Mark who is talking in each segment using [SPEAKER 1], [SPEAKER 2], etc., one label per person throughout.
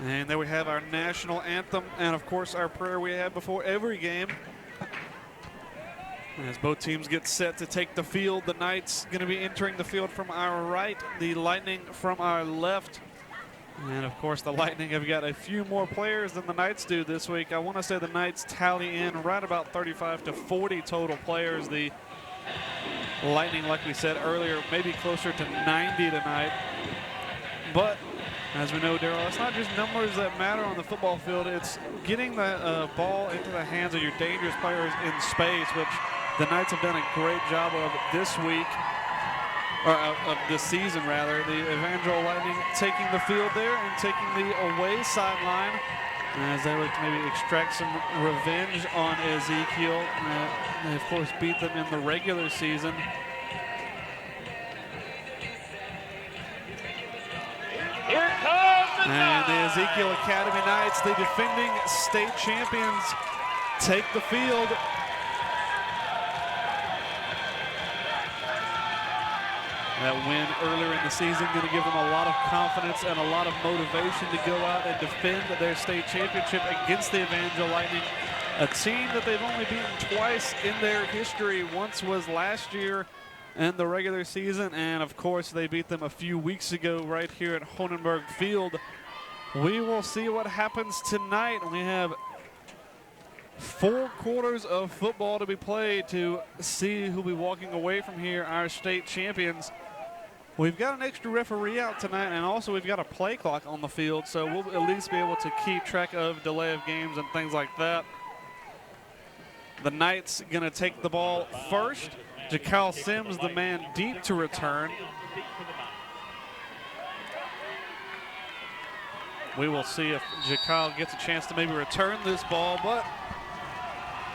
[SPEAKER 1] And there we have our national anthem and, of course, our prayer we have before every game. As both teams get set to take the field, the Knights going to be entering the field from our right, the Lightning from our left. And, of course, the Lightning have got a few more players than the Knights do this week. I want to say the Knights tally in right about 35 to 40 total players. The Lightning, like we said earlier, maybe closer to 90 tonight. But as we know, Darryl, it's not just numbers that matter on the football field. It's getting the ball into the hands of your dangerous players in space, which the Knights have done a great job of this week. Or of this season, rather. The Evangel Lightning taking the field there and taking the away sideline as they look to maybe extract some revenge on Ezekiel. They, of course, beat them in the regular season.
[SPEAKER 2] Here comes
[SPEAKER 1] And the Ezekiel Academy Knights, the defending state champions, take the field. That win earlier in the season going to give them a lot of confidence and a lot of motivation to go out and defend their state championship against the Evangel Lightning, a team that they've only beaten twice in their history. Once was last year in the regular season, and of course they beat them a few weeks ago right here at Hoenburg Field. We will see what happens tonight. We have 4 quarters of football to be played to see who'll be walking away from here, our state champions. We've got an extra referee out tonight, and also we've got a play clock on the field, so we'll at least be able to keep track of delay of games and things like that. The Knights going to take the ball first. Jakyle Sims, the man deep to return. We will see if Jakyle gets a chance to maybe return this ball, but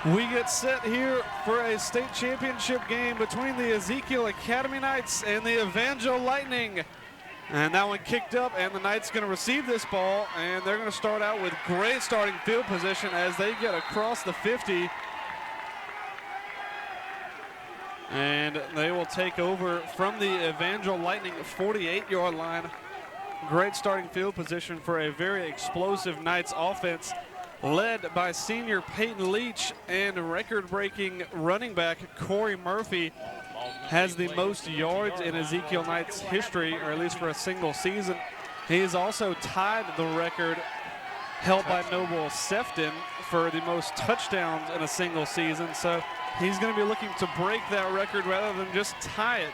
[SPEAKER 1] we get set here for a state championship game between the Ezekiel Academy Knights and the Evangel Lightning. And that one kicked up, and the Knights going to receive this ball, and they're going to start out with great starting field position as they get across the 50. And they will take over from the Evangel Lightning 48-yard line. Great starting field position for a very explosive Knights offense, led by senior Peyton Leach, and record-breaking running back Corey Murphy has the most yards in Ezekiel Knights history, or at least for a single season. He's also tied the record held by Noble Sefton for the most touchdowns in a single season. So he's going to be looking to break that record rather than just tie it.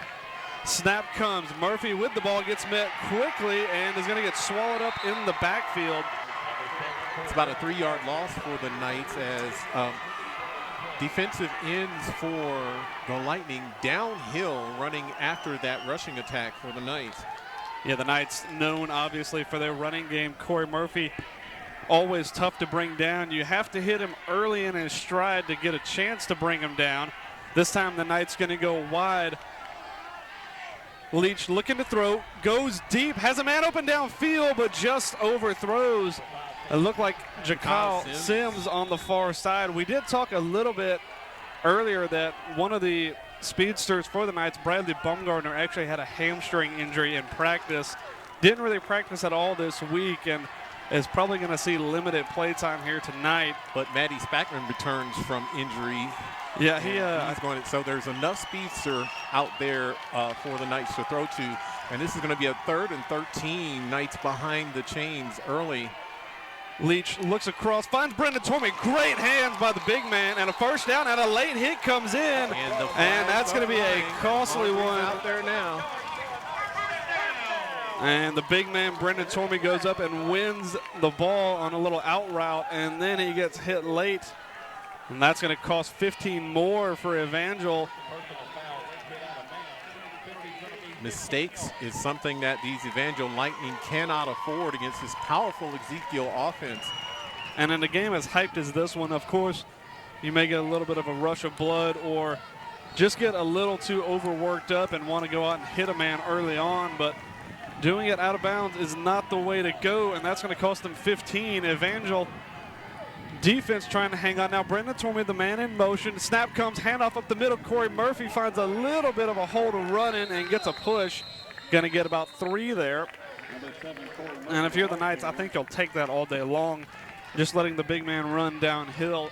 [SPEAKER 1] Snap comes. Murphy with the ball gets met quickly and is going to get swallowed up in the backfield.
[SPEAKER 3] It's about a 3-yard loss for the Knights as defensive ends for the Lightning downhill running after that rushing attack for the Knights.
[SPEAKER 1] Yeah, the Knights known obviously for their running game. Corey Murphy, always tough to bring down. You have to hit him early in his stride to get a chance to bring him down. This time the Knights going to go wide. Leach looking to throw, goes deep, has a man open downfield, but just overthrows. It looked like Jakyle Sims on the far side. We did talk a little bit earlier that one of the speedsters for the Knights, Bradley Baumgartner, actually had a hamstring injury in practice. Didn't really practice at all this week and is probably going to see limited play time here tonight.
[SPEAKER 3] But Maddie Spackman returns from injury.
[SPEAKER 1] Yeah,
[SPEAKER 3] he's going to, so there's enough speedster out there for the Knights to throw to. And this is going to be a 3rd and 13. Knights behind the chains early.
[SPEAKER 1] Leach looks across, finds Brendan Tormey. Great hands by the big man, and a first down, and a late hit comes in, and that's going to be a costly one.
[SPEAKER 3] Out there now.
[SPEAKER 1] And the big man, Brendan Tormey, goes up and wins the ball on a little out route, and then he gets hit late. And that's going to cost 15 more for Evangel.
[SPEAKER 3] Mistakes is something that these Evangel Lightning cannot afford against this powerful Ezekiel offense.
[SPEAKER 1] And in a game as hyped as this one, of course, you may get a little bit of a rush of blood or just get a little too overworked up and want to go out and hit a man early on. But doing it out of bounds is not the way to go, and that's going to cost them 15. Evangel defense trying to hang on now. Brendan Tormey, the man in motion. Snap comes, handoff up the middle. Corey Murphy finds a little bit of a hole to run in and gets a push. Going to get about 3 there. And if you're the Knights, I think you'll take that all day long, just letting the big man run downhill.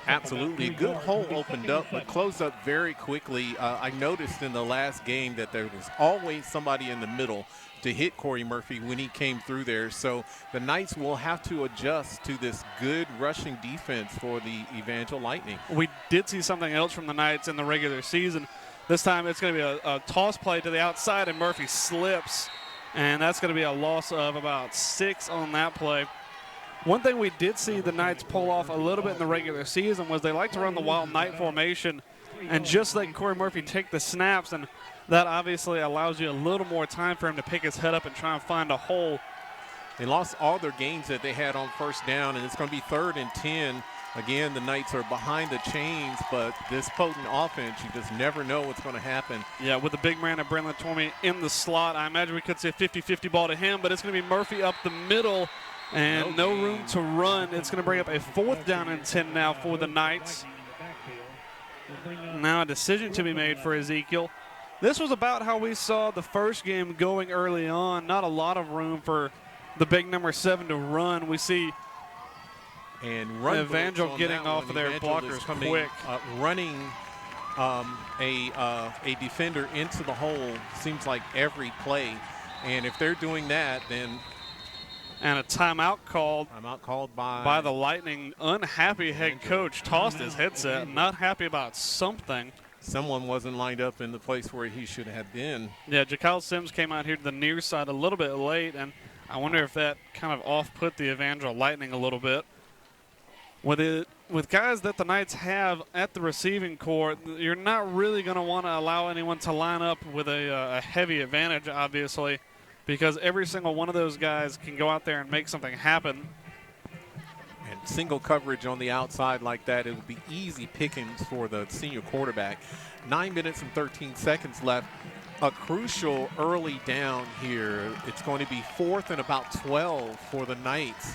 [SPEAKER 3] Absolutely. A good hole opened up, but closed up very quickly. I noticed in the last game that there was always somebody in the middle to hit Corey Murphy when he came through there. So the Knights will have to adjust to this good rushing defense for the Evangel Lightning.
[SPEAKER 1] We did see something else from the Knights in the regular season. This time it's going to be a toss play to the outside, and Murphy slips, and that's going to be a loss of about 6 on that play. One thing we did see the Knights pull off a little bit in the regular season was they like to run the wild Knight formation and just let Corey Murphy take the snaps, and that obviously allows you a little more time for him to pick his head up and try and find a hole.
[SPEAKER 3] They lost all their gains that they had on first down, and it's going to be 3rd and 10. Again, the Knights are behind the chains, but this potent offense, you just never know what's going to happen.
[SPEAKER 1] Yeah, with the big man of Brendan Tormey in the slot, I imagine we could see a 50-50 ball to him, but it's going to be Murphy up the middle and no room to run. It's going to bring up a 4th down and 10 now for the Knights. Now a decision to be made for Ezekiel. This was about how we saw the first game going early on. Not a lot of room for the big number 7 to run. We see Evangel getting off of their blockers quick.
[SPEAKER 3] Running a defender into the hole seems like every play. And if they're doing that, then
[SPEAKER 1] and a timeout called.
[SPEAKER 3] Timeout called
[SPEAKER 1] by the Lightning. Unhappy head coach tossed his headset. Not happy about something.
[SPEAKER 3] Someone wasn't lined up in the place where he should have been.
[SPEAKER 1] Yeah, Jakyle Sims came out here to the near side a little bit late, and I wonder if that kind of off-put the Evangel Lightning a little bit. With guys that the Knights have at the receiving corps, you're not really going to want to allow anyone to line up with a heavy advantage, obviously, because every single one of those guys can go out there and make something happen.
[SPEAKER 3] And single coverage on the outside like that, it would be easy pickings for the senior quarterback. 9 minutes and 13 seconds left. A crucial early down here. It's going to be 4th and about 12 for the Knights.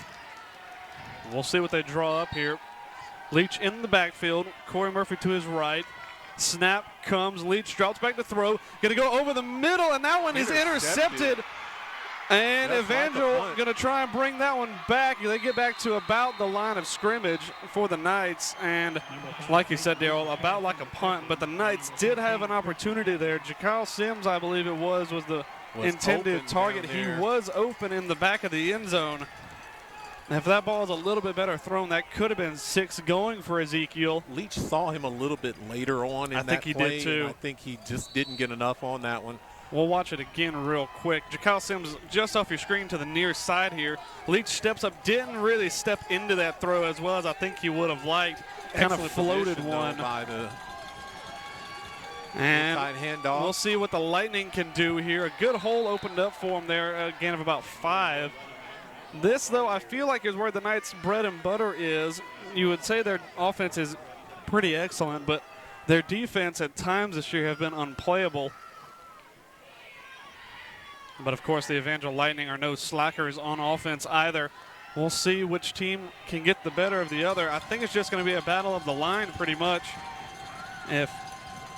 [SPEAKER 1] We'll see what they draw up here. Leach in the backfield. Corey Murphy to his right. Snap comes. Leach drops back to throw. Going to go over the middle, and that one is intercepted. And that's Evangel going to try and bring that one back. They get back to about the line of scrimmage for the Knights. And like you said, Darryl, about like a punt. But the Knights did have an opportunity there. Jakyle Sims, I believe it was the intended target. He was open in the back of the end zone. And if that ball is a little bit better thrown, that could have been 6 going for Ezekiel.
[SPEAKER 3] Leach saw him a little bit later on in that play.
[SPEAKER 1] I think he did too.
[SPEAKER 3] I think he just didn't get enough on that one.
[SPEAKER 1] We'll watch it again real quick. Jakyle Sims just off your screen to the near side here. Leach steps up, didn't really step into that throw as well as I think he would have liked. Kind of floated one.
[SPEAKER 3] By the
[SPEAKER 1] and
[SPEAKER 3] handoff.
[SPEAKER 1] We'll see what the Lightning can do here. A good hole opened up for him there, again of about 5. This, though, I feel like is where the Knights' bread and butter is. You would say their offense is pretty excellent, but their defense at times this year have been unplayable. But, of course, the Evangel Lightning are no slackers on offense either. We'll see which team can get the better of the other. I think it's just going to be a battle of the line pretty much. If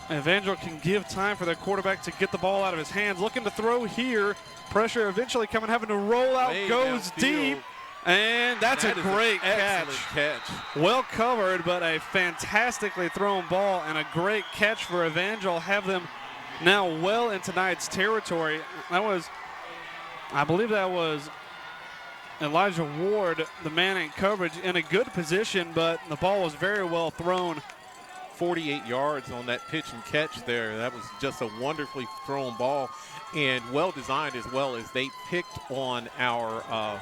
[SPEAKER 1] Evangel can give time for their quarterback to get the ball out of his hands. Looking to throw here. Pressure eventually coming, having to roll out, goes deep. And that's a great catch. Well covered, but a fantastically thrown ball and a great catch for Evangel. Have them now well into Knights territory. That was, I believe that was Elijah Ward, the man in coverage, in a good position, but the ball was very well thrown.
[SPEAKER 3] 48 yards on that pitch and catch there. That was just a wonderfully thrown ball and well designed as well, as they picked on our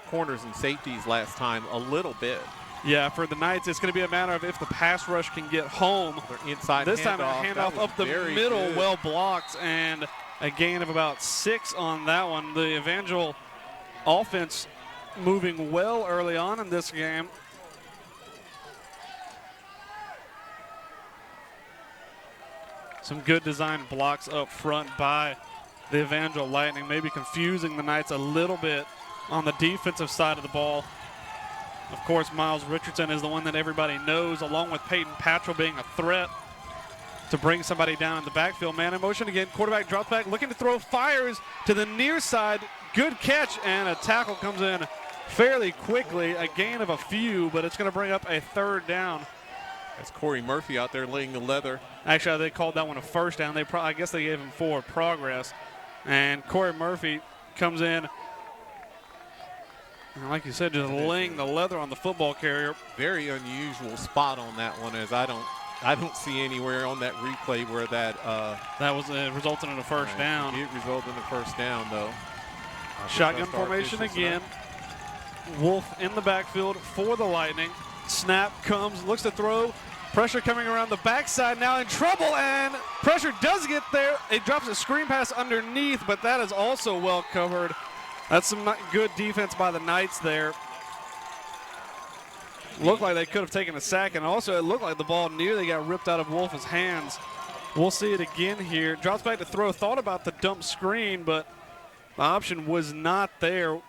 [SPEAKER 3] corners and safeties last time a little bit.
[SPEAKER 1] Yeah, for the Knights, it's going to be a matter of if the pass rush can get home.
[SPEAKER 3] Inside
[SPEAKER 1] this
[SPEAKER 3] handoff.
[SPEAKER 1] Time a handoff up the middle, good. Well blocked, and a gain of about 6 on that one. The Evangel offense moving well early on in this game. Some good design blocks up front by the Evangel Lightning, maybe confusing the Knights a little bit on the defensive side of the ball. Of course, Miles Richardson is the one that everybody knows, along with Peyton Patchell being a threat to bring somebody down in the backfield. Man in motion again, quarterback drops back, looking to throw, fires to the near side, good catch, and a tackle comes in fairly quickly. A gain of a few, but it's going to bring up a 3rd down.
[SPEAKER 3] That's Corey Murphy out there laying the leather.
[SPEAKER 1] Actually, they called that one a 1st down. I guess they gave him forward progress. And Corey Murphy comes in, and like you said, just laying the leather on the football carrier.
[SPEAKER 3] Very unusual spot on that one, as I don't see anywhere on that replay where that
[SPEAKER 1] was resulting in a 1st down.
[SPEAKER 3] It resulted in a 1st down, though.
[SPEAKER 1] Shotgun formation again. Wolf in the backfield for the Lightning. Snap comes, looks to throw. Pressure coming around the backside, now in trouble, and pressure does get there. It drops a screen pass underneath, but that is also well covered. That's some good defense by the Knights there. Looked like they could have taken a sack, and also it looked like the ball nearly got ripped out of Wolf's hands. We'll see it again here. Drops back to throw, thought about the dump screen, but the option was not there.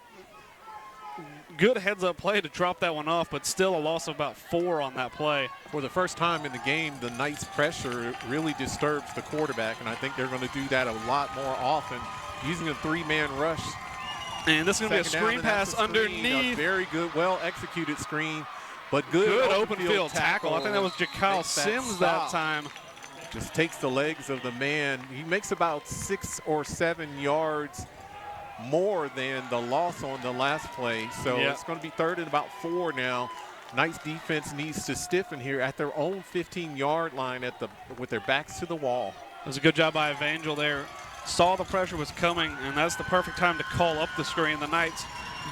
[SPEAKER 1] Good heads-up play to drop that one off, but still a loss of about 4 on that play.
[SPEAKER 3] For the first time in the game, the Knights' pressure really disturbs the quarterback, and I think they're going to do that a lot more often, using a 3-man rush.
[SPEAKER 1] And this is going to be a screen pass underneath.
[SPEAKER 3] A very good, well-executed screen, but good
[SPEAKER 1] open field tackle. I think that was Jakyle Sims that time.
[SPEAKER 3] Just takes the legs of the man. He makes about 6 or 7 yards more than the loss on the last play. So it's going to be 3rd and about 4 now. Knights defense needs to stiffen here at their own 15-yard line with their backs to the wall.
[SPEAKER 1] It was a good job by Evangel there. Saw the pressure was coming, and that's the perfect time to call up the screen. The Knights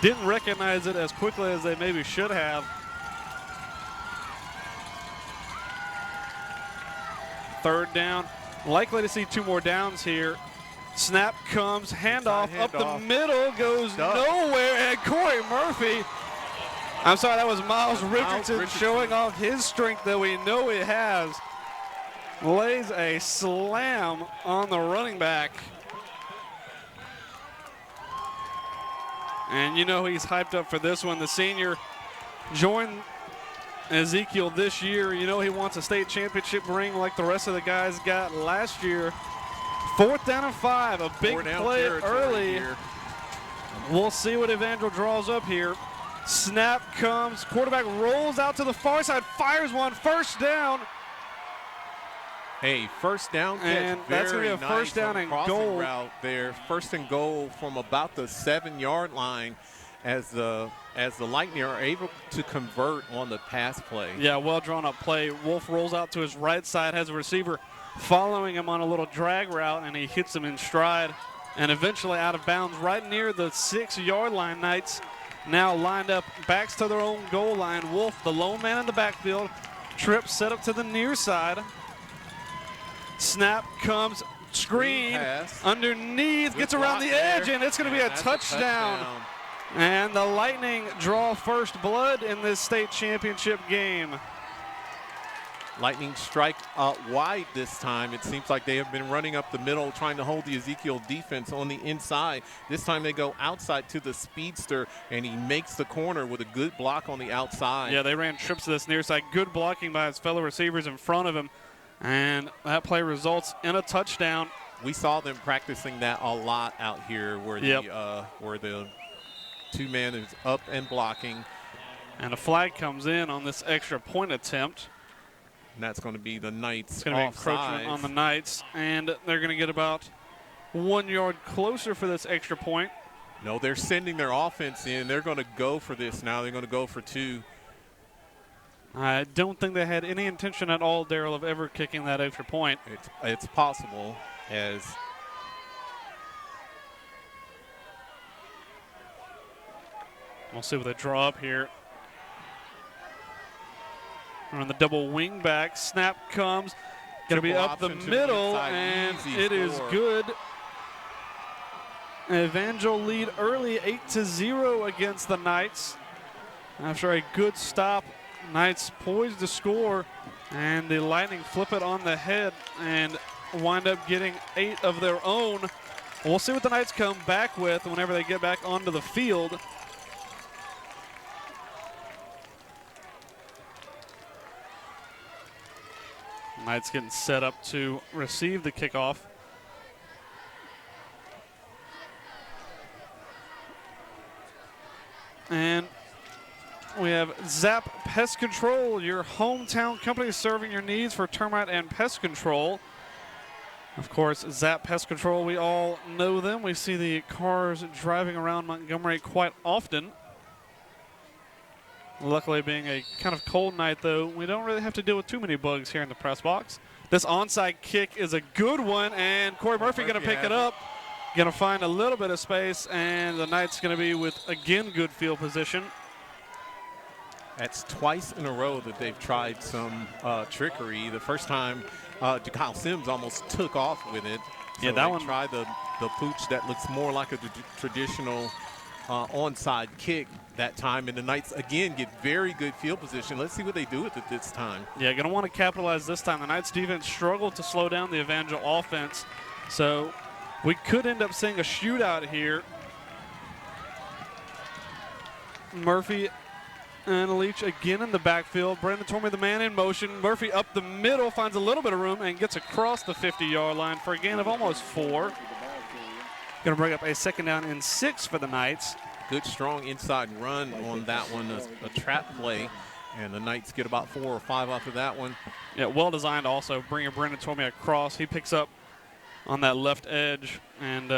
[SPEAKER 1] didn't recognize it as quickly as they maybe should have. 3rd down. Likely to see 2 more downs here. Snap comes, handoff up the middle, goes nowhere, and Corey Murphy. I'm sorry, that was Miles Richardson showing off his strength that we know he has. Lays a slam on the running back. And you know he's hyped up for this one. The senior joined Ezekiel this year. You know he wants a state championship ring like the rest of the guys got last year. 4th down and 5, a big play early. Here. We'll see what Evangel draws up here. Snap comes, quarterback rolls out to the far side, fires one, 1st down.
[SPEAKER 3] Hey, 1st down catch,
[SPEAKER 1] and that's going to be a 1st down and goal
[SPEAKER 3] route there. 1st and goal from about the 7-yard line as the Lightning are able to convert on the pass play.
[SPEAKER 1] Yeah, well drawn up play. Wolf rolls out to his right side, has a receiver following him on a little drag route, and he hits him in stride and eventually out of bounds right near the 6-yard line. Knights now lined up, backs to their own goal line. Wolf, the lone man in the backfield, trips set up to the near side. Snap comes, screen underneath, gets around the edge, and it's going to be a touchdown. And the Lightning draw first blood in this state championship game.
[SPEAKER 3] Lightning strike wide this time. It seems like they have been running up the middle, trying to hold the Ezekiel defense on the inside. This time they go outside to the speedster, and he makes the corner with a good block on the outside.
[SPEAKER 1] Yeah, they ran trips to this near side. Good blocking by his fellow receivers in front of him. And that play results in a touchdown.
[SPEAKER 3] We saw them practicing that a lot out here where the 2-man is up and blocking.
[SPEAKER 1] And a flag comes in on this extra point attempt.
[SPEAKER 3] And that's going to be the Knights.
[SPEAKER 1] It's going to be encroachment on the Knights, and they're going to get about 1 yard closer for this extra point.
[SPEAKER 3] No, they're sending their offense in. They're going to go for this now. They're going to go for 2.
[SPEAKER 1] I don't think they had any intention at all, Darrell, of ever kicking that extra point.
[SPEAKER 3] It's possible, as
[SPEAKER 1] we'll see what they draw up here. On the double wing back, snap comes, going to be up the middle, and it is good. Evangel lead early, 8-0 against the Knights. After a good stop, Knights poised to score, and the Lightning flip it on the head and wind up getting 8 of their own. We'll see what the Knights come back with whenever they get back onto the field. Knights getting set up to receive the kickoff. And we have Zap Pest Control, your hometown company serving your needs for termite and pest control. Of course, Zap Pest Control, we all know them. We see the cars driving around Montgomery quite often. Luckily, being a kind of cold night, though, we don't really have to deal with too many bugs here in the press box. This onside kick is a good one, and Corey Murphy going to pick it up. Going to find a little bit of space, and the Knights going to be with, again, good field position.
[SPEAKER 3] That's twice in a row that they've tried some trickery. The first time, Kyle Sims almost took off with it. So
[SPEAKER 1] yeah, that one.
[SPEAKER 3] Tried the pooch that looks more like a traditional onside kick that time, and the Knights again get very good field position. Let's see what they do with it this time.
[SPEAKER 1] Yeah, going to want to capitalize this time. The Knights defense struggled to slow down the Evangel offense, so we could end up seeing a shootout here. Murphy and Leach again in the backfield. Brandon Tormey, the man in motion. Murphy up the middle, finds a little bit of room and gets across the 50-yard line for a gain of almost 4. Going to bring up a 2nd down and 6 for the Knights.
[SPEAKER 3] Good, strong inside run on that one, a trap play, and the Knights get about 4 or 5 off of that one.
[SPEAKER 1] Yeah, well designed also, bringing Brandon Tormey across. He picks up on that left edge and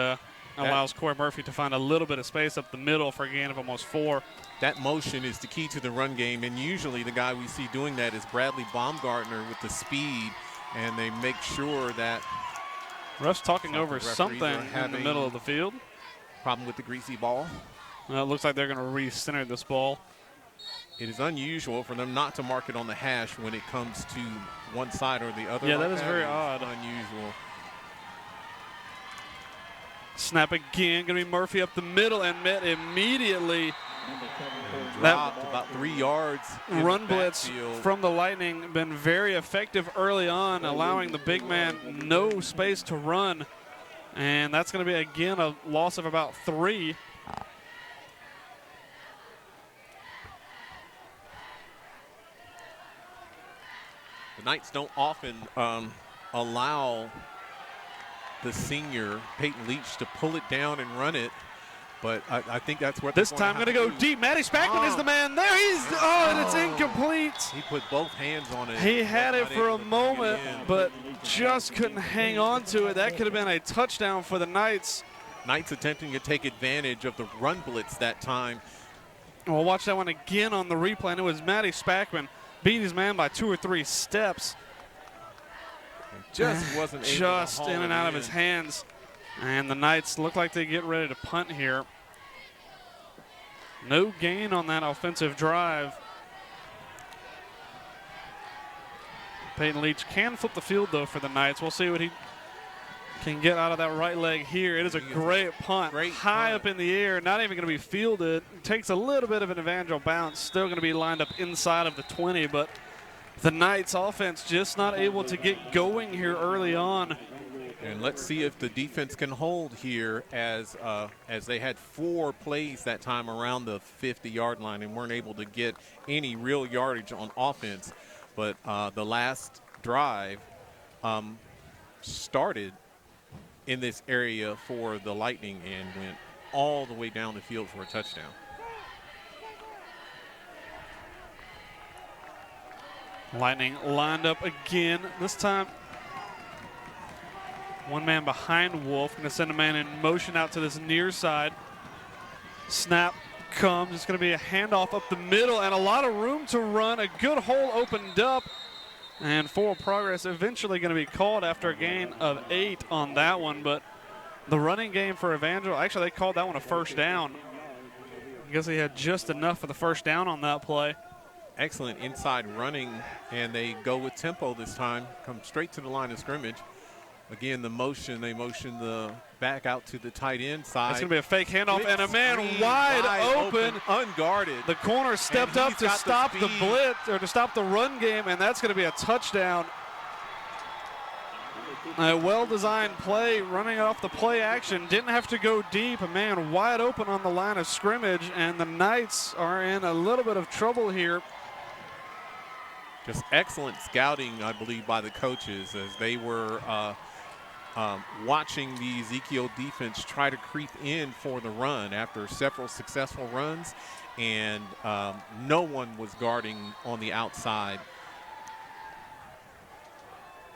[SPEAKER 1] allows Corey Murphy to find a little bit of space up the middle for a gain of almost 4.
[SPEAKER 3] That motion is the key to the run game, and usually the guy we see doing that is Bradley Baumgartner with the speed, and they make sure that
[SPEAKER 1] ref's talking over something in the middle of the field.
[SPEAKER 3] Problem with the greasy ball.
[SPEAKER 1] Well, it looks like they're going to recenter this ball.
[SPEAKER 3] It is unusual for them not to mark it on the hash when it comes to one side or the other.
[SPEAKER 1] Yeah, that is very odd.
[SPEAKER 3] Unusual.
[SPEAKER 1] Snap again, going to be Murphy up the middle and met immediately.
[SPEAKER 3] Dropped about 3 yards.
[SPEAKER 1] Run blitz from the Lightning been very effective early on, allowing the big man no space to run. And that's going to be, again, a loss of about 3.
[SPEAKER 3] The Knights don't often allow the senior, Peyton Leach, to pull it down and run it. But I think that's what
[SPEAKER 1] this time going to go deep. Matty Spackman is the man there. And it's incomplete.
[SPEAKER 3] He put both hands on it.
[SPEAKER 1] He had it for a moment, but just couldn't hang on to it. That could have been a touchdown for the Knights.
[SPEAKER 3] Knights attempting to take advantage of the run blitz that time.
[SPEAKER 1] We'll watch that one again on the replay, and it was Matty Spackman beat his man by 2 or 3 steps.
[SPEAKER 3] Just wasn't able
[SPEAKER 1] just
[SPEAKER 3] to haul
[SPEAKER 1] in and out of his hands. And the Knights look like they get ready to punt here. No gain on that offensive drive. Peyton Leach can flip the field, though, for the Knights. We'll see what he can get out of that right leg here. It is a great punt. High up in the air, not even going to be fielded. It takes a little bit of an Evangel bounce. Still going to be lined up inside of the 20, but the Knights offense just not able to get going here early on.
[SPEAKER 3] And let's see if the defense can hold here as they had 4 plays that time around the 50-yard line and weren't able to get any real yardage on offense. But the last drive started in this area for the Lightning and went all the way down the field for a touchdown.
[SPEAKER 1] Lightning lined up again. This time, one man behind Wolf. Going to send a man in motion out to this near side. Snap comes. It's going to be a handoff up the middle and a lot of room to run. A good hole opened up. And forward progress eventually going to be called after a gain of 8 on that one. But the running game for Evangel, actually they called that one a first down. I guess he had just enough for the first down on that play.
[SPEAKER 3] Excellent inside running, and they go with tempo this time. Come straight to the line of scrimmage. Again, the motion, they motion the back out to the tight end side.
[SPEAKER 1] It's going to be a fake handoff, and a man wide open,
[SPEAKER 3] unguarded.
[SPEAKER 1] The corner stepped up to stop the blitz, or to stop the run game, and that's going to be a touchdown. A well-designed play, running off the play action. Didn't have to go deep. A man wide open on the line of scrimmage, and the Knights are in a little bit of trouble here.
[SPEAKER 3] Just excellent scouting, I believe, by the coaches as they were watching the Ezekiel defense try to creep in for the run after several successful runs, and no one was guarding on the outside.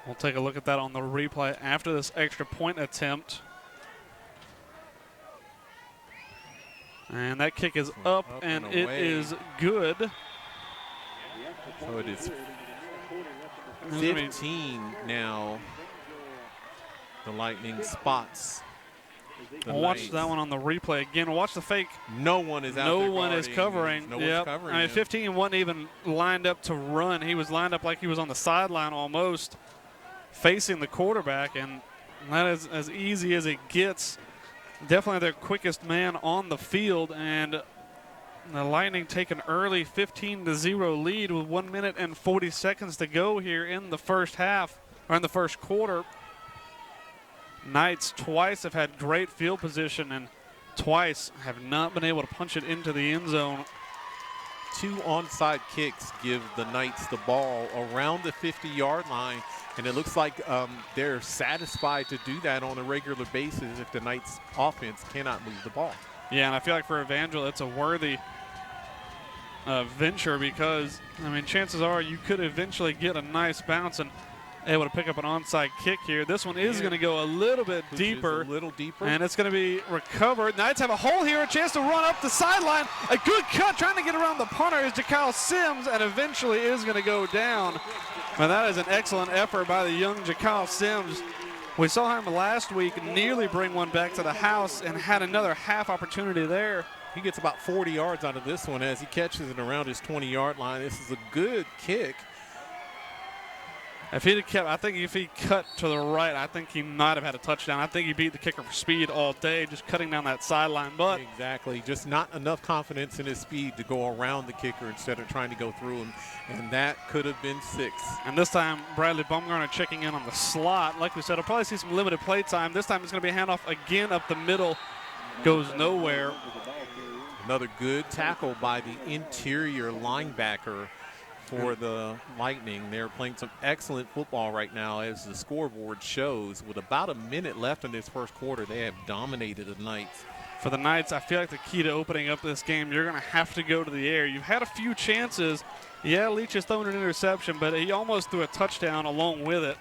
[SPEAKER 1] We'll take a look at that on the replay after this extra point attempt. And that kick is up and it is good.
[SPEAKER 3] So it is 15 now. The Lightning spots.
[SPEAKER 1] We'll watch that one on the replay again. We'll watch the fake.
[SPEAKER 3] No one is out there.
[SPEAKER 1] No one is covering.
[SPEAKER 3] No one's covering.
[SPEAKER 1] I mean, 15 wasn't even lined up to run. He was lined up like he was on the sideline almost, facing the quarterback, and that is as easy as it gets. Definitely their quickest man on the field, and the Lightning take an early 15-0 lead with 1 minute and 40 seconds to go here in the first half, or in the first quarter. Knights twice have had great field position and twice have not been able to punch it into the end zone.
[SPEAKER 3] 2 onside kicks give the Knights the ball around the 50-yard line, and it looks like they're satisfied to do that on a regular basis if the Knights offense cannot move the ball.
[SPEAKER 1] Yeah, and I feel like for Evangel, it's a worthy venture because, I mean, chances are you could eventually get a nice bounce and able to pick up an onside kick here. This one is going to go a little bit deeper. And it's going to be recovered. Knights have a hole here, a chance to run up the sideline. A good cut trying to get around the punter is Jakyle Sims, and eventually is going to go down. And that is an excellent effort by the young Jakyle Sims. We saw him last week nearly bring one back to the house and had another half opportunity there.
[SPEAKER 3] He gets about 40 yards out of this one as he catches it around his 20-yard line. This is a good kick.
[SPEAKER 1] If he'd have kept, I think if he cut to the right, I think he might have had a touchdown. I think he beat the kicker for speed all day, just cutting down that sideline. But
[SPEAKER 3] exactly, just not enough confidence in his speed to go around the kicker instead of trying to go through him, and that could have been 6.
[SPEAKER 1] And this time, Bradley Baumgartner checking in on the slot. Like we said, I'll probably see some limited play time. This time it's going to be a handoff again up the middle. Goes nowhere.
[SPEAKER 3] Another good tackle by the interior linebacker for the Lightning. They're playing some excellent football right now, as the scoreboard shows. With about a minute left in this first quarter, they have dominated the Knights.
[SPEAKER 1] For the Knights, I feel like the key to opening up this game, you're going to have to go to the air. You've had a few chances. Yeah, Leach has thrown an interception, but he almost threw a touchdown along with it.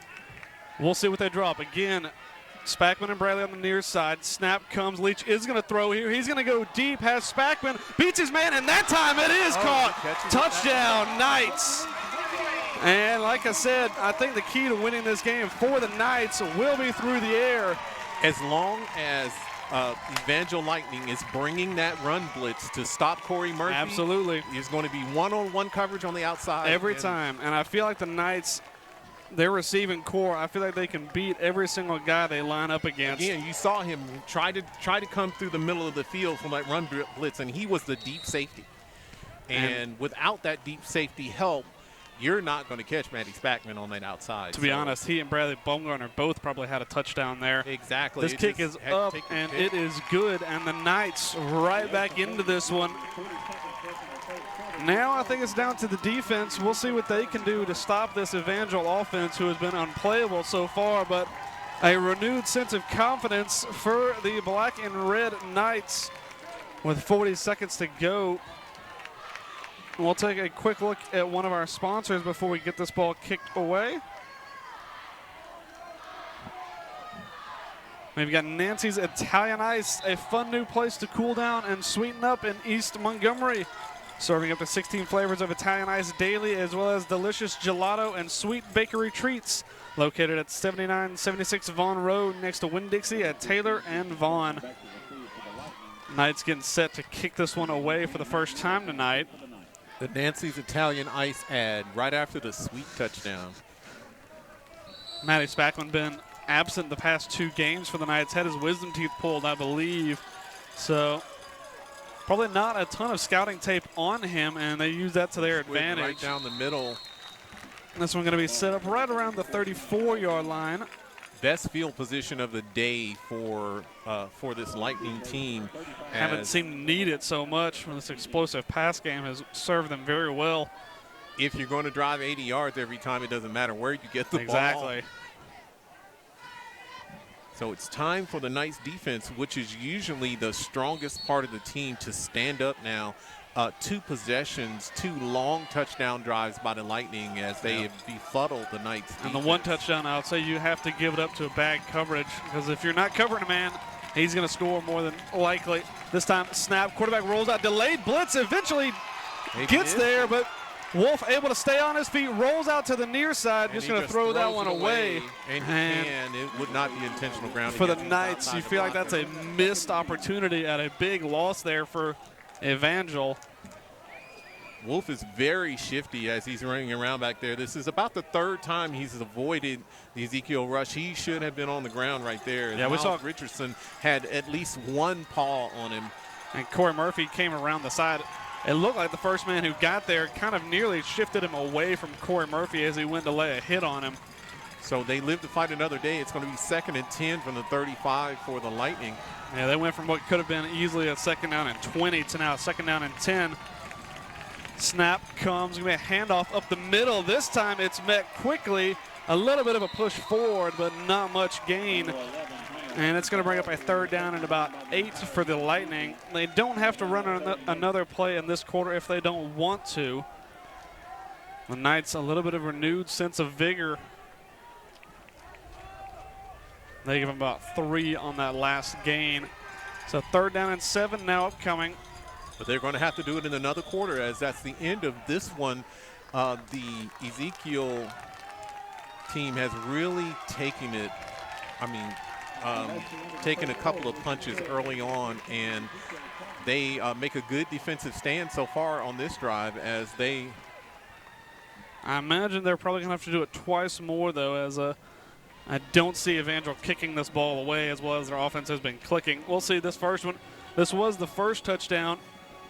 [SPEAKER 1] We'll see what they drop. Again, Spackman and Bradley on the near side. Snap comes. Leach is going to throw here. He's going to go deep. Has Spackman. Beats his man, and that time it is caught. Touchdown, Knights. And like I said, I think the key to winning this game for the Knights will be through the air.
[SPEAKER 3] As long as Evangel Lightning is bringing that run blitz to stop Corey Murphy.
[SPEAKER 1] Absolutely.
[SPEAKER 3] He's going to be one-on-one coverage on the outside.
[SPEAKER 1] Every time. And I feel like the Knights, their receiving core, I feel like they can beat every single guy they line up against.
[SPEAKER 3] Again, you saw him try to come through the middle of the field from that run blitz, and he was the deep safety. And without that deep safety help, you're not going to catch Matty Spackman on that outside.
[SPEAKER 1] To be honest, he and Bradley Baumgartner both probably had a touchdown there.
[SPEAKER 3] Exactly.
[SPEAKER 1] This kick is up, and it is good, and the Knights right back into this one. Now I think it's down to the defense. We'll see what they can do to stop this Evangel offense, who has been unplayable so far, but a renewed sense of confidence for the black and red Knights with 40 seconds to go. We'll take a quick look at one of our sponsors before we get this ball kicked away. We've got Nancy's Italian Ice, a fun new place to cool down and sweeten up in East Montgomery. Serving up to 16 flavors of Italian Ice daily, as well as delicious gelato and sweet bakery treats. Located at 7976 Vaughn Road, next to Winn-Dixie at Taylor and Vaughn. Knights getting set to kick this one away for the first time tonight.
[SPEAKER 3] The Nancy's Italian Ice ad right after the sweet touchdown.
[SPEAKER 1] Matty Spackman been absent the past 2 games for the Knights. Had his wisdom teeth pulled, I believe. So probably not a ton of scouting tape on him, and they use that to their advantage.
[SPEAKER 3] Right down the middle.
[SPEAKER 1] This one going to be set up right around the 34-yard line.
[SPEAKER 3] Best field position of the day for this Lightning team.
[SPEAKER 1] Haven't seemed to need it so much when this explosive pass game has served them very well.
[SPEAKER 3] If you're going to drive 80 yards every time, it doesn't matter where you get the ball.
[SPEAKER 1] Exactly.
[SPEAKER 3] So it's time for the Knights defense, which is usually the strongest part of the team, to stand up now. 2 possessions, 2 long touchdown drives by the Lightning as they have befuddled the Knights defense.
[SPEAKER 1] And the 1 touchdown, I would say you have to give it up to a bad coverage, because if you're not covering a man, he's going to score more than likely. This time, snap, quarterback rolls out, delayed blitz, eventually gets there, but Wolf able to stay on his feet, rolls out to the near side, just going to throw that one away.
[SPEAKER 3] And it would not be intentional grounding.
[SPEAKER 1] For the Knights, you feel like that's a missed opportunity at a big loss there for Evangel.
[SPEAKER 3] Wolf is very shifty as he's running around back there. This is about the 3rd time he's avoided the Ezekiel rush. He should have been on the ground right there.
[SPEAKER 1] Yeah, we saw
[SPEAKER 3] Richardson had at least 1 paw on him.
[SPEAKER 1] And Corey Murphy came around the side. It looked like the first man who got there kind of nearly shifted him away from Corey Murphy as he went to lay a hit on him.
[SPEAKER 3] So they live to fight another day. It's going to be 2nd and 10 from the 35 for the Lightning.
[SPEAKER 1] Yeah, they went from what could have been easily a 2nd down and 20 to now a 2nd down and 10. Snap comes, going to be a handoff up the middle. This time it's met quickly. A little bit of a push forward, but not much gain. And it's going to bring up a 3rd down and about 8 for the Lightning. They don't have to run another play in this quarter if they don't want to. The Knights, a little bit of renewed sense of vigor. They give them about 3 on that last gain. So 3rd down and 7 now upcoming.
[SPEAKER 3] But they're going to have to do it in another quarter, as that's the end of this one. The Ezekiel team has really taken it, taken a couple of punches early on, and they make a good defensive stand so far on this drive as they.
[SPEAKER 1] I imagine they're probably going to have to do it twice more, though, as I don't see Evangel kicking this ball away as well as their offense has been clicking. We'll see this first one. This was the first touchdown.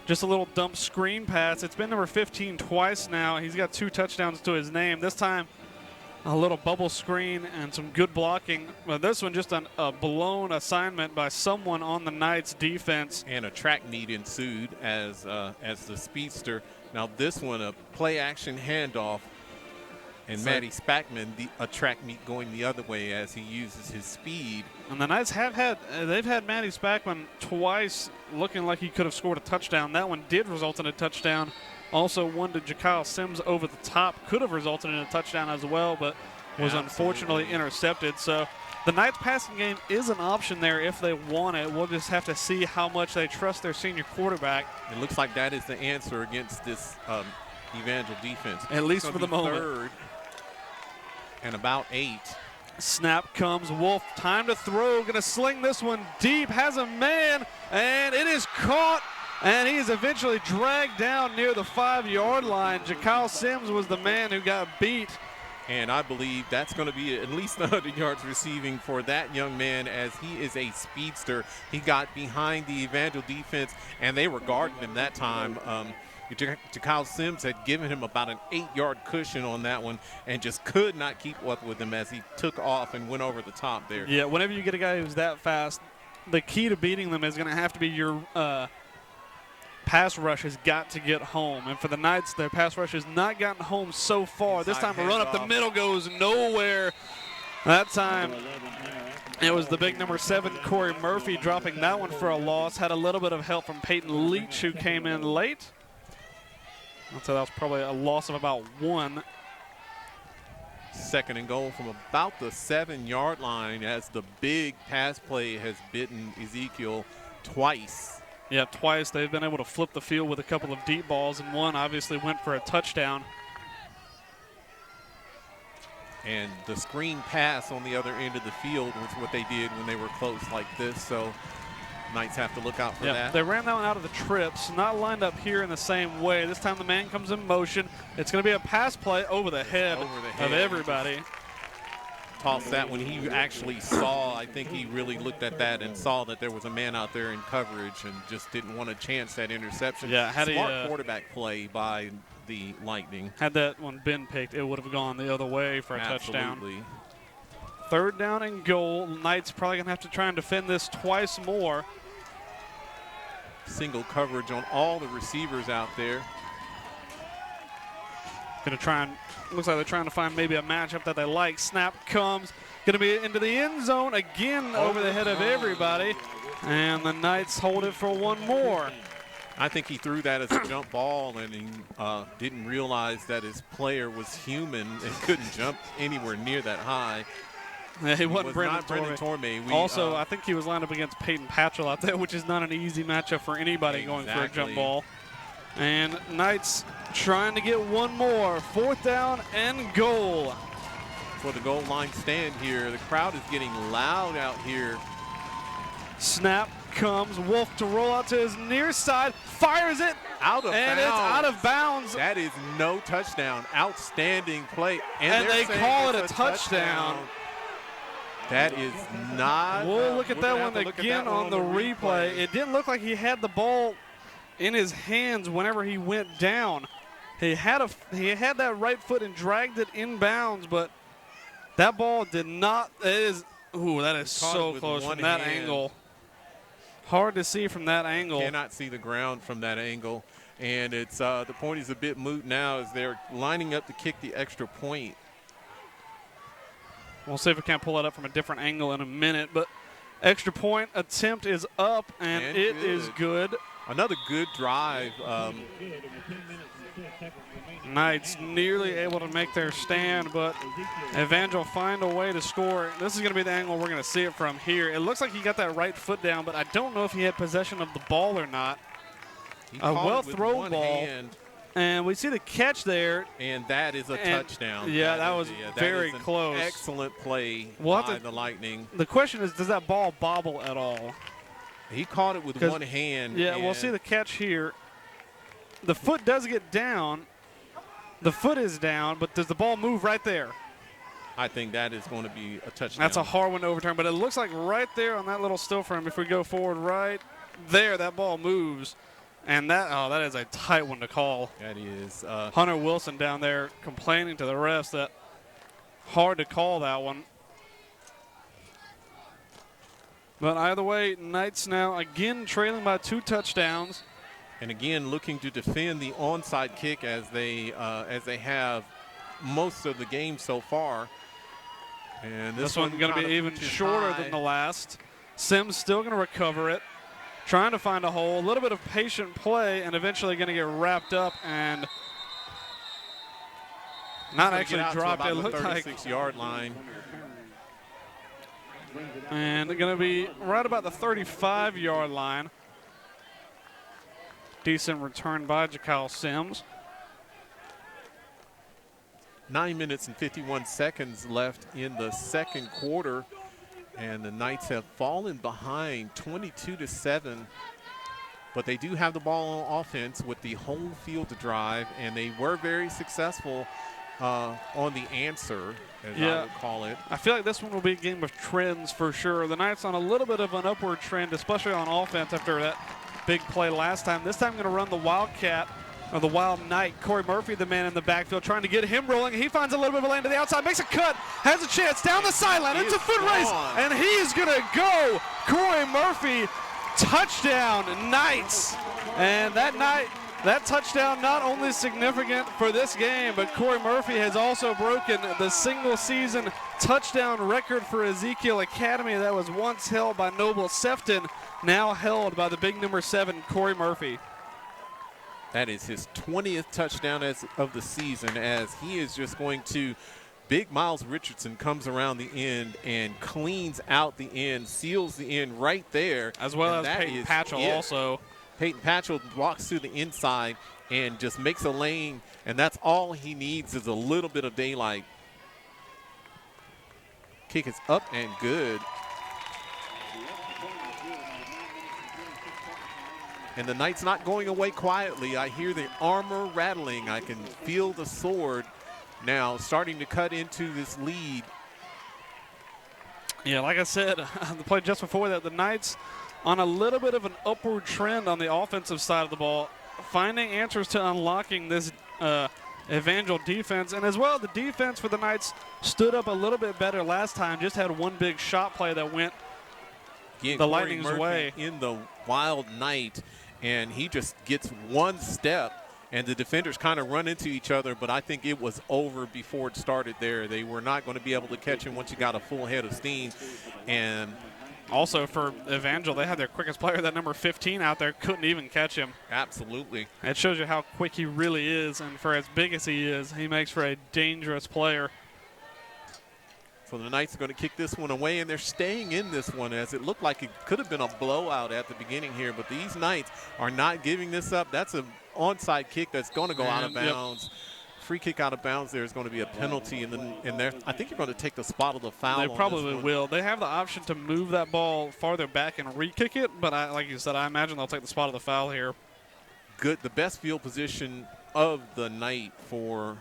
[SPEAKER 1] Just a little dump screen pass. It's been number 15 twice now. He's got 2 touchdowns to his name. This time, a little bubble screen and some good blocking. But this one just a blown assignment by someone on the Knights defense.
[SPEAKER 3] And a track meet ensued as the speedster. Now this one, a play action handoff. And Matty Spackman, a track meet going the other way as he uses his speed.
[SPEAKER 1] And the Knights they've had Matty Spackman twice looking like he could have scored a touchdown. That one did result in a touchdown. Also one to Jakyle Sims over the top. Could have resulted in a touchdown as well, but was unfortunately intercepted. So the Knights passing game is an option there if they want it. We'll just have to see how much they trust their senior quarterback.
[SPEAKER 3] It looks like that is the answer against this Evangel defense.
[SPEAKER 1] At least for the moment.
[SPEAKER 3] 3rd and about 8.
[SPEAKER 1] Snap comes, Wolf, time to throw, gonna sling this one deep, has a man, and it is caught, and he is eventually dragged down near the 5-yard line. Jakyle Sims was the man who got beat.
[SPEAKER 3] And I believe that's going to be at least 100 yards receiving for that young man, as he is a speedster. He got behind the Evangel defense, and they were guarding him that time. Jakyle Sims had given him about an 8-yard cushion on that one and just could not keep up with him as he took off and went over the top there.
[SPEAKER 1] Yeah, whenever you get a guy who's that fast, the key to beating them is going to have to be your pass rush has got to get home. And for the Knights, their pass rush has not gotten home so far. This time a run up the middle goes nowhere. That time it was the big number 7, Corey Murphy, dropping that one for a loss. Had a little bit of help from Peyton Leach, who came in late. I'd say that was probably a loss of about 1.
[SPEAKER 3] 2nd and goal from about the 7-yard line, as the big pass play has bitten Ezekiel twice.
[SPEAKER 1] Yeah, twice. They've been able to flip the field with a couple of deep balls, and one obviously went for a touchdown.
[SPEAKER 3] And the screen pass on the other end of the field was what they did when they were close like this. So Knights have to look out for that.
[SPEAKER 1] They ran that one out of the trips, not lined up here in the same way. This time the man comes in motion. It's going to be a pass play over the head of everybody.
[SPEAKER 3] Tossed that when he actually saw, I think he really looked at that and saw that there was a man out there in coverage and just didn't want to chance that interception.
[SPEAKER 1] Yeah,
[SPEAKER 3] Smart quarterback play by the Lightning.
[SPEAKER 1] Had that one been picked, it would have gone the other way for a touchdown. 3rd down and goal. Knights probably going to have to try and defend this twice more.
[SPEAKER 3] Single coverage on all the receivers out there.
[SPEAKER 1] Going to try and, looks like they're trying to find maybe a matchup that they like. Snap comes, going to be into the end zone again over the head of everybody. And the Knights hold it for one more.
[SPEAKER 3] I think he threw that as a jump ball, and he didn't realize that his player was human and couldn't jump anywhere near that high.
[SPEAKER 1] Yeah, he wasn't
[SPEAKER 3] was
[SPEAKER 1] Brendan
[SPEAKER 3] not Brendan Tormey.
[SPEAKER 1] Also, I think he was lined up against Peyton Patchell out there, which is not an easy matchup for anybody going for a jump ball. And Knights trying to get one more. 4th down and goal.
[SPEAKER 3] For the goal line stand here. The crowd is getting loud out here.
[SPEAKER 1] Snap comes. Wolf to roll out to his near side. Fires it.
[SPEAKER 3] Out of
[SPEAKER 1] and
[SPEAKER 3] bounds.
[SPEAKER 1] It's out of bounds.
[SPEAKER 3] That is no touchdown. Outstanding play.
[SPEAKER 1] And they call it a touchdown.
[SPEAKER 3] That is not.
[SPEAKER 1] We'll look at that one again on the replay. It didn't look like he had the ball in his hands whenever he went down. He had that right foot and dragged it inbounds, but that ball did not. That is so close from that angle. Hard to see from that angle.
[SPEAKER 3] Cannot see the ground from that angle, and it's the point is a bit moot now as they're lining up to kick the extra point.
[SPEAKER 1] We'll see if we can't pull it up from a different angle in a minute, but extra point attempt is up, and it is good.
[SPEAKER 3] Another good drive.
[SPEAKER 1] Knights nearly able to make their stand, but Evangel find a way to score. This is going to be the angle we're going to see it from here. It looks like he got that right foot down, but I don't know if he had possession of the ball or not. A well-thrown ball. And we see the catch there.
[SPEAKER 3] And that is a touchdown.
[SPEAKER 1] Yeah, that was very close.
[SPEAKER 3] Excellent play by the Lightning.
[SPEAKER 1] The question is, does that ball bobble at all?
[SPEAKER 3] He caught it with one hand.
[SPEAKER 1] Yeah, we'll see the catch here. The foot does get down. The foot is down, but does the ball move right there?
[SPEAKER 3] I think that is going to be a touchdown.
[SPEAKER 1] That's a hard one to overturn, but it looks like right there on that little still frame, if we go forward right there, that ball moves. And that is a tight one to call.
[SPEAKER 3] That is.
[SPEAKER 1] Hunter Wilson down there complaining to the refs that hard to call that one. But either way, Knights now again trailing by 2 touchdowns.
[SPEAKER 3] And again, looking to defend the onside kick as they have most of the game so far. And this one's
[SPEAKER 1] going to be even shorter than the last. Sims still going to recover it. Trying to find a hole, a little bit of patient play, and eventually going to get wrapped up and not actually dropped. It looked like
[SPEAKER 3] 36-yard line.
[SPEAKER 1] And they're going to be right about the 35-yard line. Decent return by Jakyle Sims.
[SPEAKER 3] 9 minutes and 51 seconds left in the second quarter. And the Knights have fallen behind 22-7, but they do have the ball on offense with the whole field drive, and they were very successful on the answer, as I would call it.
[SPEAKER 1] I feel like this one will be a game of trends for sure. The Knights on a little bit of an upward trend, especially on offense after that big play last time. This time going to run the Wildcat. Or the Wild Knight. Corey Murphy, the man in the backfield, trying to get him rolling. He finds a little bit of a lane to the outside, makes a cut, has a chance down the sideline. It's a foot race, and he's going to go. Corey Murphy, touchdown, Knights. And that touchdown not only significant for this game, but Corey Murphy has also broken the single-season touchdown record for Ezekiel Academy that was once held by Noble Sefton, now held by the big number 7, Corey Murphy.
[SPEAKER 3] That is his 20th touchdown of the season, as he is just going to – Big Miles Richardson comes around the end and cleans out the end, seals the end right there.
[SPEAKER 1] As well as Peyton Patchell also.
[SPEAKER 3] Peyton Patchell walks through the inside and just makes a lane, and that's all he needs is a little bit of daylight. Kick is up and good. And the Knights not going away quietly. I hear the armor rattling. I can feel the sword now starting to cut into this lead.
[SPEAKER 1] Yeah, like I said, the play just before that, the Knights on a little bit of an upward trend on the offensive side of the ball, finding answers to unlocking this Evangel defense. And as well, the defense for the Knights stood up a little bit better last time, just had one big shot play that went the Lightning's way.
[SPEAKER 3] In the Wild Knight. And he just gets one step And the defenders kind of run into each other, but I think it was over before it started there. They were not going to be able to catch him once you got a full head of steam. And
[SPEAKER 1] also for Evangel, they had their quickest player, that number 15 out there, couldn't even catch him.
[SPEAKER 3] Absolutely.
[SPEAKER 1] It shows you how quick he really is, and for as big as he is, he makes for a dangerous player.
[SPEAKER 3] So the Knights are going to kick this one away, and they're staying in this one, as it looked like it could have been a blowout at the beginning here, but these Knights are not giving this up. That's an onside kick that's going to go out of bounds. Free kick out of bounds. There's going to be a penalty, and then I think you're going to take the spot of the foul.
[SPEAKER 1] They probably will. They have the option to move that ball farther back and re-kick it, but like you said, I imagine they'll take the spot of the foul here.
[SPEAKER 3] Good. The best field position of the night for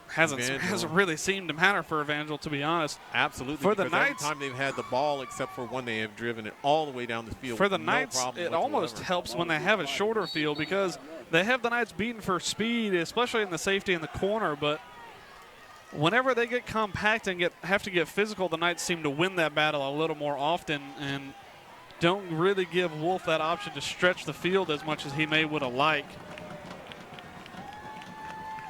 [SPEAKER 1] hasn't really seemed to matter for Evangel, to be honest.
[SPEAKER 3] Absolutely.
[SPEAKER 1] For the Knights,
[SPEAKER 3] every time they've had the ball, except for when they have driven it all the way down the field.
[SPEAKER 1] For the Knights, it almost helps when they have a shorter field, because they have the Knights beaten for speed, especially in the safety in the corner. But whenever they get compact and have to get physical, the Knights seem to win that battle a little more often and don't really give Wolf that option to stretch the field as much as he would have liked.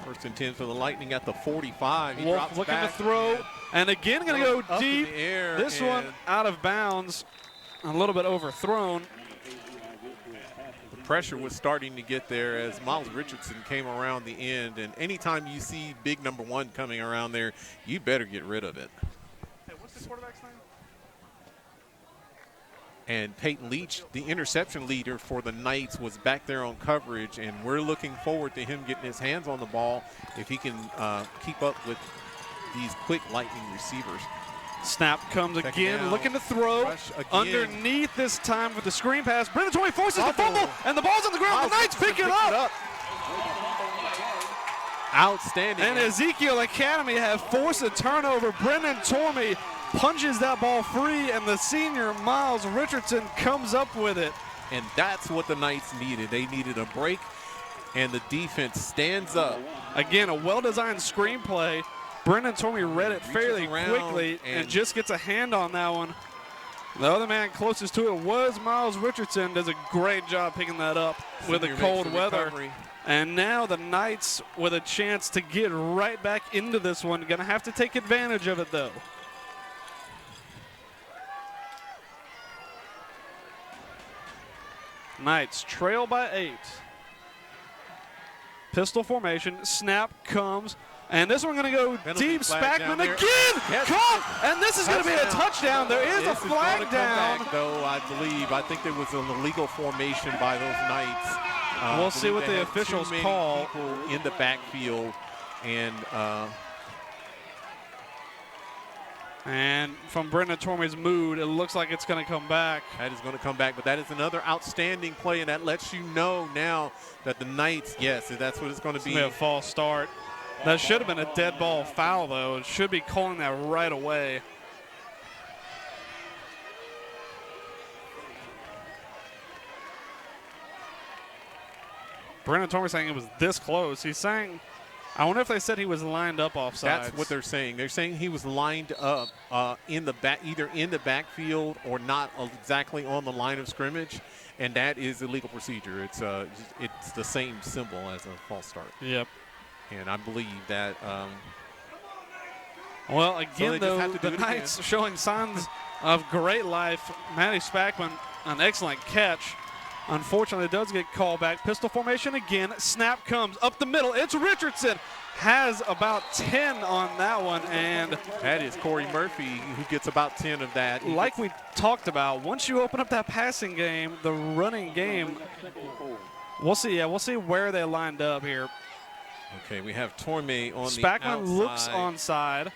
[SPEAKER 3] First and 10 for the Lightning at the 45. He
[SPEAKER 1] Wolf looking to throw, and again going to go deep. This one out of bounds, a little bit overthrown.
[SPEAKER 3] The pressure was starting to get there as Miles Richardson came around the end, and anytime you see big number 1 coming around there, you better get rid of it.
[SPEAKER 1] Hey, what's the quarterback's name?
[SPEAKER 3] And Peyton Leach, the interception leader for the Knights, was back there on coverage, and we're looking forward to him getting his hands on the ball if he can keep up with these quick Lightning receivers.
[SPEAKER 1] Snap comes again, looking to throw underneath this time for the screen pass. Brendan Torrey forces the fumble, and the ball's on the ground. The Knights pick it up.
[SPEAKER 3] Outstanding.
[SPEAKER 1] And Ezekiel Academy have forced a turnover. Brendan Tormey punches that ball free, and the senior Miles Richardson comes up with it.
[SPEAKER 3] And that's what the Knights needed. They needed a break, and the defense stands up.
[SPEAKER 1] Again, a well-designed screenplay. Brendan Tormey read it fairly quickly and just gets a hand on that one. The other man closest to it was Miles Richardson. Does a great job picking that up with the cold weather. And now the Knights with a chance to get right back into this one. Going to have to take advantage of it, though. Knights trail by 8. Pistol formation. Snap comes. And this one going to go deep. Spackman again. Caught. And this is going to be a touchdown. There is a flag down.
[SPEAKER 3] Back, though, I believe. I think there was an illegal formation by those Knights.
[SPEAKER 1] We'll see what the officials call.
[SPEAKER 3] In the backfield.
[SPEAKER 1] And from Brendan Tormey's mood, it looks like it's going to come back.
[SPEAKER 3] That is going to come back, but that is another outstanding play, and that lets you know now that the Knights, yes, that's what it's going to be.
[SPEAKER 1] It's going to be a false start. That should have been a dead ball foul, though. It should be calling that right away. Brendan Tormey saying it was this close. He's saying, I wonder if they said he was lined up offsides.
[SPEAKER 3] That's what they're saying. They're saying he was lined up in the back, either in the backfield or not exactly on the line of scrimmage, and that is illegal procedure. It's the same symbol as a false start.
[SPEAKER 1] Yep.
[SPEAKER 3] And I believe that.
[SPEAKER 1] Well, again, though, the Knights showing signs of great life. Matty Spackman, an excellent catch. Unfortunately, it does get called back. Pistol formation again. Snap comes up the middle. It's Richardson. Has about 10 on that one. And
[SPEAKER 3] that is Corey Murphy, who gets about 10 of that.
[SPEAKER 1] Like we talked about, once you open up that passing game, the running game, we'll see. Yeah, we'll see where they lined up here.
[SPEAKER 3] Okay, we have Tormey on the outside.
[SPEAKER 1] Spackman looks onside.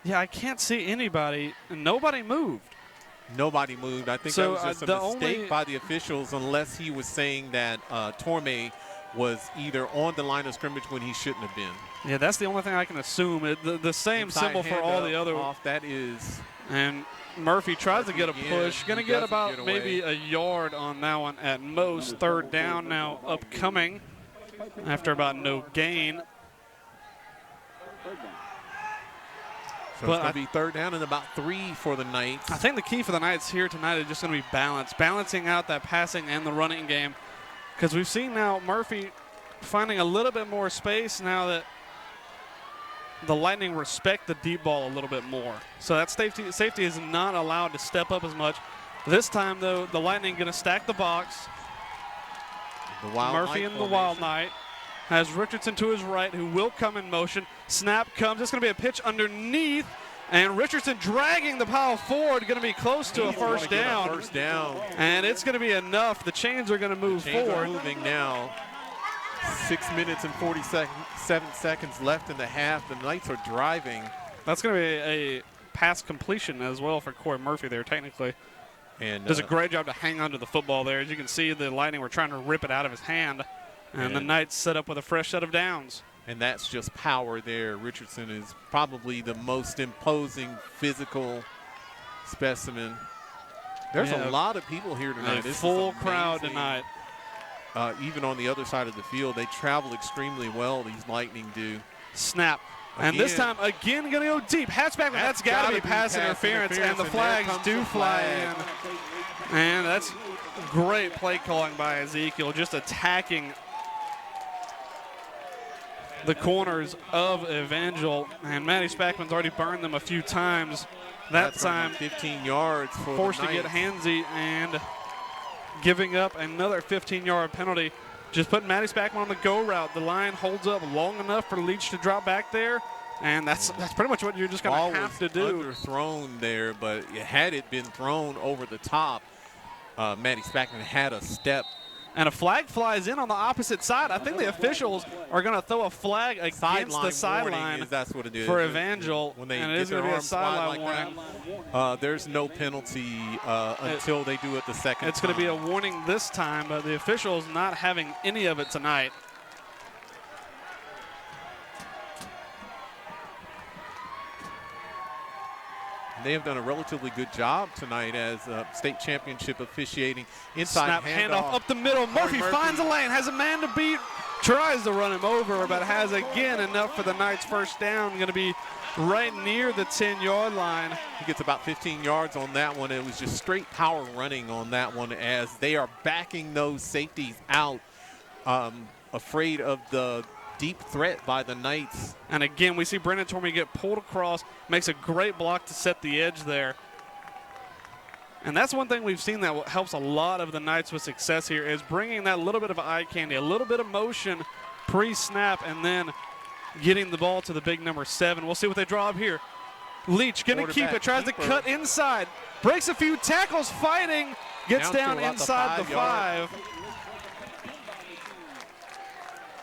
[SPEAKER 1] Yeah, I can't see anybody. Nobody moved.
[SPEAKER 3] Nobody moved. I think that was just a mistake by the officials, unless he was saying that Tormey was either on the line of scrimmage when he shouldn't have been.
[SPEAKER 1] Yeah, that's the only thing I can assume. The same symbol for all the other.
[SPEAKER 3] That is.
[SPEAKER 1] And Murphy tries to get a push. Going to get about maybe a yard on that one at most. Third down now upcoming after about no gain.
[SPEAKER 3] So it's going to be third down and about 3 for the Knights.
[SPEAKER 1] I think the key for the Knights here tonight is just going to be balance. Balancing out that passing and the running game. because we've seen now Murphy finding a little bit more space now that the Lightning respect the deep ball a little bit more. So that safety is not allowed to step up as much. This time, though, the Lightning going to stack the box. Murphy in the Wild Knight has Richardson to his right, who will come in motion. Snap comes. It's going to be a pitch underneath. And Richardson dragging the pile forward, going to be close to a first down. And it's going to be enough. The chains are going to move forward.
[SPEAKER 3] Are moving now. 6 minutes and 47 seconds left in the half. The Knights are driving.
[SPEAKER 1] That's going to be a pass completion as well for Corey Murphy there, technically.
[SPEAKER 3] And
[SPEAKER 1] does a great job to hang on to the football there. As you can see, the Lightning were trying to rip it out of his hand. And the Knights set up with a fresh set of downs.
[SPEAKER 3] And that's just power there. Richardson is probably the most imposing physical specimen. There's a lot of people here tonight.
[SPEAKER 1] A full crowd tonight.
[SPEAKER 3] Even on the other side of the field, they travel extremely well, these Lightning do.
[SPEAKER 1] Snap. And this time, again, going to go deep. Hatchback, that's got to be pass interference, and the flags do fly in. And that's great play calling by Ezekiel, just attacking the corners of Evangel. And Matty Spackman's already burned them a few times. That's time,
[SPEAKER 3] 15 yards for
[SPEAKER 1] forced to get handsy and giving up another 15-yard penalty. Just putting Matty Spackman on the go route. The line holds up long enough for Leach to drop back there, and that's pretty much what you're just going to have to do.
[SPEAKER 3] Underthrown there, but had it been thrown over the top, Matty Spackman had a step.
[SPEAKER 1] And a flag flies in on the opposite side. I think the officials are going to throw a flag against the sideline for Evangel.
[SPEAKER 3] When they
[SPEAKER 1] and it is going to be a sideline warning.
[SPEAKER 3] There's no penalty until they do it the second time.
[SPEAKER 1] It's going to be a warning this time, but the officials not having any of it tonight.
[SPEAKER 3] They have done a relatively good job tonight as state championship officiating. Inside
[SPEAKER 1] handoff up the middle. Murphy finds a lane, has a man to beat, tries to run him over, but has again enough for the Knights' first down. Going to be right near the 10-yard line.
[SPEAKER 3] He gets about 15 yards on that one. It was just straight power running on that one as they are backing those safeties out, afraid of the deep threat by the Knights.
[SPEAKER 1] And again, we see Brendan Tormey get pulled across, makes a great block to set the edge there. And that's one thing we've seen that helps a lot of the Knights with success here is bringing that little bit of eye candy, a little bit of motion pre-snap, and then getting the ball to the big number 7. We'll see what they draw up here. Leach going to keep it, tries to cut inside, breaks a few tackles fighting, gets down inside the 5.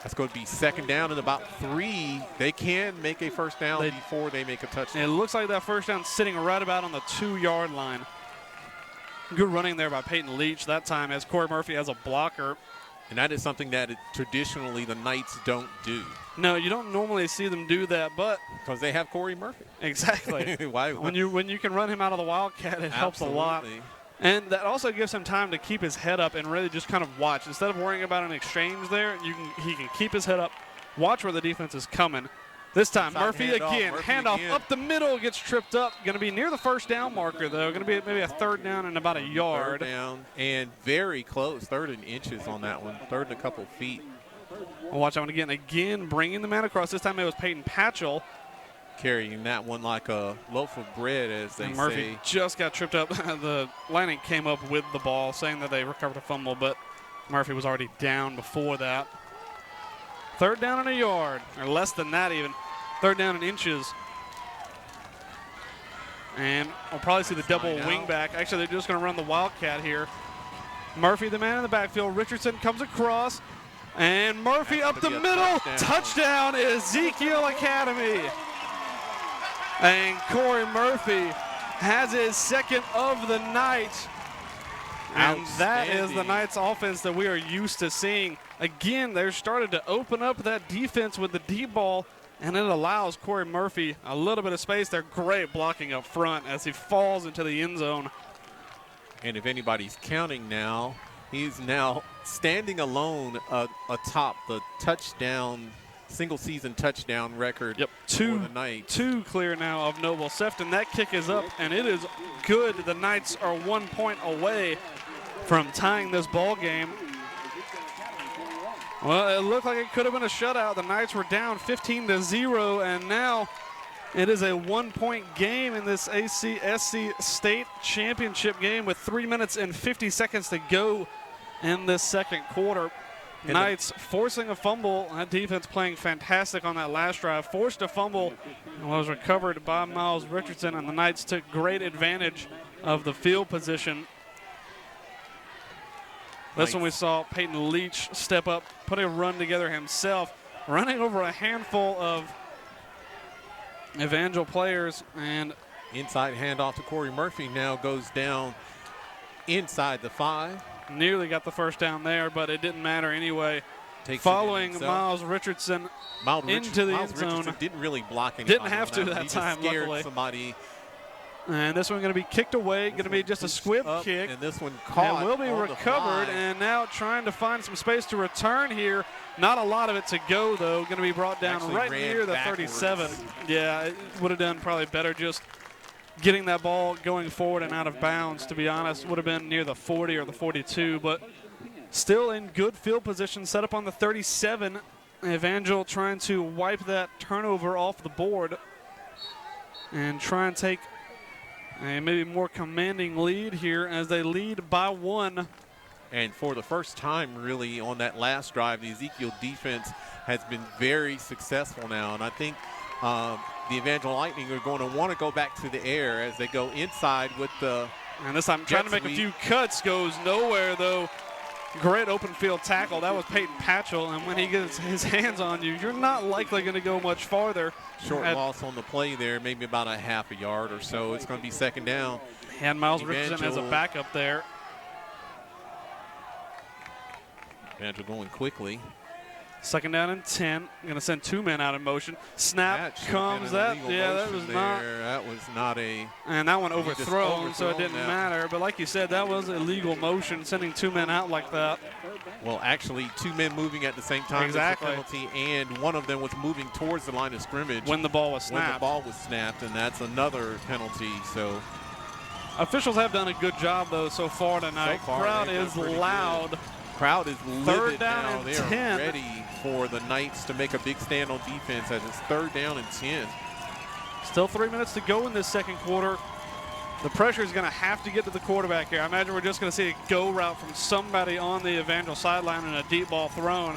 [SPEAKER 3] That's going to be second down and about 3. They can make a first down before they make a touchdown.
[SPEAKER 1] It looks like that first down sitting right about on the 2-yard line. Good running there by Peyton Leach that time as Corey Murphy has a blocker.
[SPEAKER 3] And that is something that traditionally the Knights don't do.
[SPEAKER 1] No, you don't normally see them do that, but
[SPEAKER 3] because they have Corey Murphy.
[SPEAKER 1] Exactly. When you can run him out of the Wildcat, it helps a lot. And that also gives him time to keep his head up and really just kind of watch. Instead of worrying about an exchange there, he can keep his head up, watch where the defense is coming. This time, Murphy again, handoff up the middle, gets tripped up. Going to be near the first down marker, though. Going to be maybe a third down and about a yard.
[SPEAKER 3] Third down and very close, 3rd in inches on that one, 3rd and a couple feet.
[SPEAKER 1] We'll watch that one again. Again, bringing the man across. This time it was Peyton Patchell.
[SPEAKER 3] Carrying that one like a loaf of bread, as they
[SPEAKER 1] and Murphy
[SPEAKER 3] say.
[SPEAKER 1] Just got tripped up. The Lightning came up with the ball, saying that they recovered a fumble, but Murphy was already down before that. 3rd down and a yard, or less than that even. 3rd down in inches. And we'll probably see the double wing back. Actually, they're just going to run the Wildcat here. Murphy, the man in the backfield. Richardson comes across. And Murphy up the middle. Touchdown, Ezekiel Academy. And Corey Murphy has his 2nd of the night. And that is the Knights offense that we are used to seeing. Again, they're started to open up that defense with the deep ball, and it allows Corey Murphy a little bit of space. They're great blocking up front as he falls into the end zone.
[SPEAKER 3] And if anybody's counting now, he's now standing alone atop the touchdown, single-season touchdown record for the Knights.
[SPEAKER 1] 2 clear now of Noble Sefton. That kick is up, and it is good. The Knights are 1 point away from tying this ball game. Well, it looked like it could have been a shutout. The Knights were down 15-0, and now it is a 1-point game in this ACSC state championship game with 3 minutes and 50 seconds to go in this second quarter. Knights forcing a fumble. That defense playing fantastic on that last drive. Forced a fumble and was recovered by Miles Richardson, and the Knights took great advantage of the field position. This one we saw Peyton Leach step up, put a run together himself, running over a handful of Evangel players. And
[SPEAKER 3] inside handoff to Corey Murphy now goes down inside the 5.
[SPEAKER 1] Nearly got the first down there, but it didn't matter anyway.
[SPEAKER 3] Following
[SPEAKER 1] Miles Richardson into the end zone.
[SPEAKER 3] Richardson didn't really block anything.
[SPEAKER 1] Didn't have to that time, luckily.
[SPEAKER 3] Somebody.
[SPEAKER 1] And this one going to be kicked away, going to be just a squib kick.
[SPEAKER 3] And this one caught.
[SPEAKER 1] And will be recovered, and now trying to find some space to return here. Not a lot of it to go, though. Going to be brought down
[SPEAKER 3] Actually
[SPEAKER 1] right near the
[SPEAKER 3] backwards.
[SPEAKER 1] 37. Yeah, it would have done probably better just getting that ball going forward and out of bounds, to be honest. Would have been near the 40 or the 42, but still in good field position, set up on the 37. Evangel trying to wipe that turnover off the board and try and take a maybe more commanding lead here as they lead by 1.
[SPEAKER 3] And for the first time, really, on that last drive, the Ezekiel defense has been very successful now. And I think the Evangel Lightning are going to want to go back to the air as they go inside with the
[SPEAKER 1] And this time trying to make a few cuts, goes nowhere, though. Great open field tackle. That was Peyton Patchell, and when he gets his hands on you, you're not likely going to go much farther.
[SPEAKER 3] Short loss on the play there, maybe about a half a yard or so. It's going to be second down.
[SPEAKER 1] And Miles Richardson as a backup there.
[SPEAKER 3] Evangel going quickly.
[SPEAKER 1] Second down and 10. Going to send 2 men out in motion. Snap comes. That was not.
[SPEAKER 3] That was not a.
[SPEAKER 1] And that one overthrown, so it didn't matter. But like you said, that was illegal motion, sending 2 men out like that.
[SPEAKER 3] Well, actually, 2 men moving at the same time.
[SPEAKER 1] Exactly.
[SPEAKER 3] Penalty, and one of them was moving towards the line of scrimmage
[SPEAKER 1] when the ball was snapped.
[SPEAKER 3] When the ball was snapped, and that's another penalty. So
[SPEAKER 1] officials have done a good job though so far tonight.
[SPEAKER 3] So far,
[SPEAKER 1] crowd is loud.
[SPEAKER 3] Good. Crowd is
[SPEAKER 1] Third down
[SPEAKER 3] now.
[SPEAKER 1] and
[SPEAKER 3] They
[SPEAKER 1] 10.
[SPEAKER 3] are ready for the Knights to make a big stand on defense as it's 3rd down and 10.
[SPEAKER 1] Still 3 minutes to go in this second quarter. The pressure is going to have to get to the quarterback here. I imagine we're just going to see a go route from somebody on the Evangel sideline and a deep ball thrown.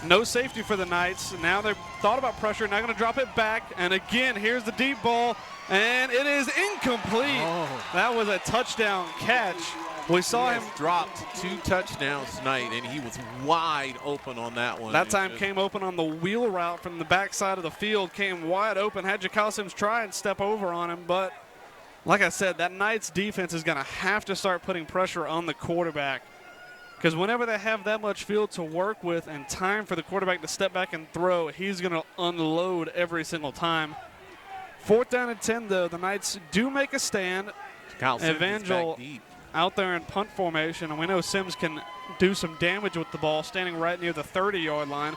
[SPEAKER 1] No safety for the Knights. Now they've thought about pressure. Now going to drop it back. And again, here's the deep ball. And it is incomplete.
[SPEAKER 3] Oh.
[SPEAKER 1] That was a touchdown catch. We saw him
[SPEAKER 3] dropped 2 touchdowns tonight, and he was wide open on that one.
[SPEAKER 1] That time came open on the wheel route from the backside of the field, came wide open. Had Jacal Sims try and step over on him, but like I said, that Knights defense is going to have to start putting pressure on the quarterback, because whenever they have that much field to work with and time for the quarterback to step back and throw, he's going to unload every single time. 4th down and 10, though. The Knights do make a stand.
[SPEAKER 3] Evangel
[SPEAKER 1] out there in punt formation, and we know Sims can do some damage with the ball, standing right near the 30-yard line.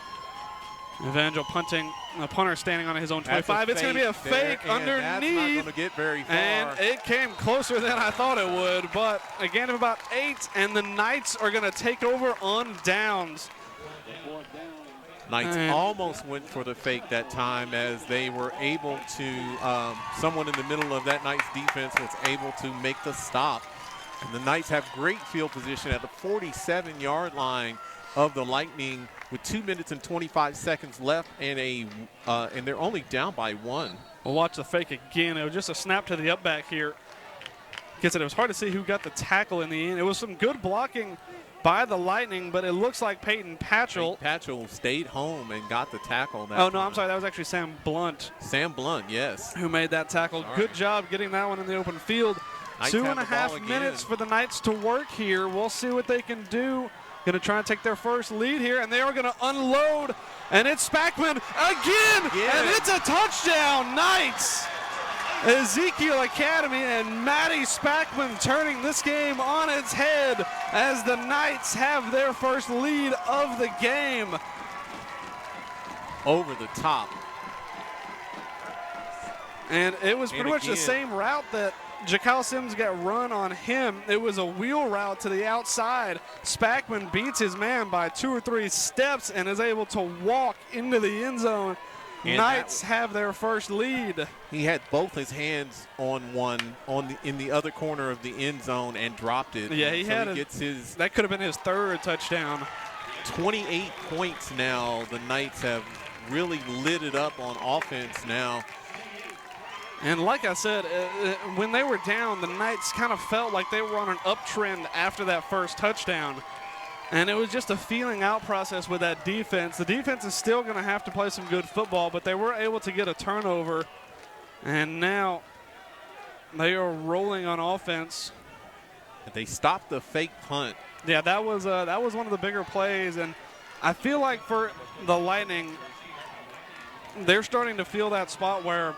[SPEAKER 1] Evangel punting, the punter standing on his own 25. It's going to be a fake underneath. That's not
[SPEAKER 3] going to get very far.
[SPEAKER 1] And it came closer than I thought it would, but a gain of about 8, and the Knights are going to take over on downs.
[SPEAKER 3] Knights almost went for the fake that time as they were able to, someone in the middle of that Knights defense was able to make the stop. And the Knights have great field position at the 47-yard line of the Lightning with 2 minutes and 25 seconds left, and they're only down by 1.
[SPEAKER 1] We'll watch the fake again. It was just a snap to the up back here. It was hard to see who got the tackle in the end. It was some good blocking by the Lightning, but it looks like Peyton Patchell.
[SPEAKER 3] Patchell stayed home and got the tackle.
[SPEAKER 1] I'm sorry. That was actually Sam Blunt.
[SPEAKER 3] Sam Blunt, yes.
[SPEAKER 1] Who made that tackle. Sorry. Good job getting that one in the open field. Knights 2.5 minutes for the Knights to work here. We'll see what they can do. Going to try and take their first lead here, and they are going to unload. And it's Spackman again, and it's a touchdown, Knights. Ezekiel Academy and Matty Spackman turning this game on its head as the Knights have their first lead of the game.
[SPEAKER 3] Over the top.
[SPEAKER 1] And it was pretty much the same route that Jakal Sims got run on him. It was a wheel route to the outside. Spackman beats his man by 2 or 3 steps and is able to walk into the end zone. And Knights have their first lead.
[SPEAKER 3] He had both his hands on one in the other corner of the end zone and dropped it.
[SPEAKER 1] Yeah, he
[SPEAKER 3] gets his.
[SPEAKER 1] That could have been his 3rd touchdown.
[SPEAKER 3] 28 points now. The Knights have really lit it up on offense now.
[SPEAKER 1] And like I said, when they were down, the Knights kind of felt like they were on an uptrend after that first touchdown. And it was just a feeling out process with that defense. The defense is still going to have to play some good football, but they were able to get a turnover. And now they are rolling on offense.
[SPEAKER 3] They stopped the fake punt.
[SPEAKER 1] Yeah, that was one of the bigger plays. And I feel like for the Lightning, they're starting to feel that spot where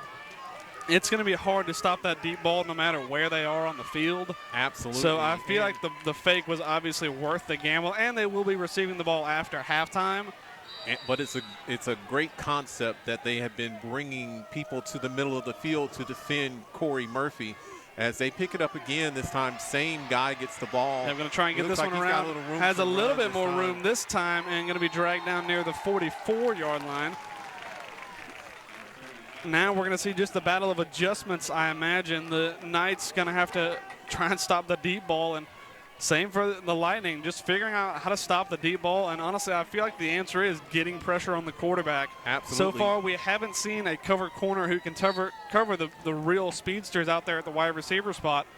[SPEAKER 1] it's going to be hard to stop that deep ball no matter where they are on the field.
[SPEAKER 3] Absolutely.
[SPEAKER 1] So I feel like the fake was obviously worth the gamble, and they will be receiving the ball after halftime.
[SPEAKER 3] But it's a great concept that they have been bringing people to the middle of the field to defend Corey Murphy. As they pick it up again this time, same guy gets the ball.
[SPEAKER 1] They're going to try and get this one around. Has a little bit more room this time and going to be dragged down near the 44-yard line. Now we're going to see just the battle of adjustments, I imagine. The Knights going to have to try and stop the deep ball, and same for the Lightning, just figuring out how to stop the deep ball. And honestly, I feel like the answer is getting pressure on the quarterback.
[SPEAKER 3] Absolutely.
[SPEAKER 1] So far, we haven't seen a cover corner who can cover the real speedsters out there at the wide receiver spot.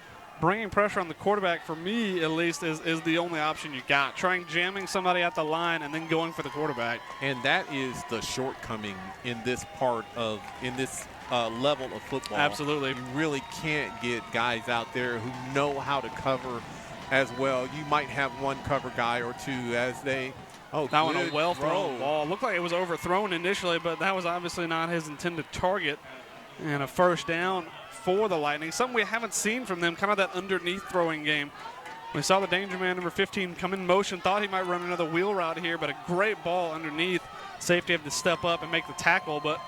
[SPEAKER 1] Bringing pressure on the quarterback, for me at least, is the only option you got. Trying jamming somebody at the line and then going for the quarterback.
[SPEAKER 3] And that is the shortcoming in this level of football.
[SPEAKER 1] Absolutely.
[SPEAKER 3] You really can't get guys out there who know how to cover as well. You might have one cover guy or two as they. Oh,
[SPEAKER 1] that one a well-thrown ball. Looked like it was overthrown initially, but that was obviously not his intended target. And a first down for the Lightning, something we haven't seen from them, kind of that underneath throwing game. We saw the danger man, number 15, come in motion, thought he might run another wheel route here, but a great ball underneath. Safety had to step up and make the tackle, but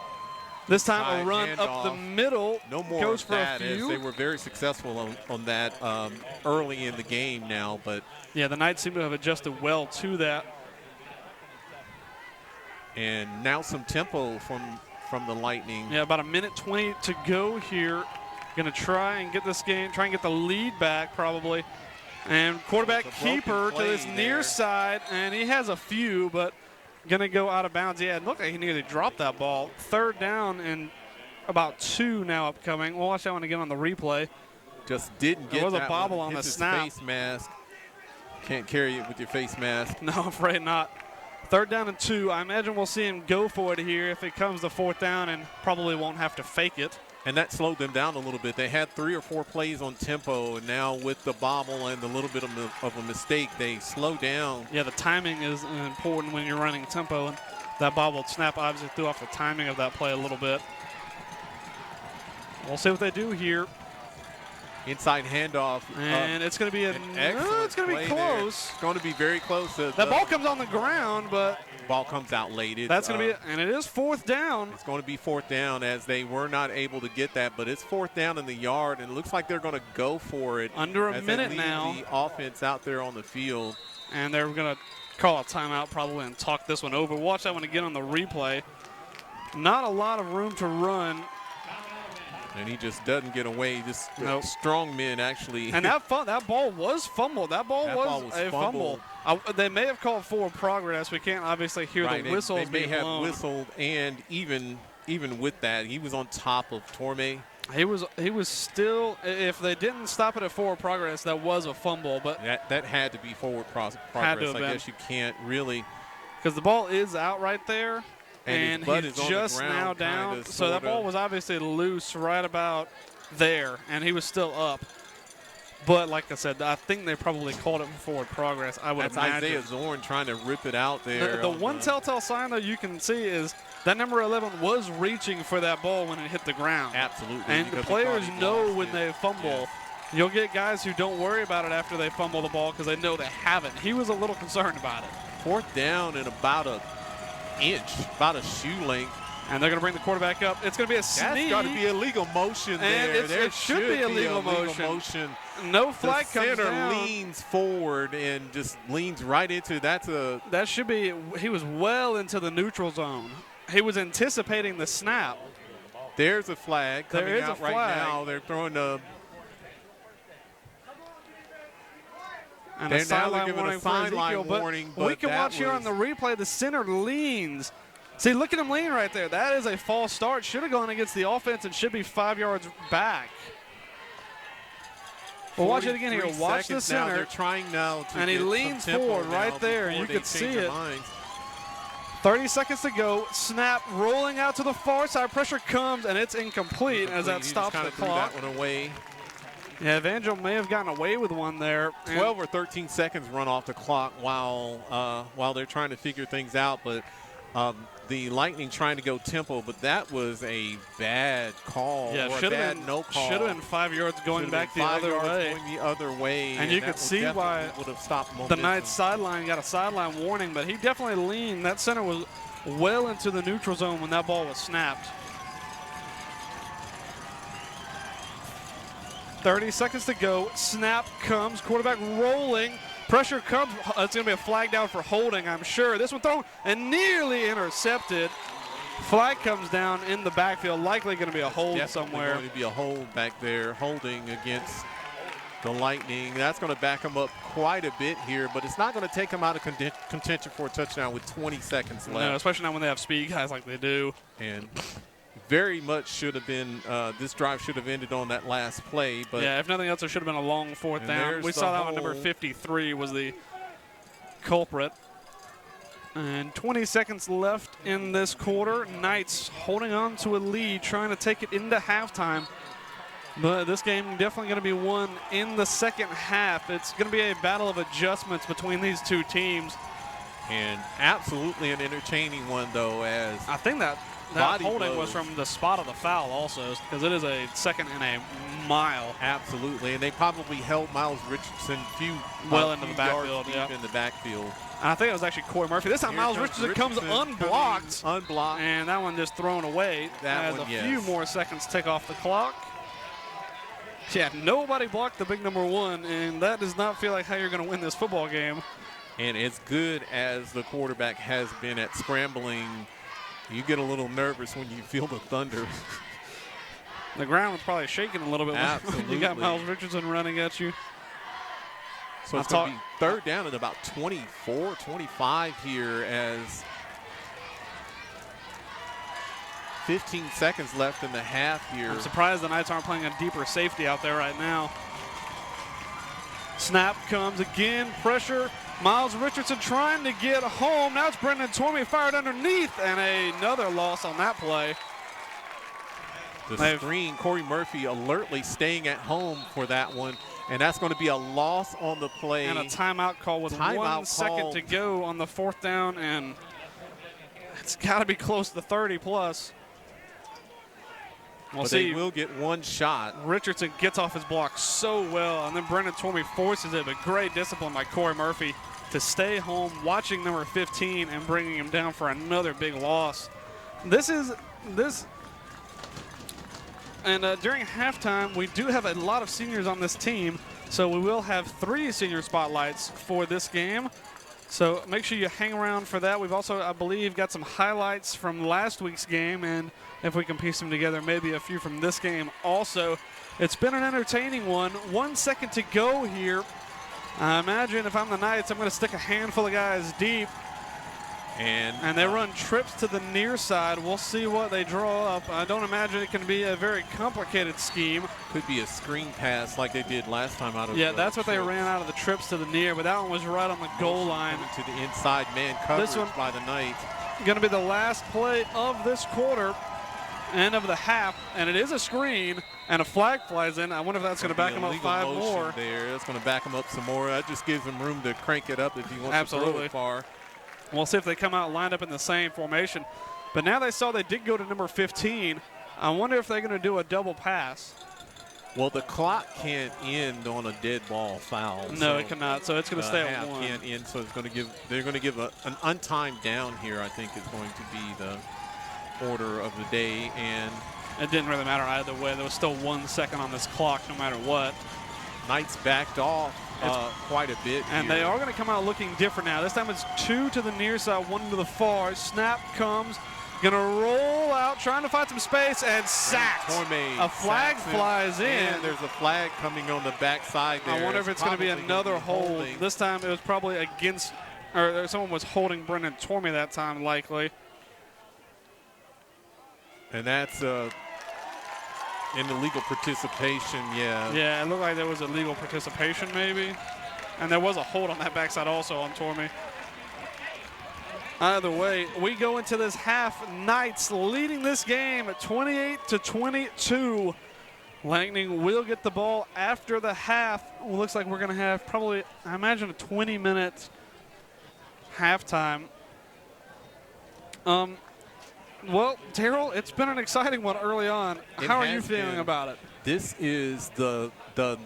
[SPEAKER 1] this time a run up the middle goes for a few.
[SPEAKER 3] They were very successful on that early in the game now, but
[SPEAKER 1] yeah, the Knights seem to have adjusted well to that.
[SPEAKER 3] And now some tempo from the Lightning.
[SPEAKER 1] Yeah, about 1:20 to go here. Going to try and get this game, try and get the lead back probably. And quarterback keeper to his near side, and he has a few, but going to go out of bounds. Yeah, it looked like he nearly dropped that ball. 3rd down and about 2 now upcoming. We'll watch that one again on the replay.
[SPEAKER 3] Just didn't get
[SPEAKER 1] there was
[SPEAKER 3] that
[SPEAKER 1] a bobble
[SPEAKER 3] one.
[SPEAKER 1] on the
[SPEAKER 3] Hits his
[SPEAKER 1] snap.
[SPEAKER 3] Face mask. Can't carry it with your face mask.
[SPEAKER 1] No, I'm afraid not. 3rd down and 2. I imagine we'll see him go for it here if it comes to 4th down, and probably won't have to fake it.
[SPEAKER 3] And that slowed them down a little bit. They had 3 or 4 plays on tempo, and now with the bobble and a little bit of a mistake, they slow down.
[SPEAKER 1] Yeah, the timing is important when you're running tempo, and that bobbled snap obviously threw off the timing of that play a little bit. We'll see what they do here.
[SPEAKER 3] Inside handoff.
[SPEAKER 1] And it's going to be it's going to be close.
[SPEAKER 3] There. It's going to be very close.
[SPEAKER 1] That ball comes on the ground, but
[SPEAKER 3] ball comes out late.
[SPEAKER 1] That's going to be, and it is 4th down.
[SPEAKER 3] It's going to be 4th down as they were not able to get that, but it's 4th down in the yard, and it looks like they're going to go for it.
[SPEAKER 1] Under a minute now.
[SPEAKER 3] The offense out there on the field.
[SPEAKER 1] And they're going to call a timeout probably and talk this one over. Watch that one again on the replay. Not a lot of room to run.
[SPEAKER 3] And he just doesn't get away. Just strong men actually.
[SPEAKER 1] And that ball was fumbled. That ball was a fumble. They may have called forward progress. We can't obviously hear the whistles
[SPEAKER 3] They may have
[SPEAKER 1] blown.
[SPEAKER 3] whistled, and even with that, he was on top of Torme.
[SPEAKER 1] He was still. If they didn't stop it at forward progress, that was a fumble. But
[SPEAKER 3] that had to be forward progress.
[SPEAKER 1] Had to have
[SPEAKER 3] I
[SPEAKER 1] been.
[SPEAKER 3] guess you can't really.
[SPEAKER 1] Because the ball is out right there. And he's just now down. So that ball was obviously loose right about there, and he was still up. But like I said, I think they probably called it for forward progress, I would imagine.
[SPEAKER 3] Isaiah Zorn trying to rip it out there.
[SPEAKER 1] The one telltale sign, though, you can see is that number 11 was reaching for that ball when it hit the ground.
[SPEAKER 3] Absolutely.
[SPEAKER 1] And the players know when they fumble. Yeah. You'll get guys who don't worry about it after they fumble the ball because they know they haven't. He was a little concerned about it.
[SPEAKER 3] 4th down and about a inch, about a shoe length.
[SPEAKER 1] And they're going to bring the quarterback up. It's going to be a sneak.
[SPEAKER 3] That's got to be illegal motion there.
[SPEAKER 1] And it should be illegal motion. No flag comes down.
[SPEAKER 3] The center leans forward and just leans right into
[SPEAKER 1] that should be. He was well into the neutral zone. He was anticipating the snap.
[SPEAKER 3] There's a flag coming out right now. They're throwing the.
[SPEAKER 1] And a sideline warning for Ezekiel, but we can watch here on the replay. The center leans. See, look at him lean right there. That is a false start. Should have gone against the offense and should be 5 yards back. We'll watch it again here. Watch the center.
[SPEAKER 3] Now. They're trying now to
[SPEAKER 1] and he leans forward right there. You can see it. 30 seconds to go. Snap rolling out to the far side. Pressure comes, and it's incomplete as that stops the clock.
[SPEAKER 3] That one away.
[SPEAKER 1] Yeah, Evangel may have gotten away with one there.
[SPEAKER 3] 12 or 13 seconds run off the clock while they're trying to figure things out, but the Lightning trying to go tempo, but that was a bad call.
[SPEAKER 1] Yeah,
[SPEAKER 3] should have been
[SPEAKER 1] no call. Should have been 5 yards going back the other way.
[SPEAKER 3] Going the other way,
[SPEAKER 1] and you could see why
[SPEAKER 3] would have stopped
[SPEAKER 1] the Knights sideline got a sideline warning, but he definitely leaned. That center was well into the neutral zone when that ball was snapped. 30 seconds to go. Snap comes. Quarterback rolling. Pressure comes. It's going to be a flag down for holding, I'm sure. This one thrown and nearly intercepted. Flag comes down in the backfield. Likely going to be a hold somewhere.
[SPEAKER 3] Going to be a hold back there. Holding against the Lightning. That's going to back them up quite a bit here, but it's not going to take them out of contention for a touchdown with 20 seconds left.
[SPEAKER 1] No, especially not when they have speed guys like they do.
[SPEAKER 3] And very much should have been, this drive should have ended on that last play. But
[SPEAKER 1] yeah, if nothing else, there should have been a long fourth down. We saw that one. Number 53 was the culprit. And 20 seconds left in this quarter. Knights holding on to a lead, trying to take it into halftime. But this game definitely going to be won in the second half. It's going to be a battle of adjustments between these two teams.
[SPEAKER 3] And absolutely an entertaining one, though, as
[SPEAKER 1] I think that holding was from the spot of the foul also, because it is a second and a mile.
[SPEAKER 3] Absolutely, and they probably held Miles Richardson
[SPEAKER 1] well into the backfield.
[SPEAKER 3] Deep in the backfield.
[SPEAKER 1] And I think it was actually Corey Murphy. This time Miles Richardson comes unblocked.
[SPEAKER 3] Unblocked.
[SPEAKER 1] And that one just thrown away. As a few more seconds tick off the clock. Yeah, nobody blocked the big number one, and that does not feel like how you're going to win this football game.
[SPEAKER 3] And as good as the quarterback has been at scrambling, you get a little nervous when you feel the thunder.
[SPEAKER 1] The ground was probably shaking a little bit
[SPEAKER 3] when
[SPEAKER 1] you got Miles Richardson running at you.
[SPEAKER 3] So it's going to be third down at about 24, 25 here as 15 seconds left in the half here.
[SPEAKER 1] I'm surprised the Knights aren't playing a deeper safety out there right now. Snap comes again, pressure. Miles Richardson trying to get home. Now it's Brendan Tormey fired underneath, and another loss on that play.
[SPEAKER 3] The screen, Corey Murphy alertly staying at home for that one, and that's going to be a loss on the play.
[SPEAKER 1] And a timeout call with 1 second to go on the fourth down, and it's got to be close to 30 plus.
[SPEAKER 3] We'll see. They will get one shot.
[SPEAKER 1] Richardson gets off his block so well, and then Brendan Tormey forces it, but great discipline by Corey Murphy to stay home, watching number 15 and bringing him down for another big loss. And during halftime, we do have a lot of seniors on this team, so we will have 3 senior spotlights for this game. So make sure you hang around for that. We've also, I believe, got some highlights from last week's game, and if we can piece them together, maybe a few from this game also. It's been an entertaining one. 1 second to go here. I imagine if I'm the Knights, I'm going to stick a handful of guys deep. And they run trips to the near side. We'll see what they draw up. I don't imagine it can be a very complicated scheme.
[SPEAKER 3] Could be a screen pass like they did last time out of
[SPEAKER 1] Yeah, that's what they ran out of the trips to the near, but that one was right on the goal line.
[SPEAKER 3] To the inside man coverage by the Knights.
[SPEAKER 1] Going to be the last play of this quarter and of the half, and it is a screen, and a flag flies in. I wonder if that's going to back them up 5 more.
[SPEAKER 3] That's going to back them up some more. That just gives them room to crank it up if he wants to throw it far.
[SPEAKER 1] We'll see if they come out lined up in the same formation. But now they saw they did go to number 15. I wonder if they're going to do a double pass.
[SPEAKER 3] Well, the clock can't end on a dead ball foul.
[SPEAKER 1] No, it cannot. So it's going to stay at 1.
[SPEAKER 3] Can't end. So it's going to give. They're going to give an untimed down here. I think is going to be quarter of the day, and
[SPEAKER 1] it didn't really matter either way. There was still 1 second on this clock no matter what.
[SPEAKER 3] Knights backed off quite a bit
[SPEAKER 1] and
[SPEAKER 3] here.
[SPEAKER 1] They are going to come out looking different now. This time it's 2 to the near side, 1 to the far. Snap comes, going to roll out, trying to find some space, and sacked. A flag flies in.
[SPEAKER 3] And there's a flag coming on the backside there.
[SPEAKER 1] I wonder if it's going to be another hold. This time it was probably against, or someone was holding Brendan Tormey that time, likely.
[SPEAKER 3] And that's in illegal participation, yeah.
[SPEAKER 1] Yeah, it looked like there was illegal participation maybe. And there was a hold on that backside also on Tormey. Either way, we go into this half. Knights leading this game at 28-22. Lightning will get the ball after the half. It looks like we're going to have probably, I imagine, a 20-minute halftime. Well, Terrell, it's been an exciting one early on. How are you feeling about it?
[SPEAKER 3] This is the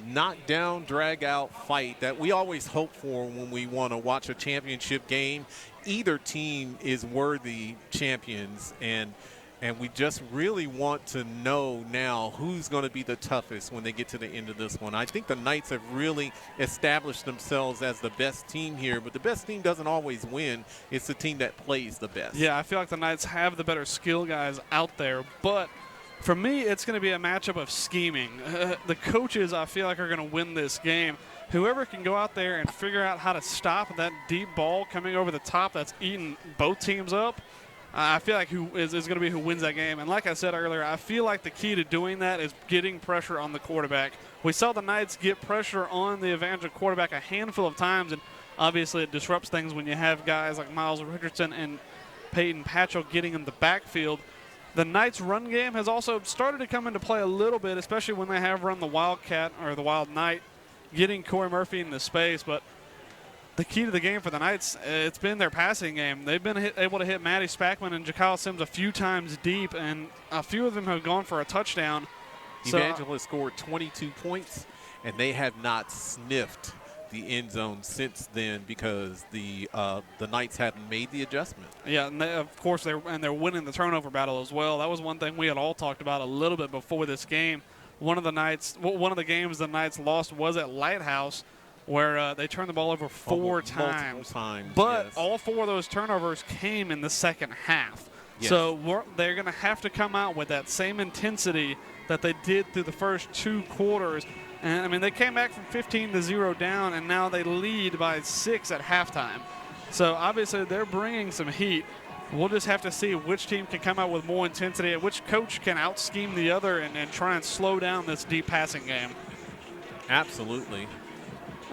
[SPEAKER 3] knockdown, drag-out fight that we always hope for when we want to watch a championship game. Either team is worthy champions, and we just really want to know now who's going to be the toughest when they get to the end of this one. I think the Knights have really established themselves as the best team here, but the best team doesn't always win. It's the team that plays the best. Yeah,
[SPEAKER 1] I feel like the Knights have the better skill guys out there, but for me, it's going to be a matchup of scheming. The coaches, I feel like, are going to win this game. Whoever can go out there and figure out how to stop that deep ball coming over the top that's eating both teams up, I feel like who is going to be who wins that game. And like I said earlier, I feel like the key to doing that is getting pressure on the quarterback. We saw the Knights get pressure on the Evangel quarterback a handful of times, and obviously it disrupts things when you have guys like Miles Richardson and Peyton Patchell getting in the backfield. The Knights' run game has also started to come into play a little bit, especially when they have run the Wildcat or the Wild Knight, getting Corey Murphy into space. But the key to the game for the Knights, it's been their passing game. They've been able to hit Matty Spackman and Jakyle Sims a few times deep, and a few of them have gone for a touchdown.
[SPEAKER 3] Evangel has scored 22 points, and they have not sniffed the end zone since then because the Knights haven't made the adjustment.
[SPEAKER 1] Yeah, and of course they're winning the turnover battle as well. That was one thing we had all talked about a little bit before this game. One of the games the Knights lost was at Lighthouse, where they turned the ball over four times. But
[SPEAKER 3] yes,
[SPEAKER 1] all 4 of those turnovers came in the second half.
[SPEAKER 3] Yes.
[SPEAKER 1] So they're going to have to come out with that same intensity that they did through the first 2 quarters. And, I mean, they came back from 15-0 down, and now they lead by 6 at halftime. So, obviously, they're bringing some heat. We'll just have to see which team can come out with more intensity and which coach can out-scheme the other and try and slow down this deep passing game.
[SPEAKER 3] Absolutely.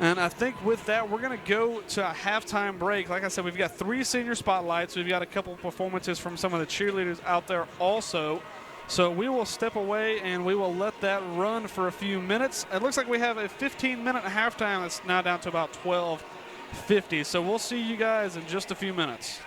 [SPEAKER 1] And I think with that, we're going to go to a halftime break. Like I said, we've got 3 senior spotlights. We've got a couple performances from some of the cheerleaders out there also. So we will step away and we will let that run for a few minutes. It looks like we have a 15-minute halftime. It's now down to about 12:50. So we'll see you guys in just a few minutes.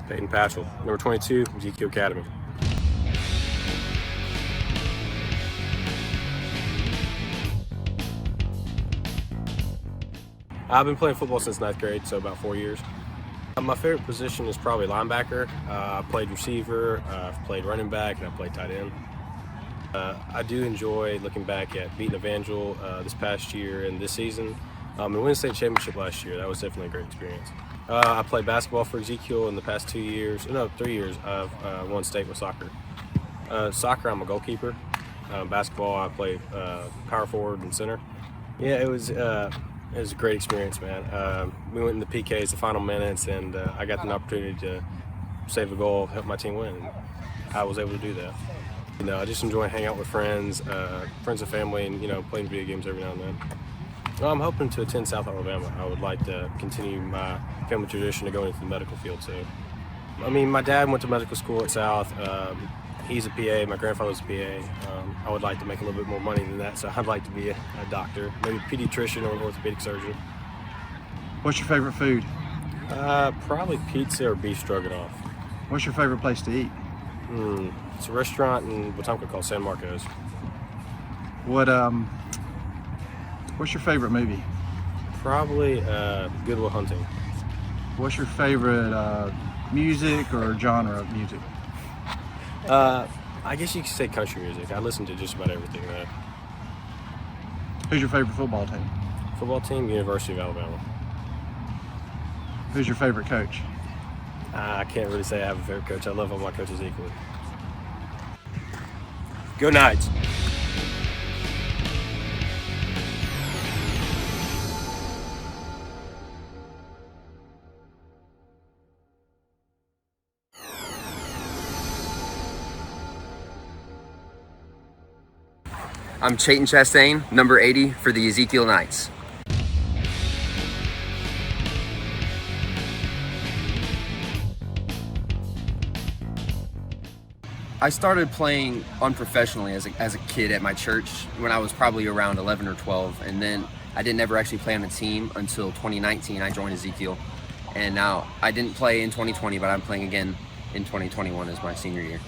[SPEAKER 4] Peyton Patchell, number 22, Ezekiel Academy. I've been playing football since 9th grade, so about 4 years. My favorite position is probably linebacker. I played receiver, I've played running back, and I played tight end. I do enjoy looking back at beating Evangel this past year and this season. And winning the state championship last year, that was definitely a great experience. I played basketball for Ezekiel in the past 3 years. I've won state with soccer. Soccer, I'm a goalkeeper. Basketball, I played power forward and center. Yeah, it was a great experience, man. We went in the PKs, the final minutes, and I got an opportunity to save a goal, help my team win. And I was able to do that. I just enjoy hanging out with friends and family, and playing video games every now and then. Well, I'm hoping to attend South Alabama. I would like to continue my family tradition of going into the medical field. So, I mean, my dad went to medical school at South. He's a PA. My grandfather's a PA. I would like to make a little bit more money than that, so I'd like to be a doctor, maybe a pediatrician or an orthopedic surgeon.
[SPEAKER 5] What's your favorite food?
[SPEAKER 4] Probably pizza or beef stroganoff.
[SPEAKER 5] What's your favorite place to eat?
[SPEAKER 4] It's a restaurant in Wetumpka called San Marcos.
[SPEAKER 5] What's your favorite movie?
[SPEAKER 4] Probably Good Will Hunting.
[SPEAKER 5] What's your favorite music or genre of music?
[SPEAKER 4] I guess you could say country music. I listen to just about everything there.
[SPEAKER 5] Who's your favorite football team?
[SPEAKER 4] Football team, University of Alabama.
[SPEAKER 5] Who's your favorite coach?
[SPEAKER 4] I can't really say I have a favorite coach. I love all my coaches equally. Go Knights!
[SPEAKER 6] I'm Chayton Chastain, number 80 for the Ezekiel Knights. I started playing unprofessionally as a kid at my church when I was probably around 11 or 12, and then I didn't ever actually play on a team until 2019. I joined Ezekiel, and now I didn't play in 2020, but I'm playing again in 2021 as my senior year.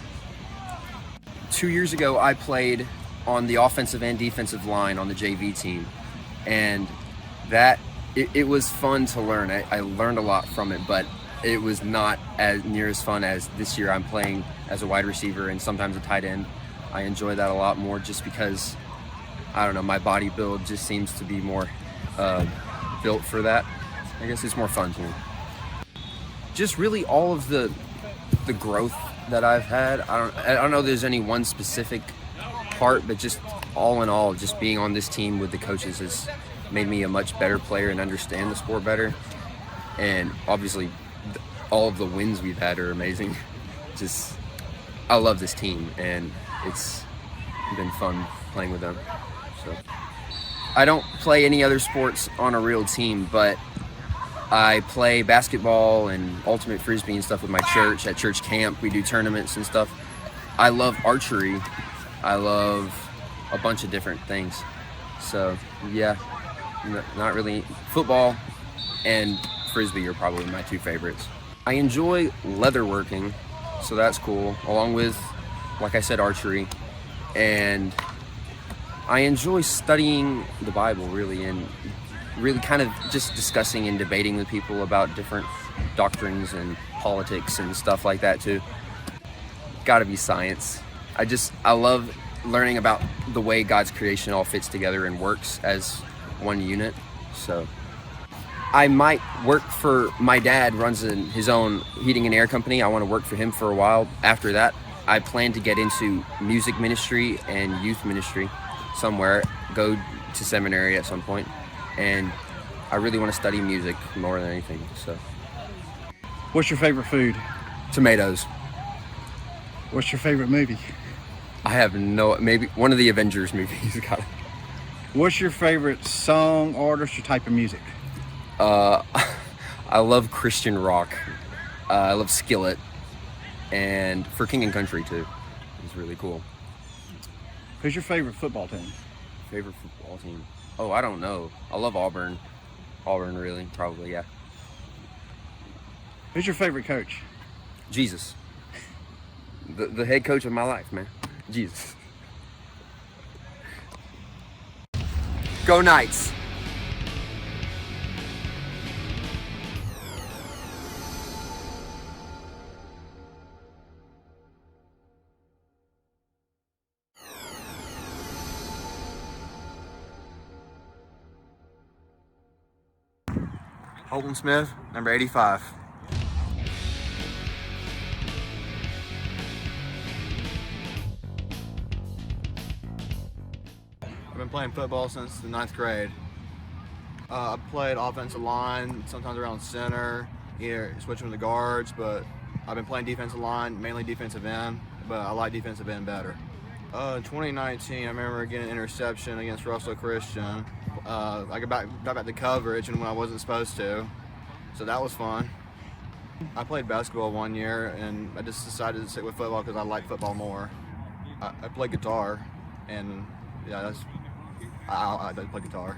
[SPEAKER 6] 2 years ago, I played on the offensive and defensive line on the JV team, and it was fun to learn. I learned a lot from it, but it was not as near as fun as this year. I'm playing as a wide receiver and sometimes a tight end. I enjoy that a lot more just because, I don't know, my body build just seems to be more built for that. I guess it's more fun to me. Just really all of the growth that I've had. I don't know if there's any one specific part, but just all in all, just being on this team with the coaches has made me a much better player and understand the sport better. And obviously all of the wins we've had are amazing. Just, I love this team, and it's been fun playing with them. So I don't play any other sports on a real team, but I play basketball and ultimate frisbee and stuff with my church. At church camp, we do tournaments and stuff. I love archery. I love a bunch of different things. So yeah, not really. Football and frisbee are probably my two favorites. I enjoy leatherworking, so that's cool, along with, like I said, archery. And I enjoy studying the Bible, really, and really kind of just discussing and debating with people about different doctrines and politics and stuff like that too. Gotta be science. I love learning about the way God's creation all fits together and works as one unit. So I might work for, my dad runs his own heating and air company. I want to work for him for a while. After that, I plan to get into music ministry and youth ministry somewhere, go to seminary at some point, and I really want to study music more than anything. So,
[SPEAKER 5] What's your favorite food?
[SPEAKER 6] tomatoes.
[SPEAKER 5] What's your favorite movie?
[SPEAKER 6] I have maybe one of the Avengers movies. Got it.
[SPEAKER 5] What's your favorite song, artist, or type of music?
[SPEAKER 6] I love Christian rock. I love Skillet, and For King and Country too. It's really cool.
[SPEAKER 5] Who's your favorite football team?
[SPEAKER 6] Favorite football team? Oh, I don't know. I love Auburn. Auburn, really, probably, yeah.
[SPEAKER 5] Who's your favorite coach?
[SPEAKER 6] Jesus. The head coach of my life, man. Jesus. Go Knights.
[SPEAKER 7] Holton Smith, number 85. I've been playing football since the 9th grade. I played offensive line, sometimes around center, either switching with the guards, but I've been playing defensive line, mainly defensive end, but I like defensive end better. In 2019, I remember getting an interception against Russell Christian. I got back to coverage and when I wasn't supposed to, so that was fun. I played basketball 1 year, and I just decided to stick with football because I like football more. I play guitar, and yeah, I play guitar.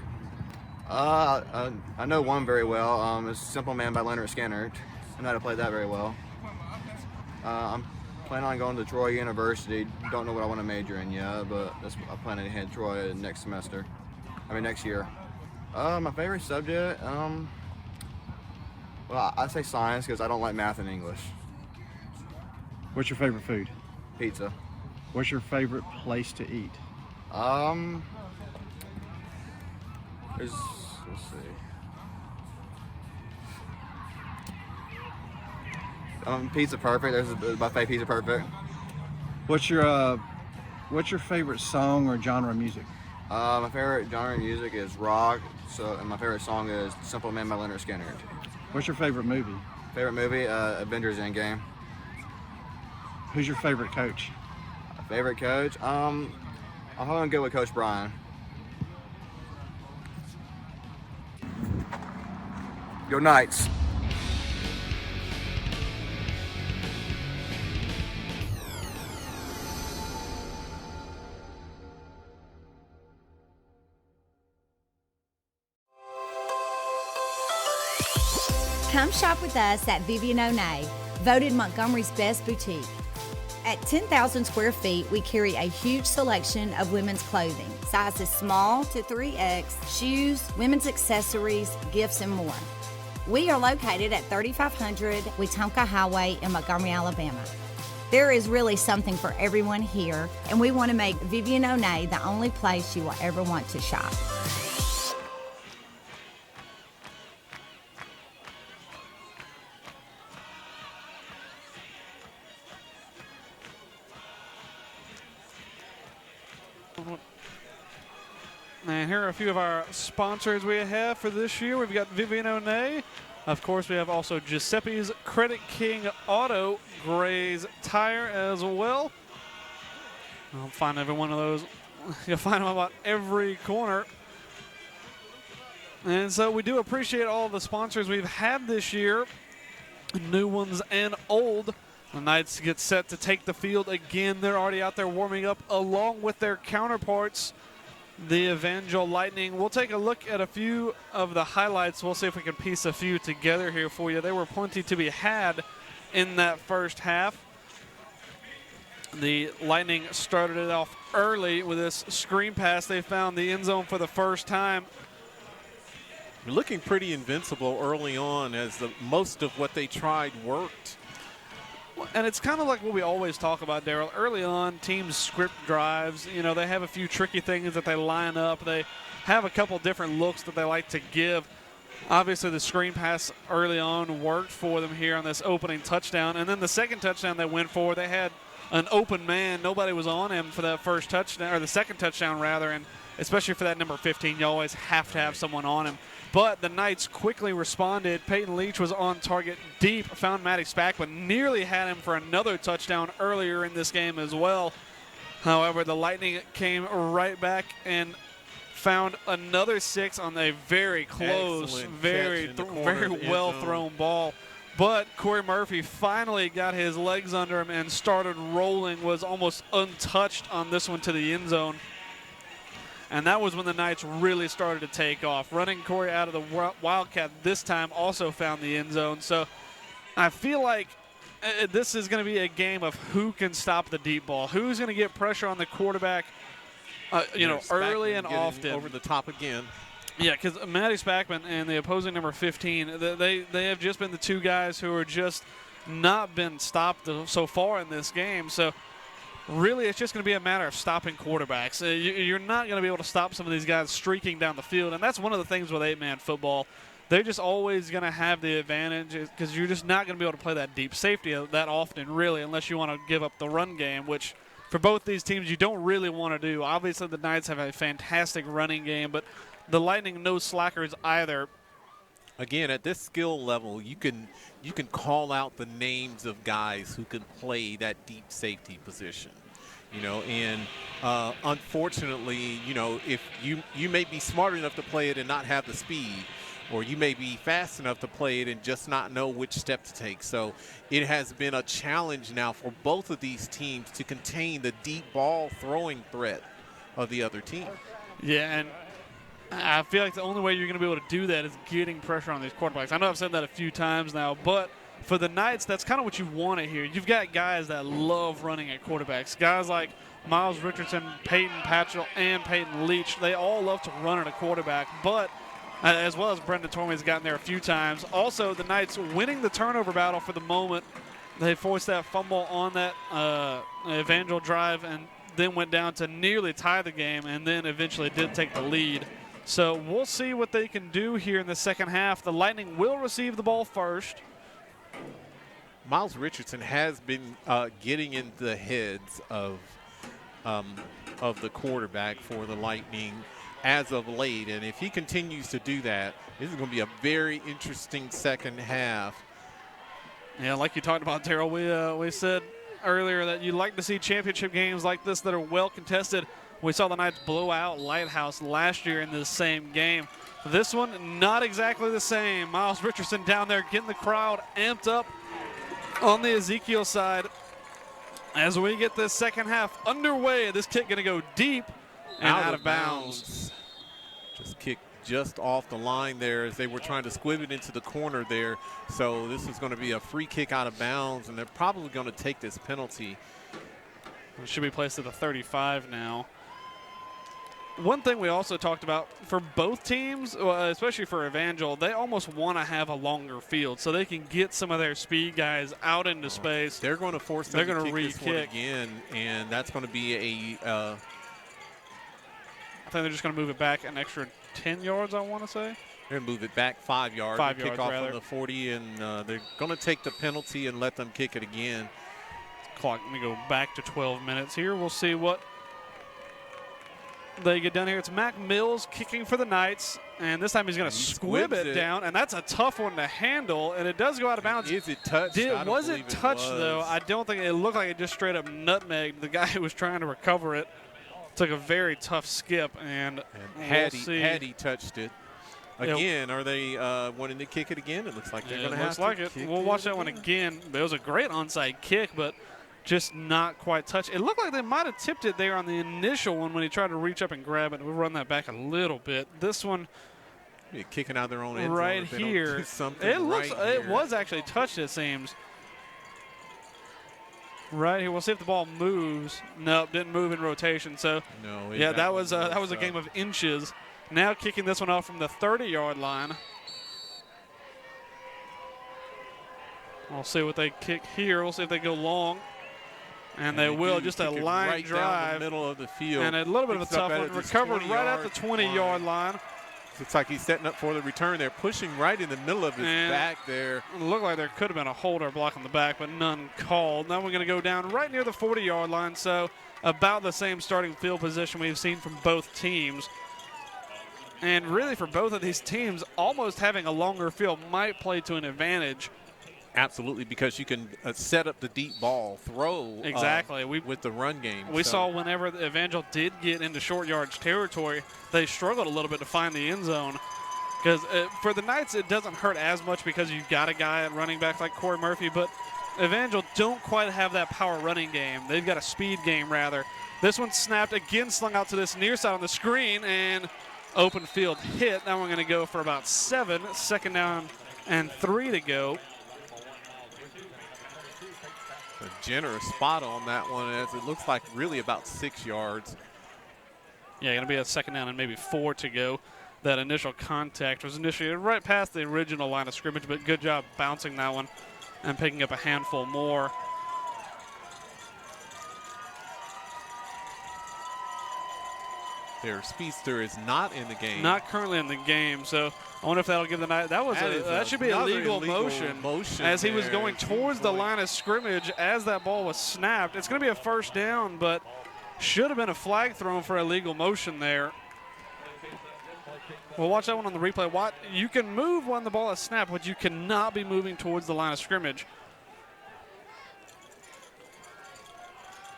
[SPEAKER 7] I know one very well. It's Simple Man by Leonard Skinner. I know how to play that very well. I'm planning on going to Troy University. Don't know what I want to major in yet, but I'm planning to head to Troy next year. My favorite subject, well, I say science because I don't like math and English.
[SPEAKER 5] What's your favorite food?
[SPEAKER 7] Pizza.
[SPEAKER 5] What's your favorite place to eat?
[SPEAKER 7] Let's see. Pizza Perfect. There's a buffet Pizza Perfect.
[SPEAKER 5] What's your favorite song or genre of music?
[SPEAKER 7] My favorite genre of music is rock. And my favorite song is Simple Man by Leonard Skinner.
[SPEAKER 5] What's your favorite movie?
[SPEAKER 7] Favorite movie, Avengers Endgame.
[SPEAKER 5] Who's your favorite coach?
[SPEAKER 7] Favorite coach? I'm gonna go with Coach Brian. Go Knights.
[SPEAKER 8] Come shop with us at Vivian O'Neill, voted Montgomery's best boutique. At 10,000 square feet, we carry a huge selection of women's clothing, sizes small to 3X, shoes, women's accessories, gifts, and more. We are located at 3500 Wetumpka Highway in Montgomery, Alabama. There is really something for everyone here, and we want to make Vivian O'Neill the only place you will ever want to shop.
[SPEAKER 1] And here are a few of our sponsors we have for this year. We've got Vivian O'Neill. Of course, we have also Giuseppe's Credit King Auto, Gray's Tire as well. I'll find every one of those. You'll find them about every corner. And so we do appreciate all the sponsors we've had this year, new ones and old. The Knights get set to take the field again. They're already out there warming up along with their counterparts, the Evangel Lightning. We'll take a look at a few of the highlights. We'll see if we can piece a few together here for you. There were plenty to be had in that first half. The Lightning started it off early with this screen pass. They found the end zone for the first time.
[SPEAKER 3] Looking pretty invincible early on as most of what they tried worked.
[SPEAKER 1] And it's kind of like what we always talk about, Daryl. Early on, teams script drives. You know, they have a few tricky things that they line up. They have a couple different looks that they like to give. Obviously, the screen pass early on worked for them here on this opening touchdown. And then the second touchdown they went for, they had an open man. Nobody was on him for that first touchdown, or the second touchdown, rather. And especially for that number 15, you always have to have someone on him. But the Knights quickly responded. Peyton Leach was on target deep, found Matty Spackman, nearly had him for another touchdown earlier in this game as well. However, the Lightning came right back and found another 6 on a very close, very well thrown ball. But Corey Murphy finally got his legs under him and started rolling, was almost untouched on this one to the end zone. And that was when the Knights really started to take off. Running Corey out of the Wildcat this time also found the end zone. So I feel like this is going to be a game of who can stop the deep ball, who's going to get pressure on the quarterback, early and often.
[SPEAKER 3] Over the top again.
[SPEAKER 1] Yeah, because Matty Spackman and the opposing number 15, they have just been the two guys who are just not been stopped so far in this game. So really, it's just going to be a matter of stopping quarterbacks. You're not going to be able to stop some of these guys streaking down the field, and that's one of the things with 8-man football. They're just always going to have the advantage because you're just not going to be able to play that deep safety that often, really, unless you want to give up the run game, which for both these teams you don't really want to do. Obviously, the Knights have a fantastic running game, but the Lightning no slackers either.
[SPEAKER 3] Again, at this skill level, you can call out the names of guys who can play that deep safety position. You know, and Unfortunately, you know, if you may be smart enough to play it and not have the speed, or you may be fast enough to play it and just not know which step to take. So it has been a challenge now for both of these teams to contain the deep ball throwing threat of the other team.
[SPEAKER 1] Yeah, and I feel like the only way you're going to be able to do that is getting pressure on these quarterbacks. I know I've said that a few times now, but for the Knights, that's kind of what you want to hear. You've got guys that love running at quarterbacks. Guys like Miles Richardson, Peyton Patchell, and Peyton Leach. They all love to run at a quarterback, but as well as Brendan Tormey's gotten there a few times. Also, the Knights winning the turnover battle for the moment. They forced that fumble on that Evangel drive and then went down to nearly tie the game and then eventually did take the lead. So we'll see what they can do here in the second half. The Lightning will receive the ball first.
[SPEAKER 3] Miles Richardson has been getting in the heads of the quarterback for the Lightning as of late, and if he continues to do that, this is going to be a very interesting second half.
[SPEAKER 1] Yeah, like you talked about, Terrell, we said earlier that you like to see championship games like this that are well contested. We saw the Knights blow out Lighthouse last year in this same game. This one, not exactly the same. Miles Richardson down there getting the crowd amped up on the Ezekiel side. As we get this second half underway, this kick going to go deep and out of bounds.
[SPEAKER 3] Just kicked just off the line there as they were trying to squib it into the corner there. So this is going to be a free kick out of bounds, and they're probably going to take this penalty.
[SPEAKER 1] It should be placed at the 35 now. One thing we also talked about for both teams, especially for Evangel, they almost want to have a longer field so they can get some of their speed guys out into space.
[SPEAKER 3] They're going to force them to kick this one again, and that's going to be a
[SPEAKER 1] I think they're just going to move it back an extra 10 yards, I want to say.
[SPEAKER 3] They're going to move it back 5 yards.
[SPEAKER 1] 5 yards,
[SPEAKER 3] kick off
[SPEAKER 1] rather.
[SPEAKER 3] on the 40, and they're going to take the penalty and let them kick it again.
[SPEAKER 1] Clock going to go back to 12 minutes here. We'll see what they get done here. It's Mac Mills kicking for the Knights, and this time he's going to squib it down, and that's a tough one to handle, and it does go out of bounds.
[SPEAKER 3] Is it touched?
[SPEAKER 1] Was it touched, though? I don't think it looked like it just straight up nutmegged the guy who was trying to recover it. Took a very tough skip, and
[SPEAKER 3] had he touched it again, are they wanting to kick it again? It looks like they're going to have to.
[SPEAKER 1] Looks like it. We'll watch that one again. It was a great onside kick, but just not quite touched. It looked like they might have tipped it there on the initial one when he tried to reach up and grab it. We'll run that back a little bit. This one,
[SPEAKER 3] kicking out their own end zone
[SPEAKER 1] right
[SPEAKER 3] if they don't
[SPEAKER 1] here.
[SPEAKER 3] do something
[SPEAKER 1] It looks.
[SPEAKER 3] right
[SPEAKER 1] It
[SPEAKER 3] here.
[SPEAKER 1] was actually touched. It seems. Right here, we'll see if the ball moves. Nope, didn't move in rotation. So,
[SPEAKER 3] no,
[SPEAKER 1] yeah, that was a game of inches. Now kicking this one off from the 30-yard line. We'll see what they kick here. We'll see if they go long. And they will. Just a line
[SPEAKER 3] right
[SPEAKER 1] drive.
[SPEAKER 3] down the middle of the field.
[SPEAKER 1] And a little bit of a tough one. Recovered right at the 20-yard line.
[SPEAKER 3] Looks like he's setting up for the return. They're pushing right in the middle of his back there.
[SPEAKER 1] It looked like there could have been a hold or block on the back, but none called. Now we're going to go down right near the 40-yard line, so about the same starting field position we've seen from both teams. And really for both of these teams, almost having a longer field might play to an advantage.
[SPEAKER 3] Absolutely, because you can set up the deep ball, throw
[SPEAKER 1] exactly
[SPEAKER 3] with the run game.
[SPEAKER 1] We saw whenever the Evangel did get into short yards territory, they struggled a little bit to find the end zone. Because for the Knights, it doesn't hurt as much because you've got a guy at running back like Corey Murphy, but Evangel don't quite have that power running game. They've got a speed game, rather. This one snapped again, slung out to this near side on the screen, and open field hit. Now we're going to go for about 7, second down and 3 to go.
[SPEAKER 3] A generous spot on that one, as it looks like really about 6 yards.
[SPEAKER 1] Yeah, going to be a second down and maybe 4 to go. That initial contact was initiated right past the original line of scrimmage, but good job bouncing that one and picking up a handful more.
[SPEAKER 3] Their speedster is not in the game.
[SPEAKER 1] Not currently in the game, so I wonder if that'll give the Knights. That should be a legal motion as he was going towards the line of scrimmage as that ball was snapped. It's going to be a first down, but should have been a flag thrown for a legal motion there. We'll watch that one on the replay. You can move when the ball is snapped, but you cannot be moving towards the line of scrimmage.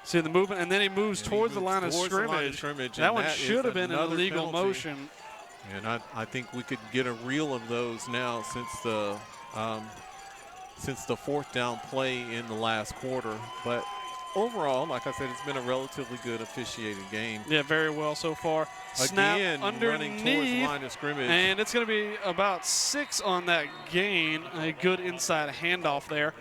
[SPEAKER 1] See the movement, and then he moves towards the line of scrimmage. That one should have been an illegal motion.
[SPEAKER 3] And I think we could get a reel of those now since the fourth down play in the last quarter. But overall, like I said, it's been a relatively good officiated game.
[SPEAKER 1] Yeah, very well so far. Snap
[SPEAKER 3] Again, running towards the line of scrimmage.
[SPEAKER 1] And it's going to be about 6 on that gain. A good inside handoff there.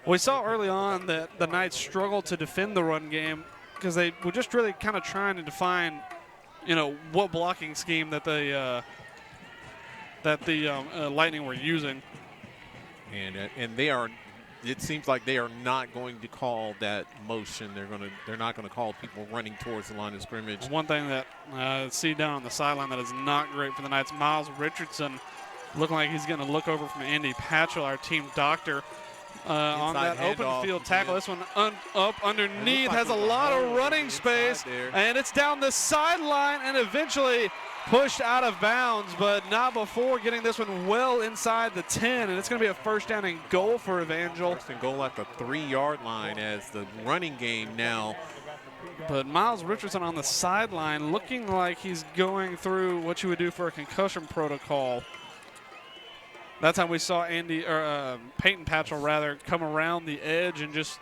[SPEAKER 1] We saw early on that the Knights struggled to defend the run game because they were just really kind of trying to define, what blocking scheme that the Lightning were using.
[SPEAKER 3] And they are. It seems like they are not going to call that motion. They're not going to call people running towards the line of scrimmage.
[SPEAKER 1] One thing that I see down on the sideline that is not great for the Knights, Miles Richardson looking like he's going to look over from Andy Patchell, our team doctor, on that open field tackle. This one up underneath has a lot of running space, and it's down the sideline and eventually pushed out of bounds, but not before getting this one well inside the 10, and it's going to be a first down and goal for Evangel.
[SPEAKER 3] First and goal at the 3-yard line as the running game now.
[SPEAKER 1] But Miles Richardson on the sideline looking like he's going through what you would do for a concussion protocol. That time we saw Peyton Patchell rather come around the edge and just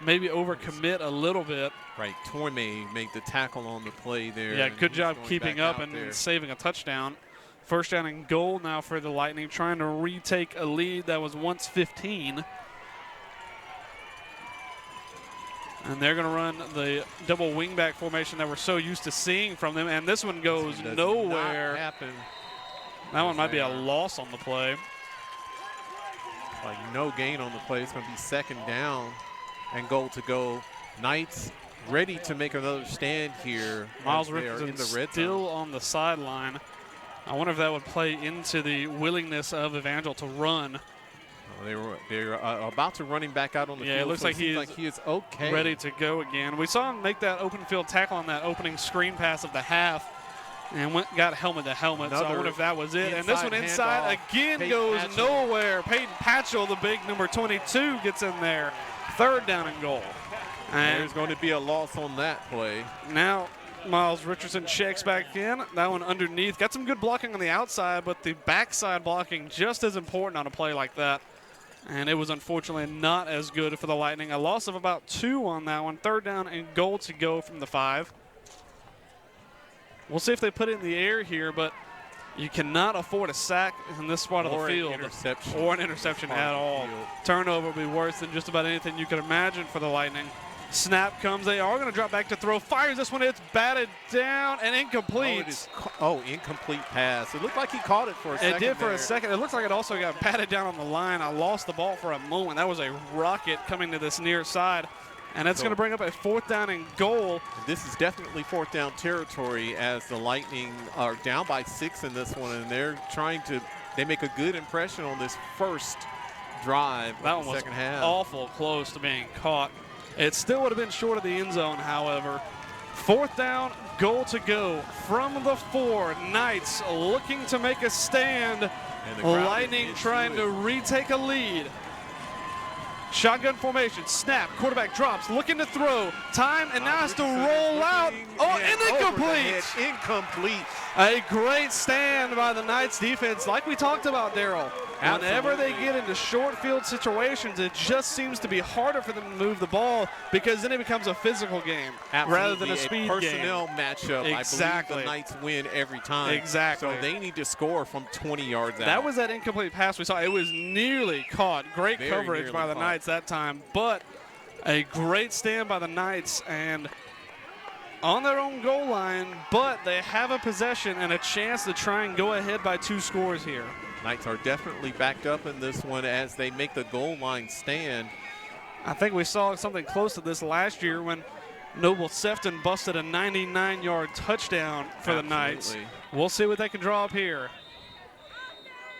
[SPEAKER 1] maybe overcommit a little bit.
[SPEAKER 3] Right, Torme made the tackle on the play there.
[SPEAKER 1] Yeah, good job keeping up and saving a touchdown. First down and goal now for the Lightning, trying to retake a lead that was once 15. And they're going to run the double wingback formation that we're so used to seeing from them. And this one goes nowhere. That one might be a loss on the play.
[SPEAKER 3] Like no gain on the play. It's going to be second down and goal to go. Knights ready to make another stand here.
[SPEAKER 1] Miles Richardson still on the sideline. I wonder if that would play into the willingness of Evangel to run.
[SPEAKER 3] They're about to running back out on the field.
[SPEAKER 1] Yeah, it looks like he
[SPEAKER 3] is okay.
[SPEAKER 1] Ready to go again. We saw him make that open field tackle on that opening screen pass of the half and got helmet to helmet. So I wonder if that was it. And this one inside again goes nowhere. Peyton Patchell, the big number 22, gets in there. Third down and goal. And
[SPEAKER 3] there's going to be a loss on that play.
[SPEAKER 1] Now Miles Richardson checks back in. That one underneath. Got some good blocking on the outside, but the backside blocking just as important on a play like that. And it was unfortunately not as good for the Lightning. A loss of about 2 on that one. Third down and goal to go from the 5. We'll see if they put it in the air here, but you cannot afford a sack in this spot of the field. Or an interception at all. Turnover would be worse than just about anything you could imagine for the Lightning. Snap comes. They are going to drop back to throw. Fires this one. It's batted down and incomplete.
[SPEAKER 3] Incomplete pass. It looked like he caught it for a second.
[SPEAKER 1] It did for a second. It looks like it also got batted down on the line. I lost the ball for a moment. That was a rocket coming to this near side. And that's going to bring up a fourth down and goal.
[SPEAKER 3] This is definitely fourth down territory as the Lightning are down by 6 in this one. And they're they make a good impression on this first drive of the second half.
[SPEAKER 1] That one was awful close to being caught. It still would have been short of the end zone, however. Fourth down, goal to go from the 4. Knights looking to make a stand. Lightning trying to retake a lead. Shotgun formation, snap, quarterback drops, looking to throw. Time, and now has to roll out. Oh, and incomplete.
[SPEAKER 3] Incomplete.
[SPEAKER 1] A great stand by the Knights defense, like we talked about, Daryl. Whenever they get into short field situations, it just seems to be harder for them to move the ball because then it becomes a physical game rather than a speed
[SPEAKER 3] personnel
[SPEAKER 1] game.
[SPEAKER 3] matchup.
[SPEAKER 1] Exactly.
[SPEAKER 3] I believe the Knights win every time.
[SPEAKER 1] Exactly.
[SPEAKER 3] So they need to score from 20 yards out.
[SPEAKER 1] That was that incomplete pass we saw. It was nearly caught. Great coverage by the Knights that time, but a great stand by the Knights and on their own goal line, but they have a possession and a chance to try and go ahead by 2 scores here.
[SPEAKER 3] Knights are definitely backed up in this one as they make the goal line stand.
[SPEAKER 1] I think we saw something close to this last year when Noble Sefton busted a 99-yard touchdown for the Knights. We'll see what they can draw up here.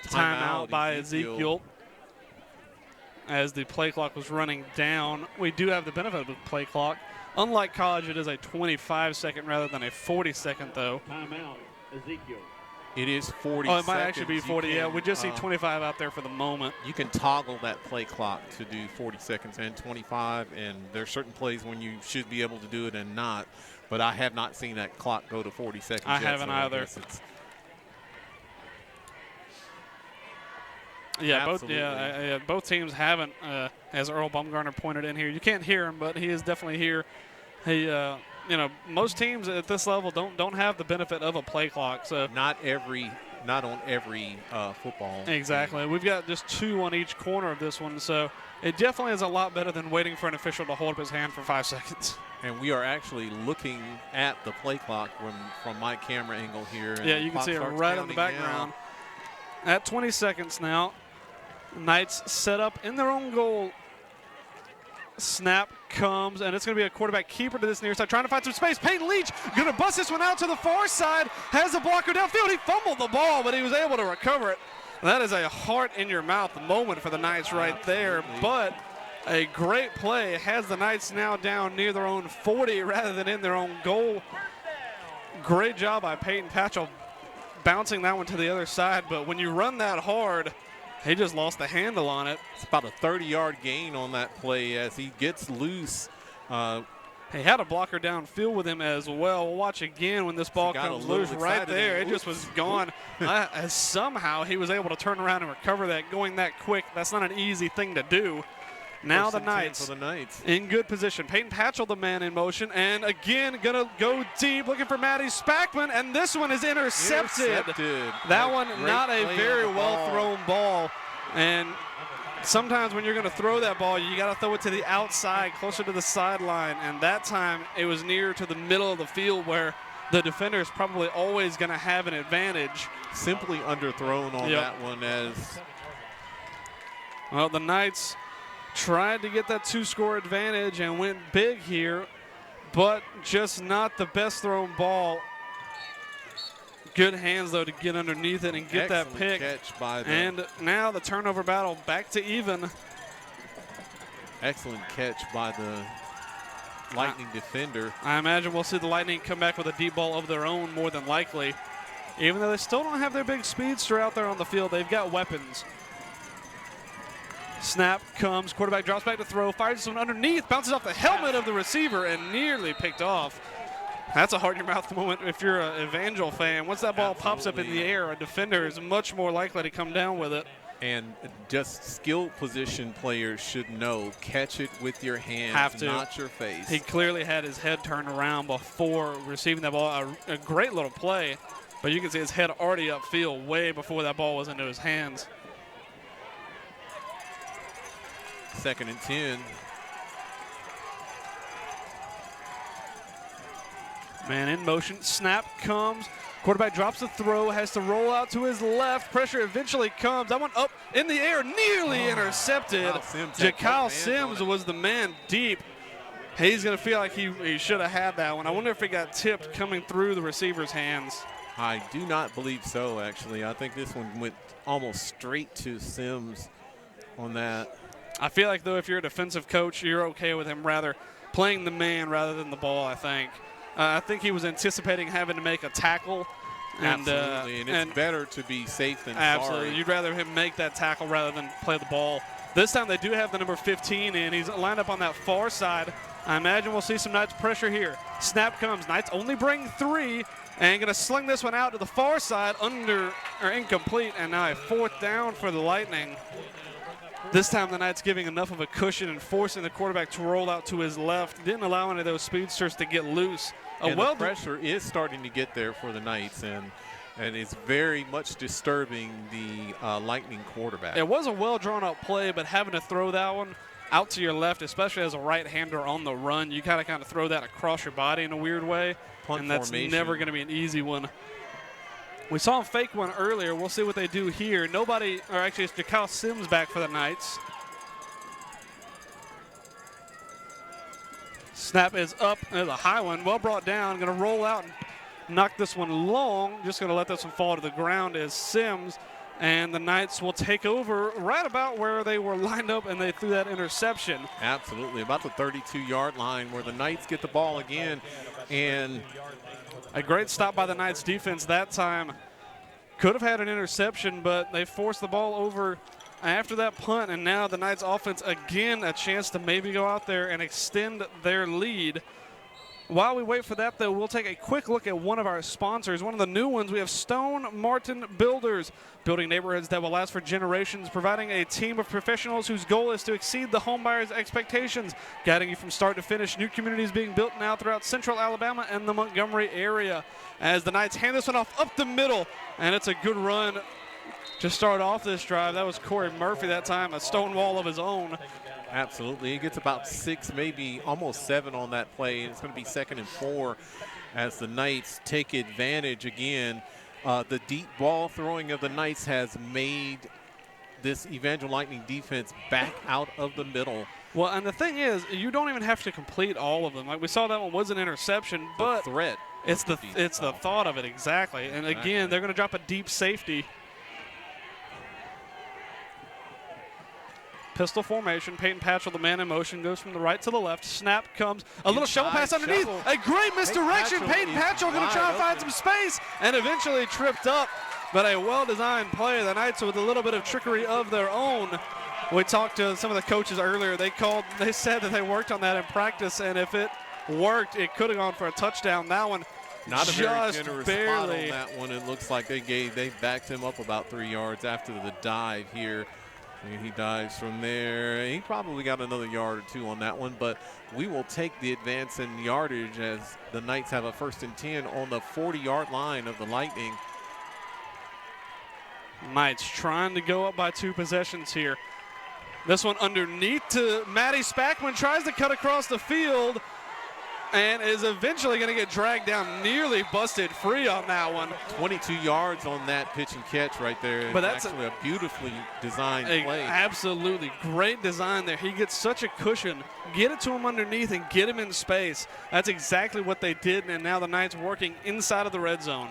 [SPEAKER 1] Timeout by Ezekiel. As the play clock was running down. We do have the benefit of the play clock. Unlike college, it is a 25-second rather than a 40-second, though.
[SPEAKER 2] Timeout, Ezekiel.
[SPEAKER 3] It is 40
[SPEAKER 1] Oh, it might
[SPEAKER 3] seconds.
[SPEAKER 1] actually be
[SPEAKER 3] You
[SPEAKER 1] 40. Yeah,
[SPEAKER 3] can,
[SPEAKER 1] we just see 25 out there for the moment.
[SPEAKER 3] You can toggle that play clock to do 40 seconds and 25, and there are certain plays when you should be able to do it and not. But I have not seen that clock go to 40 seconds
[SPEAKER 1] I
[SPEAKER 3] yet,
[SPEAKER 1] haven't
[SPEAKER 3] so
[SPEAKER 1] either.
[SPEAKER 3] Yeah,
[SPEAKER 1] both teams haven't, as Earl Baumgartner pointed in here. You can't hear him, but he is definitely here. He, most teams at this level don't have the benefit of a play clock. So
[SPEAKER 3] not on every football.
[SPEAKER 1] Exactly. We've got just 2 on each corner of this one, so it definitely is a lot better than waiting for an official to hold up his hand for 5 seconds.
[SPEAKER 3] And we are actually looking at the play clock from my camera angle here.
[SPEAKER 1] Yeah, you can see it right in the background. At 20 seconds now, Knights set up in their own goal. Snap comes, and it's going to be a quarterback keeper to this near side, trying to find some space. Peyton Leach going to bust this one out to the far side, has a blocker downfield. He fumbled the ball, but he was able to recover it. That is a heart-in-your-mouth moment for the Knights right there, but a great play has the Knights now down near their own 40 rather than in their own goal. Great job by Peyton Patchell bouncing that one to the other side, but when you run that hard, he just lost the handle on it.
[SPEAKER 3] It's about a 30-yard gain on that play as he gets loose.
[SPEAKER 1] He had a blocker downfield with him as well. We'll watch again when this ball comes loose right there. It just was gone. As somehow he was able to turn around and recover that going that quick. That's not an easy thing to do. Now the Knights in good position. Peyton Patchell, the man in motion, and again going to go deep, looking for Matty Spackman, and this one is intercepted. That one, not a very well-thrown ball, and sometimes when you're going to throw that ball, you got to throw it to the outside, closer to the sideline, and that time it was near to the middle of the field where the defender is probably always going to have an advantage.
[SPEAKER 3] Simply underthrown on that one as...
[SPEAKER 1] Well, the Knights tried to get that 2-score advantage and went big here, but just not the best thrown ball. Good hands, though, to get underneath it and get that pick.
[SPEAKER 3] Catch by
[SPEAKER 1] and now the turnover battle back to even.
[SPEAKER 3] Excellent catch by the Lightning defender.
[SPEAKER 1] I imagine we'll see the Lightning come back with a deep ball of their own more than likely. Even though they still don't have their big speedster out there on the field, they've got weapons. Snap comes, quarterback drops back to throw, fires this one underneath, bounces off the helmet of the receiver and nearly picked off. That's a heart-in-your-mouth moment if you're an Evangel fan. Once that ball pops up in the air, a defender is much more likely to come down with it.
[SPEAKER 3] And just skilled position players should know, catch it with your hands, not your face.
[SPEAKER 1] He clearly had his head turned around before receiving that ball. A great little play, but you can see his head already upfield way before that ball was into his hands.
[SPEAKER 3] 2nd and 10.
[SPEAKER 1] Man in motion, snap comes, quarterback drops the throw, has to roll out to his left, pressure eventually comes, that one up in the air, nearly intercepted. Jakyle Sims was the man deep. He's going to feel like he should have had that one. I wonder if it got tipped coming through the receiver's hands.
[SPEAKER 3] I do not believe so, actually. I think this one went almost straight to Sims on that.
[SPEAKER 1] I feel like, though, if you're a defensive coach, you're okay with him rather playing the man rather than the ball, I think. I think he was anticipating having to make a tackle.
[SPEAKER 3] Absolutely, and it's better to be safe than
[SPEAKER 1] absolutely.
[SPEAKER 3] sorry.
[SPEAKER 1] You'd rather him make that tackle rather than play the ball. This time they do have the number 15 in. He's lined up on that far side. I imagine we'll see some Knights pressure here. Snap comes. Knights only bring 3 and going to sling this one out to the far side incomplete, and now a 4th down for the Lightning. This time the Knights giving enough of a cushion and forcing the quarterback to roll out to his left. Didn't allow any of those speedsters to get loose.
[SPEAKER 3] The pressure is starting to get there for the Knights, and it's very much disturbing the Lightning quarterback.
[SPEAKER 1] It was a well-drawn-out play, but having to throw that one out to your left, especially as a right-hander on the run, you kind of throw that across your body in a weird way, and that's never going to be an easy one. We saw him fake one earlier. We'll see what they do here. It's Jakyle Sims back for the Knights. Snap is up. There's a high one. Well brought down. Going to roll out and knock this one long. Just going to let this one fall to the ground as Sims. And the Knights will take over right about where they were lined up, and they threw that interception.
[SPEAKER 3] Absolutely. About the 32-yard line where the Knights get the ball again. And
[SPEAKER 1] a great stop by the Knights defense that time. Could have had an interception, but they forced the ball over after that punt, and now the Knights offense again a chance to maybe go out there and extend their lead. While we wait for that, though, we'll take a quick look at one of our sponsors, one of the new ones. We have Stone Martin Builders, building neighborhoods that will last for generations, providing a team of professionals whose goal is to exceed the home buyer's expectations, guiding you from start to finish. New communities being built now throughout central Alabama and the Montgomery area. As the Knights hand this one off up the middle, and it's a good run to start off this drive. That was Corey Murphy that time, a stone wall of his own.
[SPEAKER 3] Absolutely. He gets about 6, maybe almost 7 on that play. It's going to be 2nd and 4 as the Knights take advantage again. The deep ball throwing of the Knights has made this Evangel Lightning defense back out of the middle.
[SPEAKER 1] Well, and the thing is, you don't even have to complete all of them. Like we saw, that one was an interception, but
[SPEAKER 3] the threat.
[SPEAKER 1] It's the thought of it, exactly. And again, they're going to drop a deep safety. Pistol formation. Peyton Patchell, the man in motion, goes from the right to the left. Snap comes. A little shovel pass underneath. A great misdirection. Peyton Patchell going to try and find some space and eventually tripped up. But a well-designed play. The Knights with a little bit of trickery of their own. We talked to some of the coaches earlier. They said that they worked on that in practice, and if it worked, it could have gone for a touchdown. That one
[SPEAKER 3] not a very generous spot
[SPEAKER 1] barely.
[SPEAKER 3] on that one. It looks like they backed him up about 3 yards after the dive here. And he dives from there. He probably got another yard or 2 on that one, but we will take the advance in yardage as the Knights have a 1st and 10 on the 40-yard line of the Lightning.
[SPEAKER 1] Knights trying to go up by 2 possessions here. This one underneath to Matty Spackman, tries to cut across the field and is eventually going to get dragged down, nearly busted free on that one.
[SPEAKER 3] 22 yards on that pitch and catch right there.
[SPEAKER 1] But that's
[SPEAKER 3] actually a beautifully designed play.
[SPEAKER 1] Absolutely great design there. He gets such a cushion. Get it to him underneath and get him in space. That's exactly what they did, and now the Knights working inside of the red zone.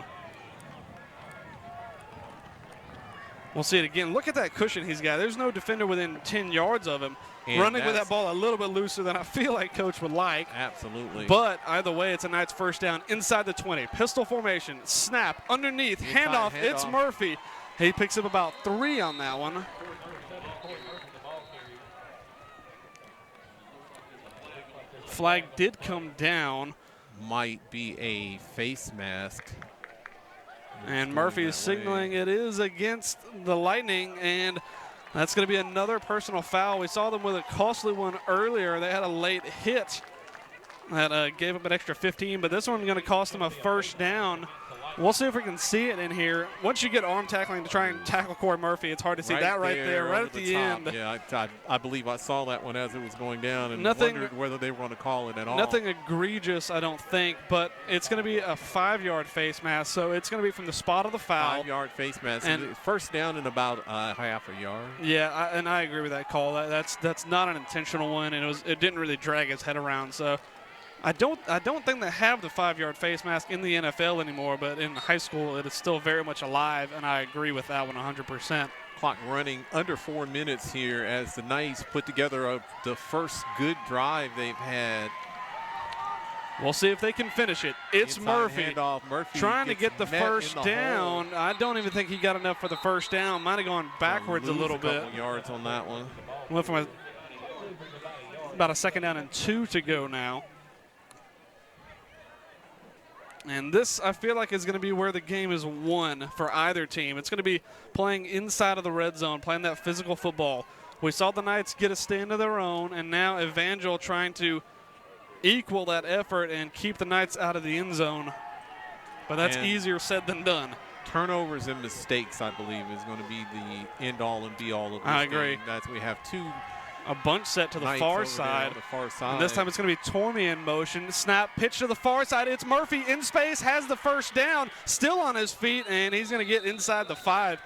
[SPEAKER 1] We'll see it again. Look at that cushion he's got. There's no defender within 10 yards of him. And running with that ball a little bit looser than I feel like Coach would like.
[SPEAKER 3] Absolutely.
[SPEAKER 1] But either way, it's a Knights 1st down inside the 20. Pistol formation, snap, underneath, handoff. It's Murphy. He picks up about 3 on that one. Flag did come down.
[SPEAKER 3] Might be a face mask.
[SPEAKER 1] And Murphy is signaling it is against the Lightning, and that's going to be another personal foul. We saw them with a costly one earlier. They had a late hit that gave up an extra 15, but this one's going to cost them a 1st down. We'll see if we can see it in here. Once you get arm tackling to try and tackle Corey Murphy, it's hard to see that right there, right at the end.
[SPEAKER 3] Yeah, I believe I saw that one as it was going down and wondered whether they were going to call it at all.
[SPEAKER 1] Nothing egregious, I don't think, but it's going to be a 5-yard face mask, so it's going to be from the spot of the foul.
[SPEAKER 3] 5-yard face mask, and 1st down in about half a yard.
[SPEAKER 1] Yeah, and I agree with that call. That's not an intentional one, and it didn't really drag his head around, so. I don't think they have the 5-yard face mask in the NFL anymore, but in high school it is still very much alive, and I agree with that one 100%.
[SPEAKER 3] Clock running under 4 minutes here as the Knights put together the first good drive they've had.
[SPEAKER 1] We'll see if they can finish it. It's Murphy.
[SPEAKER 3] Murphy
[SPEAKER 1] trying to get the 1st down. I don't even think he got enough for the 1st down. Might have gone backwards a little bit.
[SPEAKER 3] Yards on that one.
[SPEAKER 1] Went from about a 2nd down and 2 to go now. And this, I feel like, is going to be where the game is won for either team. It's going to be playing inside of the red zone, playing that physical football. We saw the Knights get a stand of their own, and now Evangel trying to equal that effort and keep the Knights out of the end zone. But that's easier said than done.
[SPEAKER 3] Turnovers and mistakes, I believe, is going to be the end-all and be-all of this
[SPEAKER 1] I agree.
[SPEAKER 3] game. That's, we have 2
[SPEAKER 1] a bunch set to the far side. And this time it's going to be Tormey in motion. Snap, pitch to the far side. It's Murphy in space, has the 1st down, still on his feet, and he's going to get inside the 5.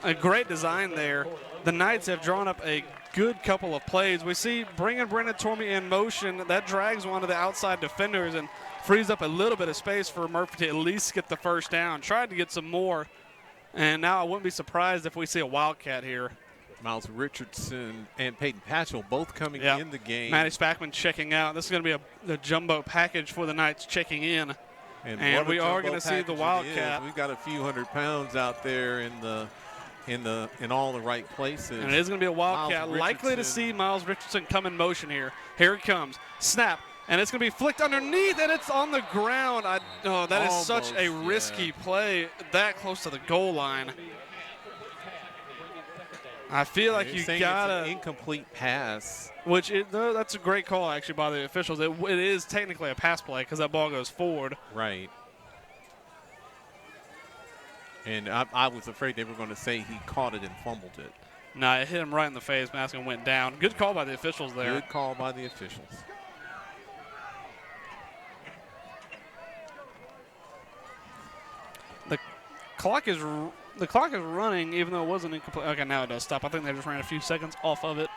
[SPEAKER 1] A great design there. The Knights have drawn up a good couple of plays. We see bringing Brendan Tormey in motion. That drags one of the outside defenders and frees up a little bit of space for Murphy to at least get the 1st down. Tried to get some more, and now I wouldn't be surprised if we see a Wildcat here.
[SPEAKER 3] Miles Richardson and Peyton Patchell both coming in the game.
[SPEAKER 1] Matty Spackman checking out. This is going to be a jumbo package for the Knights checking in. And we are going to see the Wildcat.
[SPEAKER 3] We've got a few 100 pounds out there in all the right places.
[SPEAKER 1] And it is going to be a Wildcat. Likely to see Miles Richardson come in motion here. Here he comes. Snap. And it's going to be flicked underneath, and it's on the ground. That is such a risky play that close to the goal line. I feel like you got to.
[SPEAKER 3] It's an incomplete pass.
[SPEAKER 1] That's a great call, actually, by the officials. It is technically a pass play because that ball goes forward.
[SPEAKER 3] Right. And I was afraid they were going to say he caught it and fumbled it.
[SPEAKER 1] No, it hit him right in the face. Mask and went down. Good call by the officials there.
[SPEAKER 3] Good call by the officials.
[SPEAKER 1] The clock is running, even though it wasn't incomplete. Okay, now it does stop. I think they just ran a few seconds off of it.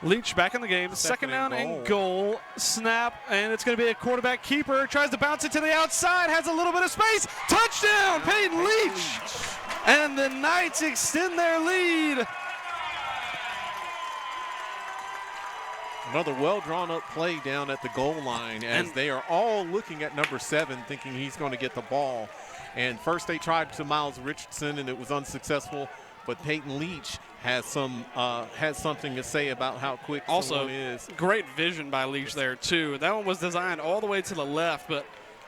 [SPEAKER 1] Leach back in the game. Second down and goal. Snap, and it's going to be a quarterback keeper. Tries to bounce it to the outside. Has a little bit of space. Touchdown, Peyton Leach. And the Knights extend their lead.
[SPEAKER 3] Another well-drawn-up play down at the goal line as they are all looking at number 7 thinking he's going to get the ball. And first they tried to Miles Richardson, and it was unsuccessful. But Peyton Leach has something to say about how quick someone is.
[SPEAKER 1] Also, great vision by Leach there, too. That one was designed all the way to the left, but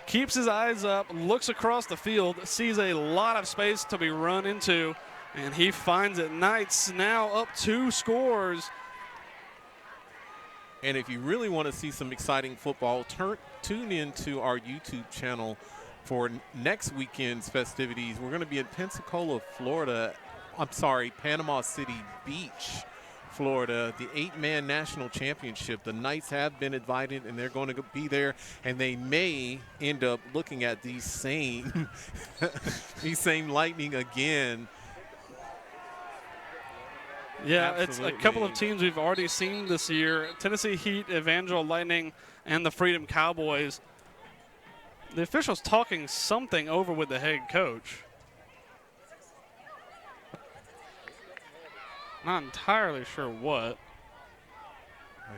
[SPEAKER 1] keeps his eyes up, looks across the field, sees a lot of space to be run into, and he finds it. Knights now up 2 scores.
[SPEAKER 3] And if you really want to see some exciting football, tune into our YouTube channel for next weekend's festivities. We're going to be in Pensacola, Florida. Panama City Beach, Florida, the 8-man national championship. The Knights have been invited, and they're going to be there, and they may end up looking at these same Lightning again.
[SPEAKER 1] Yeah,
[SPEAKER 3] Absolutely.
[SPEAKER 1] It's a couple of teams we've already seen this year. Tennessee Heat, Evangel Lightning, and the Freedom Cowboys. The officials talking something over with the head coach. Not entirely sure what.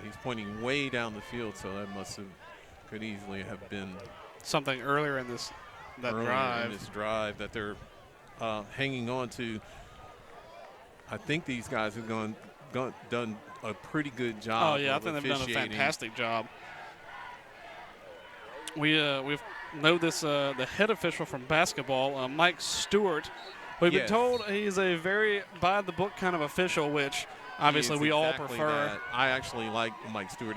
[SPEAKER 3] He's pointing way down the field, so that could easily have been
[SPEAKER 1] something earlier in this drive
[SPEAKER 3] that they're hanging on to. I think these guys have done a pretty good job.
[SPEAKER 1] Oh yeah, I think they've done a fantastic job. We've know this the head official from basketball, Mike Stewart. We've been told he's a very by-the-book kind of official, which obviously we all prefer.
[SPEAKER 3] That. I actually like Mike Stewart.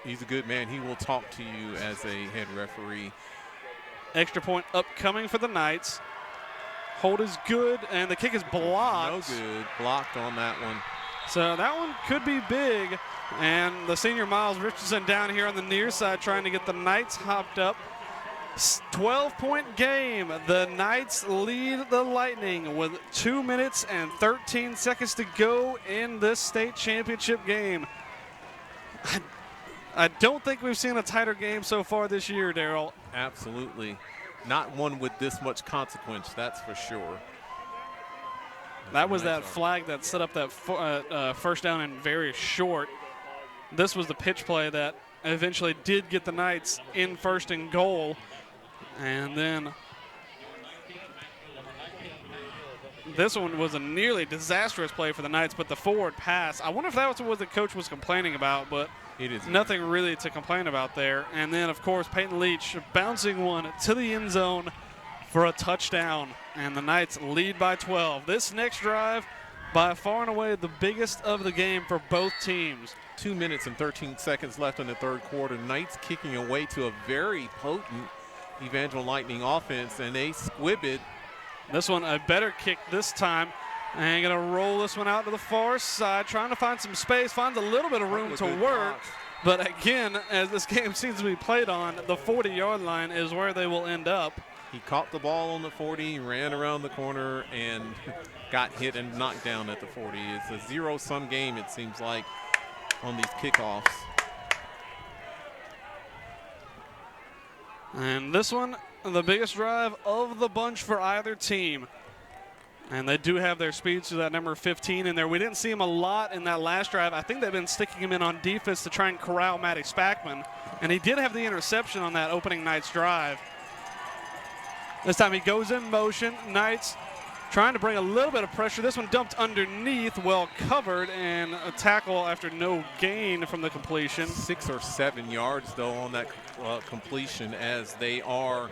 [SPEAKER 3] He's a good man. He will talk to you as a head referee.
[SPEAKER 1] Extra point upcoming for the Knights. Hold is good, and the kick is blocked.
[SPEAKER 3] No good. Blocked on that one.
[SPEAKER 1] So that one could be big. And the senior Miles Richardson down here on the near side trying to get the Knights hopped up. 12-point game. The Knights lead the Lightning with 2 minutes and 13 seconds to go in this state championship game. I don't think we've seen a tighter game so far this year, Daryl.
[SPEAKER 3] Absolutely. Not one with this much consequence, that's for sure.
[SPEAKER 1] That was that flag that set up that first down and very short. This was the pitch play that eventually did get the Knights in first and goal. And then this one was a nearly disastrous play for the Knights, but the forward pass, I wonder if that was what the coach was complaining about, but
[SPEAKER 3] it is
[SPEAKER 1] nothing really to complain about there. And then, of course, Peyton Leach bouncing one to the end zone for a touchdown, and the Knights lead by 12. This next drive, by far and away the biggest of the game for both teams.
[SPEAKER 3] 2 minutes and 13 seconds left in the third quarter. Knights kicking away to a very potent Evangel Lightning offense, and they squib it.
[SPEAKER 1] This one a better kick this time, and going to roll this one out to the far side, trying to find some space, finds a little bit of room to work. But again, as this game seems to be played on, the 40-yard line is where they will end up.
[SPEAKER 3] He caught the ball on the 40, ran around the corner, and got hit and knocked down at the 40. It's a zero-sum game, it seems like, on these kickoffs. And
[SPEAKER 1] this one, the biggest drive of the bunch for either team. And they do have their speeds to that number 15 in there. We didn't see him a lot in that last drive. I think they've been sticking him in on defense to try and corral Matty Spackman. And he did have the interception on that opening Knights drive. This time he goes in motion. Knights trying to bring a little bit of pressure. This one dumped underneath, well covered, and a tackle after no gain from the completion.
[SPEAKER 3] 6 or 7 yards, though, on that completion as they are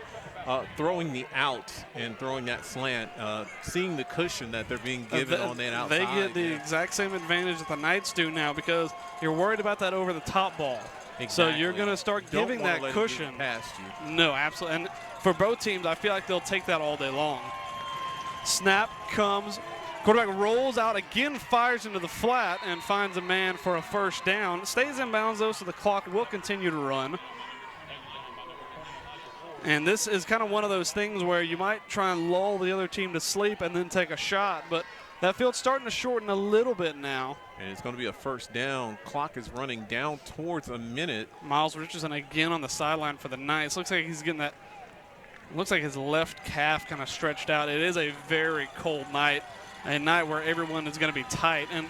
[SPEAKER 3] throwing the out and throwing that slant, seeing the cushion that they're being given on that outside.
[SPEAKER 1] They get the exact same advantage that the Knights do now because you're worried about that over-the-top ball.
[SPEAKER 3] Exactly.
[SPEAKER 1] So you're going to start giving that cushion.
[SPEAKER 3] Past you.
[SPEAKER 1] No, absolutely. And for both teams, I feel like they'll take that all day long. Snap comes. Quarterback rolls out again, fires into the flat, and finds a man for a first down. Stays in bounds, though, so the clock will continue to run. And this is kind of one of those things where you might try and lull the other team to sleep and then take a shot, but that field's starting to shorten a little bit now.
[SPEAKER 3] And it's going to be a first down. Clock is running down towards a minute.
[SPEAKER 1] Miles Richardson again on the sideline for the Knights. Looks like he's getting that. Looks like his left calf kind of stretched out. It is a very cold night, a night where everyone is going to be tight. And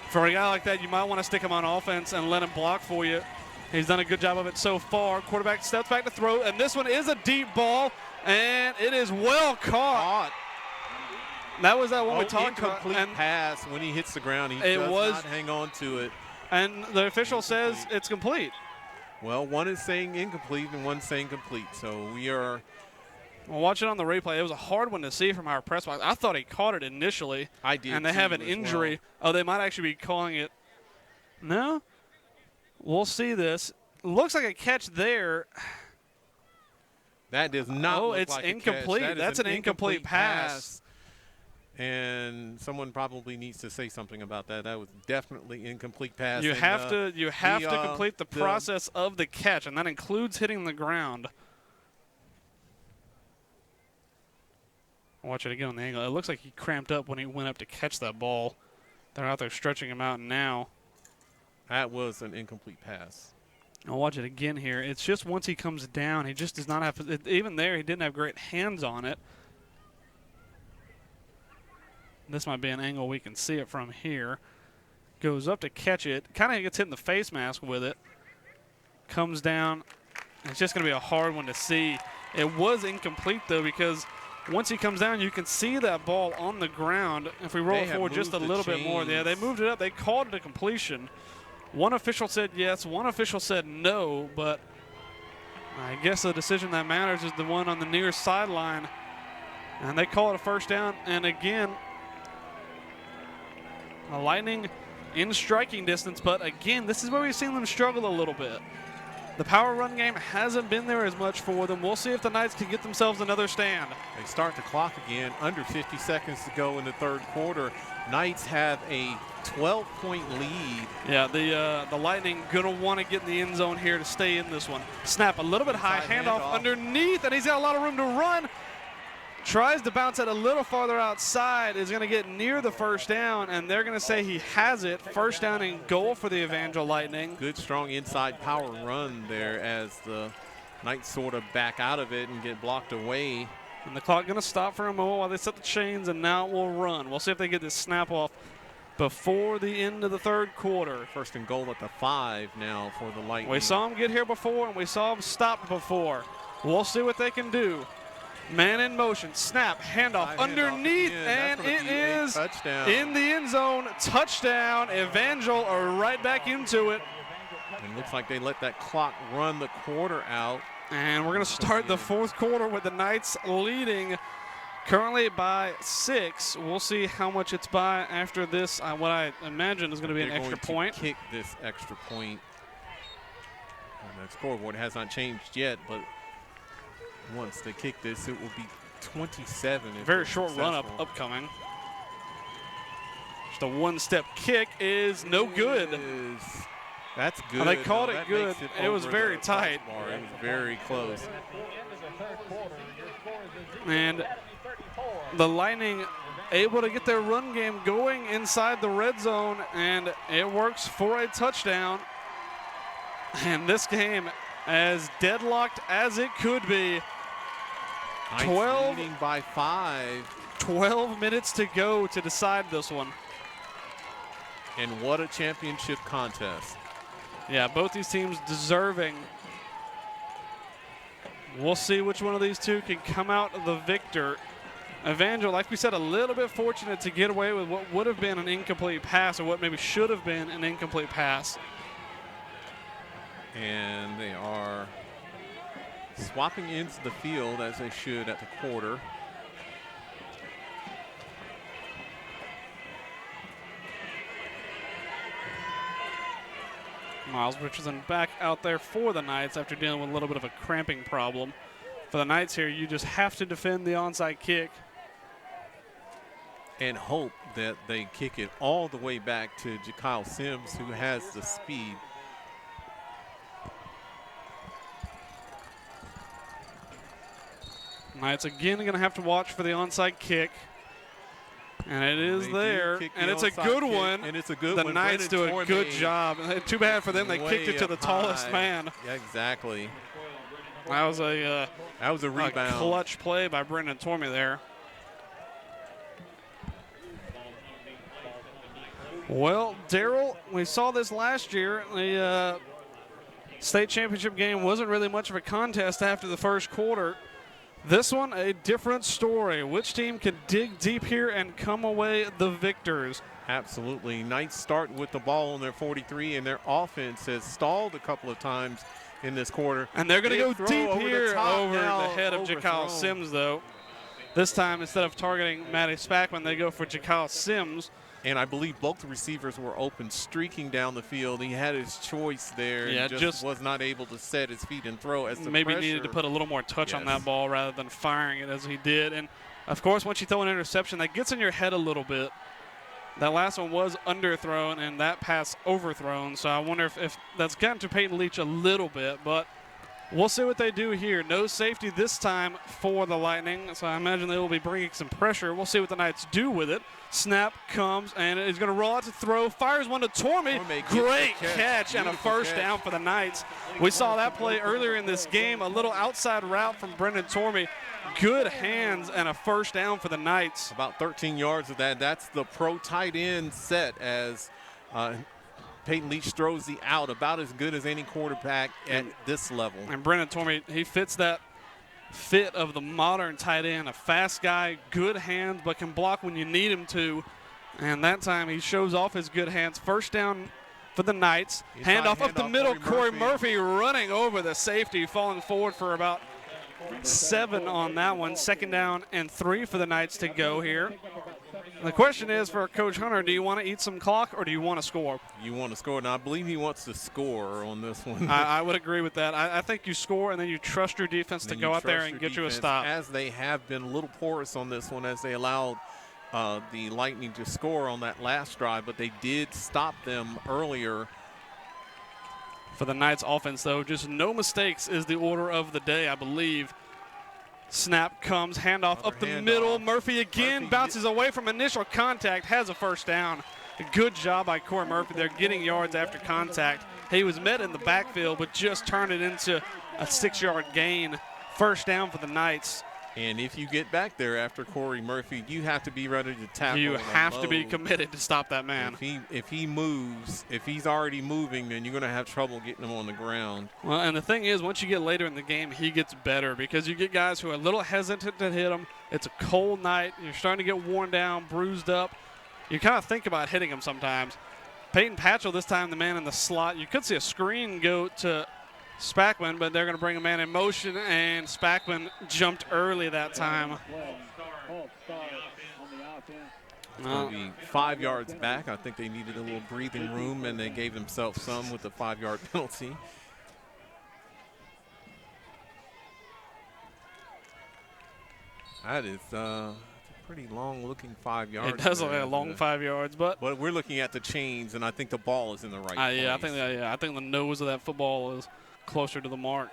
[SPEAKER 1] for a guy like that, you might want to stick him on offense and let him block for you. He's done a good job of it so far. Quarterback steps back to throw, and this one is a deep ball, and it is well caught. That was that one we talked about.
[SPEAKER 3] Incomplete pass when he hits the ground. He does not hang on to it.
[SPEAKER 1] And the official says it's complete.
[SPEAKER 3] Well, one is saying incomplete and one's saying complete. So we are.
[SPEAKER 1] Well, watch it on the replay. It was a hard one to see from our press box. I thought he caught it initially.
[SPEAKER 3] I did.
[SPEAKER 1] And they have an injury. Well. Oh, they might actually be calling it. No? We'll see this. Looks like a catch there.
[SPEAKER 3] That does not look
[SPEAKER 1] it's
[SPEAKER 3] like
[SPEAKER 1] incomplete.
[SPEAKER 3] A catch.
[SPEAKER 1] That's an incomplete pass.
[SPEAKER 3] And someone probably needs to say something about that. That was definitely incomplete pass.
[SPEAKER 1] You have to complete the process of the catch, and that includes hitting the ground. Watch it again on the angle. It looks like he cramped up when he went up to catch that ball. They're out there stretching him out now.
[SPEAKER 3] That was an incomplete pass.
[SPEAKER 1] I'll watch it again here. It's just once he comes down, he just does not have – even there, he didn't have great hands on it. This might be an angle we can see it from here. Goes up to catch it. Kind of gets hit in the face mask with it. Comes down. It's just going to be a hard one to see. It was incomplete, though, because once he comes down, you can see that ball on the ground. If we roll it forward just a little bit more. Yeah, they moved it up. They called it a completion. One official said yes. One official said no, but I guess the decision that matters is the one on the near sideline. And they call it a first down. And again, a Lightning in striking distance, but again, this is where we've seen them struggle a little bit. The power run game hasn't been there as much for them. We'll see if the Knights can get themselves another stand.
[SPEAKER 3] They start the clock again, under 50 seconds to go in the third quarter. Knights have a 12-point lead.
[SPEAKER 1] Yeah, the Lightning going to want to get in the end zone here to stay in this one. Snap a little bit high, handoff underneath, and he's got a lot of room to run. Tries to bounce it a little farther outside, is going to get near the first down, and they're going to say he has it. First down and goal for the Evangel Lightning.
[SPEAKER 3] Good, strong inside power run there as the Knights sort of back out of it and get blocked away.
[SPEAKER 1] And the clock going to stop for a moment while they set the chains, and now it will run. We'll see if they get this snap off before the end of the third quarter.
[SPEAKER 3] First and goal at the 5 now for the Lightning.
[SPEAKER 1] We saw him get here before, and we saw him stop before. We'll see what they can do. Man in motion, snap, handoff underneath, and it is in the end zone. Touchdown. Evangel are right back into it.
[SPEAKER 3] And looks like they let that clock run the quarter out.
[SPEAKER 1] And we're going to start the fourth quarter with the Knights leading currently by 6. We'll see how much it's by after this. What I imagine is going to be an extra point.
[SPEAKER 3] Kick this extra point. And the scoreboard has not changed yet, but once they kick this, it will be 27.
[SPEAKER 1] Very short run up upcoming. Just a one-step kick is no good.
[SPEAKER 3] That's good.
[SPEAKER 1] They called it good. It was very tight.
[SPEAKER 3] It was very close.
[SPEAKER 1] And the Lightning able to get their run game going inside the red zone, and it works for a touchdown. And this game, as deadlocked as it could be,
[SPEAKER 3] 12 leading by 5.
[SPEAKER 1] 12 minutes to go to decide this one.
[SPEAKER 3] And what a championship contest.
[SPEAKER 1] Yeah, both these teams deserving. We'll see which one of these two can come out the victor. Evangel, like we said, a little bit fortunate to get away with what would have been an incomplete pass, or what maybe should have been an incomplete pass.
[SPEAKER 3] And they are swapping ends of the field as they should at the quarter.
[SPEAKER 1] Miles Richardson back out there for the Knights after dealing with a little bit of a cramping problem. For the Knights here, you just have to defend the onside kick.
[SPEAKER 3] And hope that they kick it all the way back to Jakyle Sims, who has the speed.
[SPEAKER 1] Knights again going to have to watch for the onside kick. And it is there, and it's a good one.
[SPEAKER 3] And it's a good
[SPEAKER 1] one.
[SPEAKER 3] one.
[SPEAKER 1] The Knights do a good job. Too bad for them, they kicked it to the tallest man.
[SPEAKER 3] Yeah, exactly.
[SPEAKER 1] That was a
[SPEAKER 3] rebound.
[SPEAKER 1] A clutch play by Brendan Tormey there. Well, Darrell, we saw this last year. The state championship game wasn't really much of a contest after the first quarter. This one, a different story. Which team can dig deep here and come away the victors?
[SPEAKER 3] Absolutely. Knights start with the ball on their 43, and their offense has stalled a couple of times in this quarter.
[SPEAKER 1] And they're going to go deep here over the
[SPEAKER 3] now,
[SPEAKER 1] head of Jakyle Sims, though. This time, instead of targeting Matty Spackman, they go for Jakyle Sims.
[SPEAKER 3] And I believe both receivers were open, streaking down the field. He had his choice there,
[SPEAKER 1] yeah,
[SPEAKER 3] and just was not able to set his feet and throw as the
[SPEAKER 1] maybe
[SPEAKER 3] pressure.
[SPEAKER 1] Needed to put a little more touch on that ball rather than firing it as he did. And, of course, once you throw an interception, that gets in your head a little bit. That last one was underthrown, and that pass overthrown. So I wonder if that's gotten to Peyton Leach a little bit. But we'll see what they do here. No safety this time for the Lightning, so I imagine they will be bringing some pressure. We'll see what the Knights do with it. Snap comes, and he's going to roll out to throw. Fires one to Tormey. Great catch and a first down for the Knights. We saw that play earlier in this game. A little outside route from Brendan Tormey. Good hands and a first down for the Knights.
[SPEAKER 3] About 13 yards of that. That's the pro tight end set as Peyton Leach throws the out, about as good as any quarterback at this level.
[SPEAKER 1] And Brendan Tormey, he fits that fit of the modern tight end, a fast guy, good hands, but can block when you need him to. And that time he shows off his good hands. First down for the Knights. Handoff up the middle. Corey Murphy running over the safety, falling forward for about 7 on that one. Second down and 3 for the Knights to go here. The question is for Coach Hunter, do you want to eat some clock or do you want to score?
[SPEAKER 3] You want to score, and I believe he wants to score on this one.
[SPEAKER 1] I would agree with that. I think you score and then you trust your defense to go out there and get you a stop.
[SPEAKER 3] As they have been a little porous on this one as they allowed the Lightning to score on that last drive, but they did stop them earlier.
[SPEAKER 1] For the Knights offense, though, just no mistakes is the order of the day, I believe. Snap comes, handoff up the middle. Murphy again bounces away from initial contact, has a first down. Good job by Corey Murphy there, getting yards after contact. He was met in the backfield, but just turned it into a 6-yard gain. First down for the Knights.
[SPEAKER 3] And if you get back there after Corey Murphy, you have to be ready to tackle.
[SPEAKER 1] You have to be committed to stop that man.
[SPEAKER 3] If he moves, if he's already moving, then you're going to have trouble getting him on the ground.
[SPEAKER 1] Well, and the thing is, once you get later in the game, he gets better because you get guys who are a little hesitant to hit him. It's a cold night. You're starting to get worn down, bruised up. You kind of think about hitting him sometimes. Peyton Patchell, this time the man in the slot. You could see a screen go to Spackman, but they're going to bring a man in motion, and Spackman jumped early that time.
[SPEAKER 3] It's going to be 5 yards back. I think they needed a little breathing room, and they gave themselves some with the 5-yard penalty. That is a pretty long-looking 5 yards.
[SPEAKER 1] It does look like a long 5 yards, but
[SPEAKER 3] we're looking at the chains, and I think the ball is in the right place.
[SPEAKER 1] Yeah, I think the nose of that football is closer to the mark.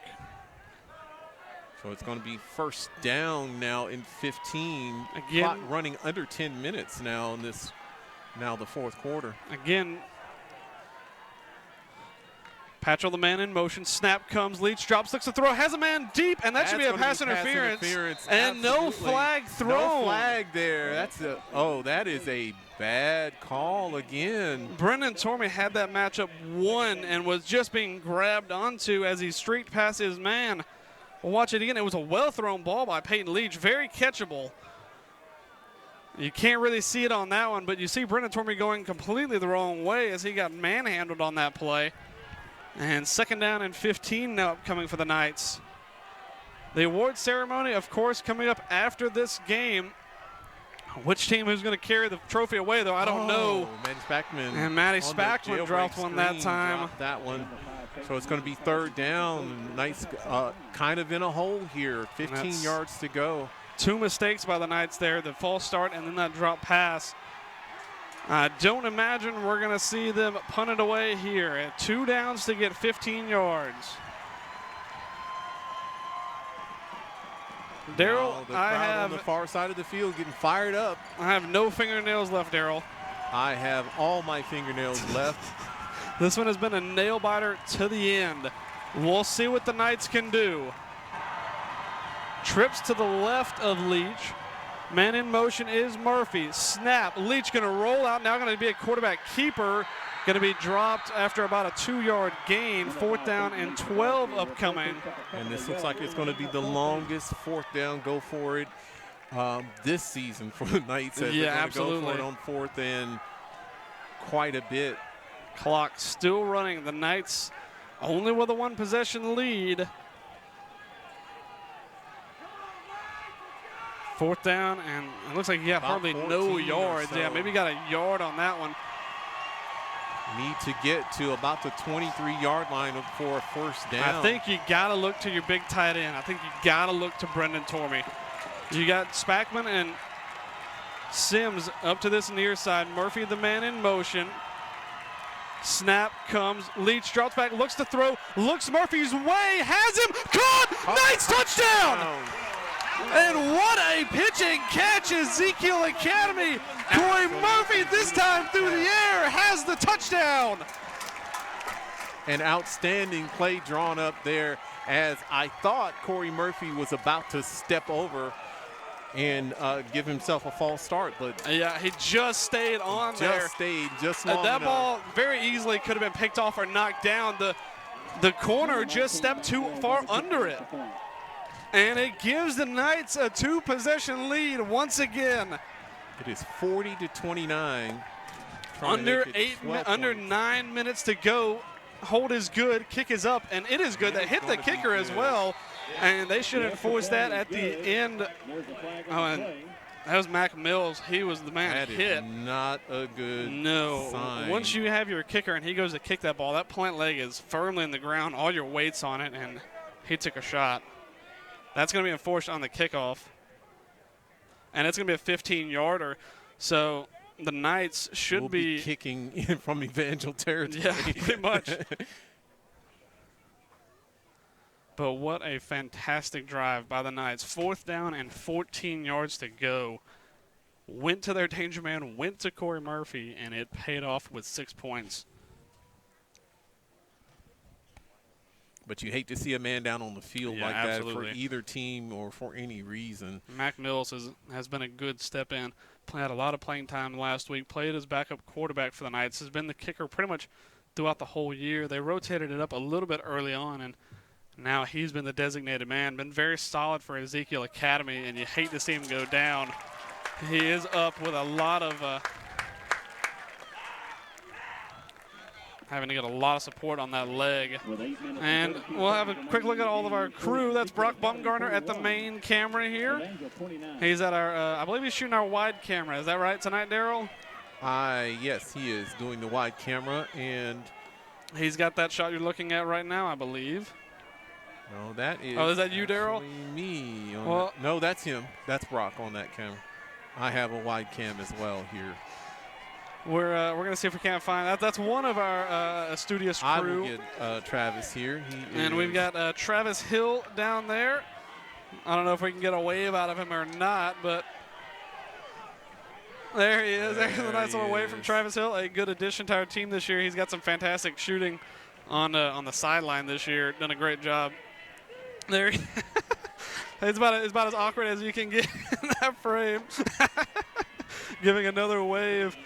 [SPEAKER 3] So it's going to be first down now in 15.
[SPEAKER 1] Again,
[SPEAKER 3] clock running under 10 minutes now in the fourth quarter.
[SPEAKER 1] Again, Patchell, the man in motion. Snap comes. Leach drops, looks to throw. Has a man deep, and that should be a pass interference. And no flag thrown.
[SPEAKER 3] No flag there. That is a bad call again.
[SPEAKER 1] Brendan Tormey had that matchup won and was just being grabbed onto as he streaked past his man. We'll watch it again. It was a well-thrown ball by Peyton Leach. Very catchable. You can't really see it on that one, but you see Brendan Tormey going completely the wrong way as he got manhandled on that play. And 2nd down and 15 now upcoming for the Knights. The award ceremony, of course, coming up after this game. Which team who's going to carry the trophy away, though, I don't know.
[SPEAKER 3] Matty Spackman.
[SPEAKER 1] And Matty Spackman dropped one that time.
[SPEAKER 3] That one. So it's going to be 3rd down. Knights kind of in a hole here. 15 yards to go.
[SPEAKER 1] 2 mistakes by the Knights there, the false start and then that drop pass. I don't imagine we're going to see them punt it away here at 2 downs to get 15 yards. Daryl,
[SPEAKER 3] the crowd on the far side of the field getting fired up.
[SPEAKER 1] I have no fingernails left, Daryl.
[SPEAKER 3] I have all my fingernails left.
[SPEAKER 1] This one has been a nail biter to the end. We'll see what the Knights can do. Trips to the left of Leach. Man in motion is Murphy. Snap. Leach going to roll out. Now going to be a quarterback keeper. Going to be dropped after about a 2-yard gain. 4th down and 12 upcoming.
[SPEAKER 3] And this looks like it's going to be the longest 4th down go for it this season for the Knights. As
[SPEAKER 1] yeah,
[SPEAKER 3] they're
[SPEAKER 1] absolutely.
[SPEAKER 3] Go for it on 4th and quite a bit.
[SPEAKER 1] Clock still running. The Knights only with a 1-possession lead. 4th down, and it looks like he got hardly no yards.
[SPEAKER 3] So.
[SPEAKER 1] Yeah, maybe got a yard on that one.
[SPEAKER 3] Need to get to about the 23-yard line for a 1st down.
[SPEAKER 1] I think you got to look to your big tight end. I think you got to look to Brendan Tormey. You got Spackman and Sims up to this near side. Murphy, the man in motion. Snap comes. Leach drops back, looks to throw, looks Murphy's way, has him, caught! Knights touchdown! And what a pitch and catch, Ezekiel Academy. Corey Murphy this time through the air has the touchdown.
[SPEAKER 3] An outstanding play drawn up there as I thought Corey Murphy was about to step over and give himself a false start. But
[SPEAKER 1] yeah, he just stayed on there.
[SPEAKER 3] Just long
[SPEAKER 1] that
[SPEAKER 3] enough.
[SPEAKER 1] Ball very easily could have been picked off or knocked down. The corner just stepped too far under it. And it gives the Knights a 2-possession lead once again.
[SPEAKER 3] It is 40-29.
[SPEAKER 1] Under 9 minutes to go. Hold is good, kick is up, and it is good. They hit the kicker as well, and they should enforce that at the end. Oh, and that was Mac Mills. He was the man
[SPEAKER 3] that
[SPEAKER 1] hit.
[SPEAKER 3] Is not a good sign.
[SPEAKER 1] Once you have your kicker and he goes to kick that ball, that plant leg is firmly in the ground, all your weight's on it, and he took a shot. That's going to be enforced on the kickoff. And it's going to be a 15-yarder. So the Knights should
[SPEAKER 3] be kicking in from Evangel territory.
[SPEAKER 1] Yeah, pretty much. But what a fantastic drive by the Knights. 4th down and 14 yards to go. Went to their danger man, went to Corey Murphy, and it paid off with 6 points.
[SPEAKER 3] But you hate to see a man down on the field like
[SPEAKER 1] absolutely.
[SPEAKER 3] That for either team or for any reason.
[SPEAKER 1] Mac Mills has been a good step in. Had a lot of playing time last week. Played as backup quarterback for the Knights. Has been the kicker pretty much throughout the whole year. They rotated it up a little bit early on, and now he's been the designated man. Been very solid for Ezekiel Academy, and you hate to see him go down. He is up with a lot of having to get a lot of support on that leg. And we'll have a quick look at all of our crew. That's Brock Bumgarner at the main camera here. He's at our, I believe he's shooting our wide camera. Is that right tonight, Daryl?
[SPEAKER 3] Yes, he is doing the wide camera, and
[SPEAKER 1] he's got that shot you're looking at right now, I believe.
[SPEAKER 3] No, that is.
[SPEAKER 1] Oh, is that you, Daryl?
[SPEAKER 3] Me.
[SPEAKER 1] Well,
[SPEAKER 3] no, that's him. That's Brock on that camera. I have a wide cam as well here.
[SPEAKER 1] We're going to see if we can't find that. That's one of our studious crew.
[SPEAKER 3] I will get Travis here.
[SPEAKER 1] And we've got Travis Hill down there. I don't know if we can get a wave out of him or not, but there he is. There's a nice little wave from Travis Hill. A good addition to our team this year. He's got some fantastic shooting on the sideline this year. Done a great job. There, it's about as awkward as you can get in that frame. Giving another wave.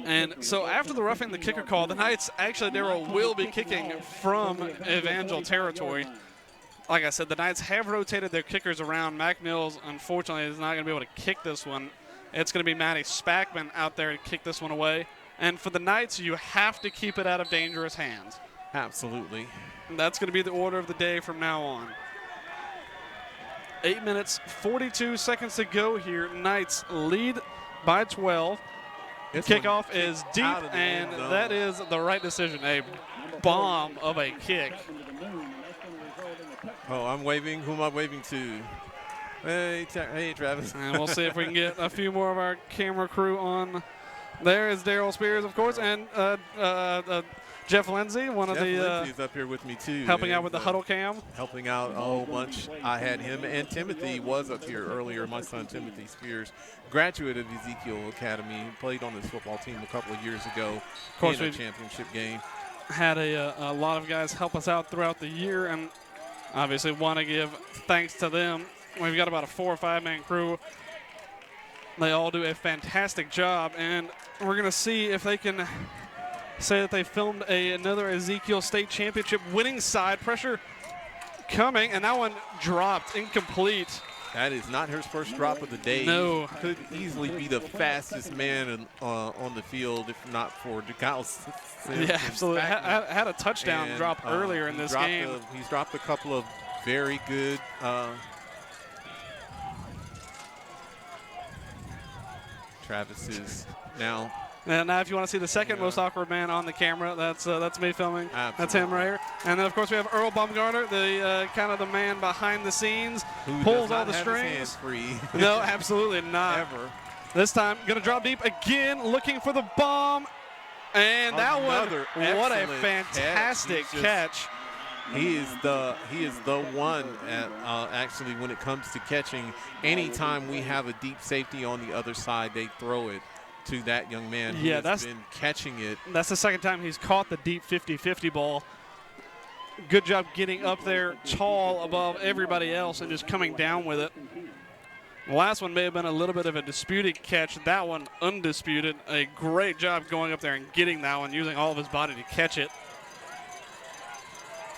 [SPEAKER 1] And so after the roughing the kicker call, the Knights actually, Darryl, will be kicking from Evangel territory. Like I said, the Knights have rotated their kickers around. Mac Mills, unfortunately, is not going to be able to kick this one. It's going to be Matty Spackman out there to kick this one away. And for the Knights, you have to keep it out of dangerous hands.
[SPEAKER 3] Absolutely.
[SPEAKER 1] And that's going to be the order of the day from now on. 8 minutes, 42 seconds to go here. Knights lead by 12. Kickoff is deep, and that is the right decision. A bomb of a kick.
[SPEAKER 3] Oh, I'm waving. Who am I waving to? Hey, Travis.
[SPEAKER 1] And we'll see if we can get a few more of our camera crew on. There is Darryl Spears, of course, and Jeff Lindsay, one of the
[SPEAKER 3] Lindsay's up here with me too,
[SPEAKER 1] helping out with the huddle cam.
[SPEAKER 3] Helping out a whole bunch. I had him, and Timothy was up here earlier. My son Timothy Spears, graduate of Ezekiel Academy, played on this football team a couple of years ago. Of course, in a championship game.
[SPEAKER 1] Had a lot of guys help us out throughout the year, and obviously want to give thanks to them. We've got about a 4 or 5 man crew. They all do a fantastic job, and we're going to see if they can say that they filmed another Ezekiel State Championship winning side. Pressure coming, and that one dropped, incomplete.
[SPEAKER 3] That is not his first drop of the day.
[SPEAKER 1] No.
[SPEAKER 3] Could easily be the fastest man on the field if not for DeKalb.
[SPEAKER 1] Yeah, absolutely. Had a touchdown drop earlier in this game.
[SPEAKER 3] He's dropped a couple of very good Travis is now.
[SPEAKER 1] And now if you want to see the second most awkward man on the camera, that's me filming.
[SPEAKER 3] Absolutely.
[SPEAKER 1] That's him right here. And then, of course, we have Earl Baumgartner, the kind of the man behind the scenes,
[SPEAKER 3] who
[SPEAKER 1] pulls
[SPEAKER 3] does not
[SPEAKER 1] all the
[SPEAKER 3] have
[SPEAKER 1] strings.
[SPEAKER 3] his hands free.
[SPEAKER 1] No, absolutely not.
[SPEAKER 3] Ever.
[SPEAKER 1] This time, going to drop deep again, looking for the bomb. And that one, what a fantastic catch.
[SPEAKER 3] He is the one at, actually when it comes to catching. Anytime we have a deep safety on the other side, they throw it to that young man who has been catching it.
[SPEAKER 1] That's the second time he's caught the deep 50-50 ball. Good job getting up there tall above everybody else and just coming down with it. The last one may have been a little bit of a disputed catch. That one undisputed. A great job going up there and getting that one, using all of his body to catch it.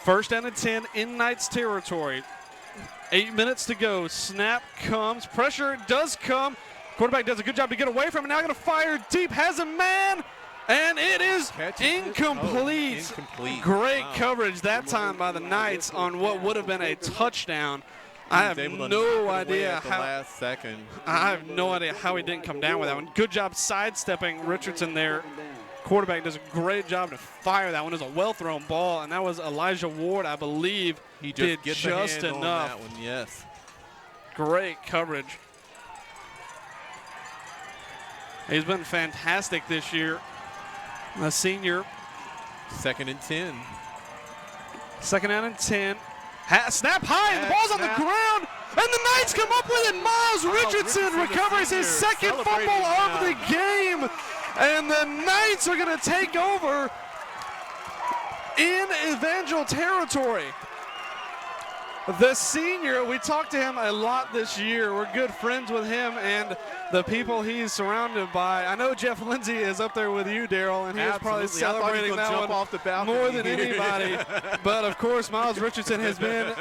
[SPEAKER 1] 1st and 10 in Knights territory. 8 minutes to go. Snap comes. Pressure does come. Quarterback does a good job to get away from it. Now going to fire deep. Has a man. And it is incomplete.
[SPEAKER 3] Incomplete.
[SPEAKER 1] Great coverage that time by the Knights on what would have been a touchdown. I have no idea how.
[SPEAKER 3] Last second.
[SPEAKER 1] I have no idea how he didn't come down with that one. Good job sidestepping Richardson there. Quarterback does a great job to fire that one. It was a well-thrown ball, and that was Elijah Ward, I believe,
[SPEAKER 3] he
[SPEAKER 1] did
[SPEAKER 3] just
[SPEAKER 1] just enough.
[SPEAKER 3] On that one, yes.
[SPEAKER 1] Great coverage. He's been fantastic this year. A senior.
[SPEAKER 3] 2nd and 10.
[SPEAKER 1] 2nd and 10. Snap high, and the ball's on the ground, and the Knights come up with it. Miles Richardson recovers his second fumble of the game, and the Knights are going to take over in Evangel territory. The senior, we talked to him a lot this year. We're good friends with him and the people he's surrounded by. I know Jeff Lindsay is up there with you, Darryl, and he is probably celebrating that one more than anybody. But, of course, Miles Richardson has been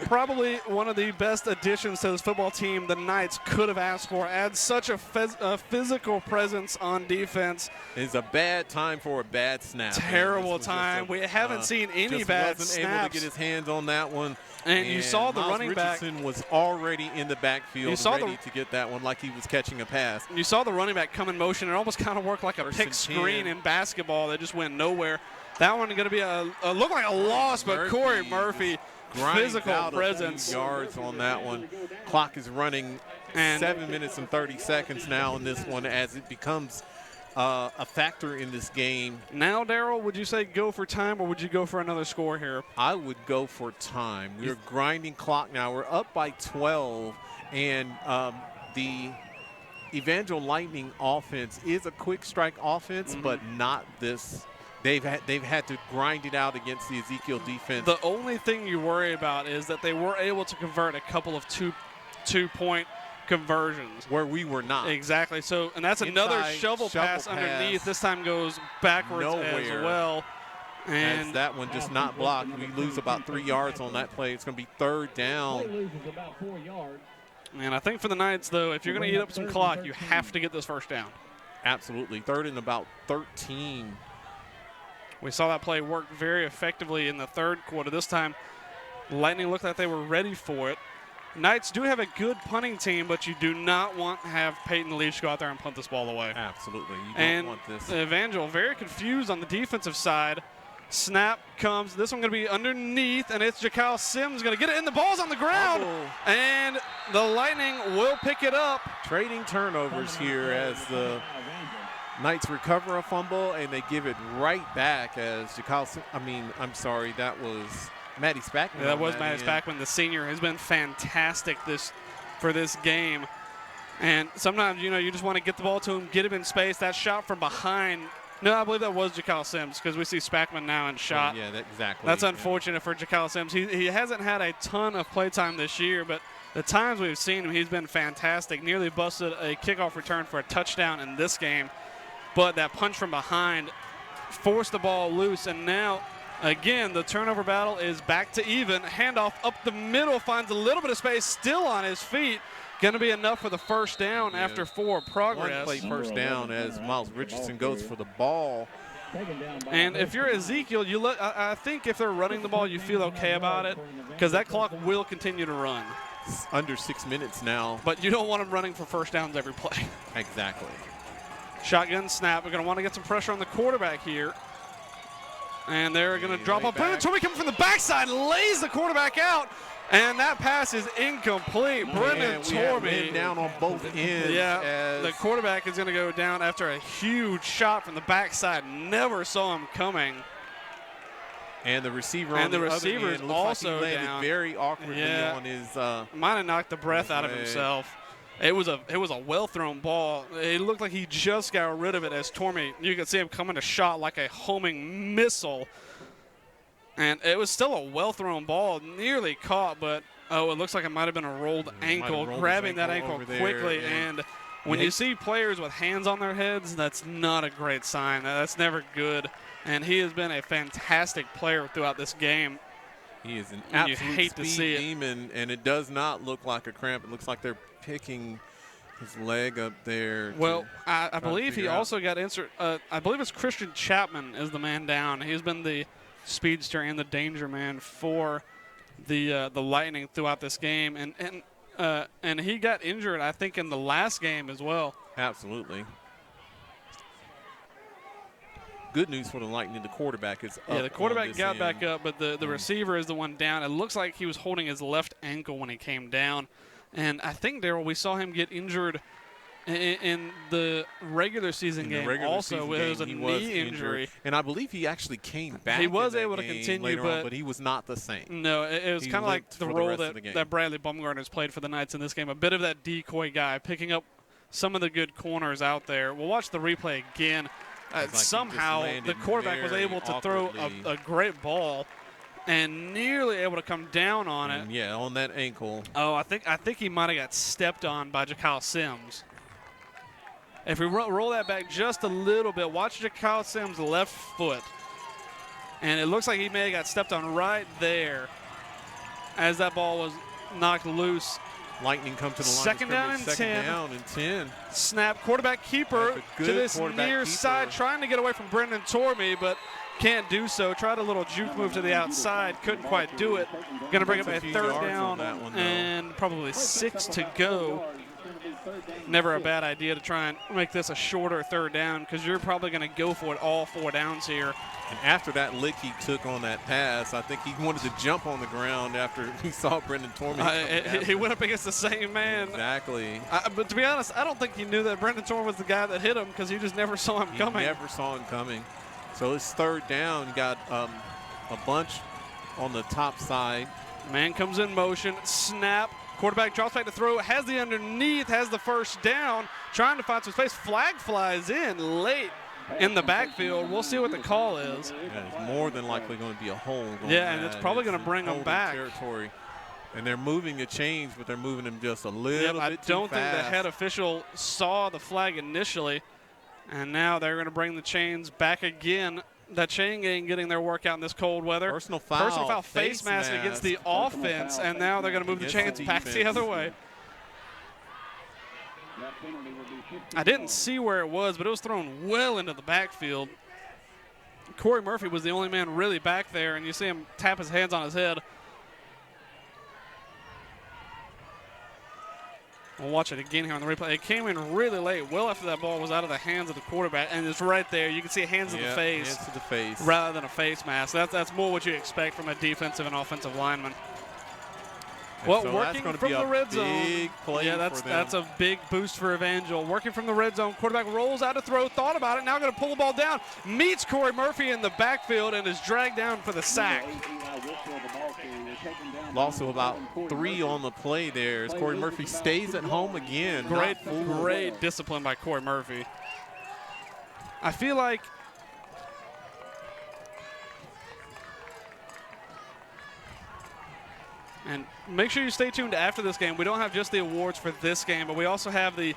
[SPEAKER 1] probably one of the best additions to this football team the Knights could have asked for. Adds such a physical presence on defense.
[SPEAKER 3] It's a bad time for a bad snap.
[SPEAKER 1] Terrible time. We haven't seen any bad snaps.
[SPEAKER 3] Wasn't able to get his hands on that one.
[SPEAKER 1] And you saw the running back.
[SPEAKER 3] Richardson was already in the backfield ready to get that one like he was catching a pass.
[SPEAKER 1] You saw the running back come in motion. It almost kind of worked like a pick screen in basketball that just went nowhere. That one going to be look like a loss, but Corey Murphy, physical presence.
[SPEAKER 3] A few yards on that one. Clock is running 7 minutes and 30 seconds now in this one as it becomes a factor in this game.
[SPEAKER 1] Now, Darryl, would you say go for time, or would you go for another score here?
[SPEAKER 3] I would go for time. We're grinding clock now. We're up by 12, and the Evangel Lightning offense is a quick strike offense, but not this they've had to grind it out against the Ezekiel defense.
[SPEAKER 1] The only thing you worry about is that they were able to convert a couple of two-point conversions
[SPEAKER 3] where we were not.
[SPEAKER 1] Exactly. So, and that's another shovel pass underneath. This time goes backwards as well. And
[SPEAKER 3] that one just not blocked. We lose about 3 yards on that play. It's going to be third down.
[SPEAKER 1] And I think for the Knights, though, if you're going to eat up some clock, you have to get this first down.
[SPEAKER 3] Absolutely. Third and about 13.
[SPEAKER 1] We saw that play work very effectively in the third quarter. This time, Lightning looked like they were ready for it. Knights do have a good punting team, but you do not want to have Peyton Leach go out there and punt this ball away.
[SPEAKER 3] Absolutely. You
[SPEAKER 1] don't
[SPEAKER 3] want this.
[SPEAKER 1] Evangel very confused on the defensive side. Snap comes. This one going to be underneath, and it's Jakyle Sims going to get it, and the ball's on the ground. And the Lightning will pick it up.
[SPEAKER 3] Trading turnovers here as the Knights recover a fumble, and they give it right back as Jakyle that was Maddie Spackman.
[SPEAKER 1] Yeah, that was Maddie Spackman. The senior has been fantastic for this game. And sometimes, you just want to get the ball to him, get him in space. That shot from behind. No, I believe that was Jakyle Sims because we see Spackman now in shot.
[SPEAKER 3] Oh, yeah, exactly.
[SPEAKER 1] That's unfortunate for Jakyle Sims. He hasn't had a ton of playtime this year, but the times we've seen him, he's been fantastic. Nearly busted a kickoff return for a touchdown in this game. But that punch from behind forced the ball loose, and now again, the turnover battle is back to even. Handoff up the middle, finds a little bit of space, still on his feet. Going to be enough for the first down after 4 progress.
[SPEAKER 3] One play first down as Miles Richardson goes for the ball.
[SPEAKER 1] And if you're Ezekiel, I think if they're running the ball, you feel okay about it because that clock will continue to run.
[SPEAKER 3] It's under 6 minutes now.
[SPEAKER 1] But you don't want them running for first downs every play.
[SPEAKER 3] Exactly.
[SPEAKER 1] Shotgun snap. We're going to want to get some pressure on the quarterback here. And they're going to drop off. Brendan Tormey coming from the backside, lays the quarterback out, and that pass is incomplete. Brendan Tormey
[SPEAKER 3] down on both ends.
[SPEAKER 1] Yeah, the quarterback is going to go down after a huge shot from the backside. Never saw him coming.
[SPEAKER 3] And the receiver
[SPEAKER 1] is also
[SPEAKER 3] like he
[SPEAKER 1] down.
[SPEAKER 3] Very awkwardly on his.
[SPEAKER 1] Might have knocked the breath out of himself. It was a well-thrown ball. It looked like he just got rid of it as Tormey, you could see him coming to shot like a homing missile. And it was still a well-thrown ball, nearly caught, but, it looks like it might have been a rolled ankle, grabbing that ankle quickly. And when you see players with hands on their heads, that's not a great sign. That's never good. And he has been a fantastic player throughout this game.
[SPEAKER 3] He is an absolute speed demon, and it does not look like a cramp. It looks like they're picking his leg up there.
[SPEAKER 1] Well, I believe he also got inserted. I believe it's Christian Chapman is the man down. He's been the speedster and the danger man for the Lightning throughout this game, and he got injured, I think, in the last game as well.
[SPEAKER 3] Absolutely. Good news for the Lightning. The quarterback is up.
[SPEAKER 1] Yeah, the quarterback got back up, but the receiver is the one down. It looks like he was holding his left ankle when he came down. And I think, Darryl, we saw him get injured in the regular season game also. It was a knee injury.
[SPEAKER 3] And I believe he actually came back.
[SPEAKER 1] He was able to continue,
[SPEAKER 3] but he was not the same.
[SPEAKER 1] No, it was kind of like the role that Bradley Baumgartner's played for the Knights in this game. A bit of that decoy guy, picking up some of the good corners out there. We'll watch the replay again. Somehow the quarterback was able to throw a great ball and nearly able to come down on it.
[SPEAKER 3] Yeah, on that ankle.
[SPEAKER 1] Oh, I think he might have got stepped on by Jakyle Sims. If we roll that back just a little bit, watch Jakyle Sims' left foot. And it looks like he may have got stepped on right there as that ball was knocked loose.
[SPEAKER 3] Lightning come to the line.
[SPEAKER 1] Second down and 10. Snap, quarterback keeper to this near side, trying to get away from Brendan Tormey, but can't do so. Tried a little juke move to the outside, couldn't quite do it. Going to bring up a third down and probably 6 to go. Never a bad idea to try and make this a shorter third down because you're probably going to go for it all 4 downs here.
[SPEAKER 3] And after that lick he took on that pass, I think he wanted to jump on the ground after he saw Brendan Tormey.
[SPEAKER 1] He went up against the same man.
[SPEAKER 3] Exactly.
[SPEAKER 1] But to be honest, I don't think he knew that Brendan Tormey was the guy that hit him because he just never saw him coming.
[SPEAKER 3] Never saw him coming. So it's third down. You got a bunch on the top side.
[SPEAKER 1] Man comes in motion. Snap. Quarterback drops back to throw. Has the underneath. Has the first down. Trying to find some space. Flag flies in late. in the backfield. We'll see what the call is.
[SPEAKER 3] Yeah, it's more than likely going to be a hold.
[SPEAKER 1] Yeah, and it's probably going to bring them back.
[SPEAKER 3] Territory. And they're moving the chains, but they're moving them just a little bit too
[SPEAKER 1] I don't think the
[SPEAKER 3] fast.
[SPEAKER 1] head official saw the flag initially, and now they're going to bring the chains back again. That chain gang getting their work out in this cold weather.
[SPEAKER 3] Personal foul,
[SPEAKER 1] face mask against the offense, and now they're going to move the chains back the other way. I didn't see where it was, but it was thrown well into the backfield. Corey Murphy was the only man really back there, and you see him tap his hands on his head. We'll watch it again here on the replay. It came in really late, well after that ball was out of the hands of the quarterback, and it's right there. You can see hands to the face,
[SPEAKER 3] hands to the face,
[SPEAKER 1] rather than a face mask. That's more what you expect from a defensive and offensive lineman. Well,
[SPEAKER 3] so
[SPEAKER 1] working from the red zone.
[SPEAKER 3] Yeah,
[SPEAKER 1] that's a big boost for Evangel. Working from the red zone, quarterback rolls out to throw, thought about it, now going to pull the ball down, meets Corey Murphy in the backfield, and is dragged down for the sack.
[SPEAKER 3] Loss of about 3 on the play there as Corey Murphy stays at home again.
[SPEAKER 1] Great discipline by Corey Murphy. I feel like and make sure you stay tuned after this game. We don't have just the awards for this game, but we also have the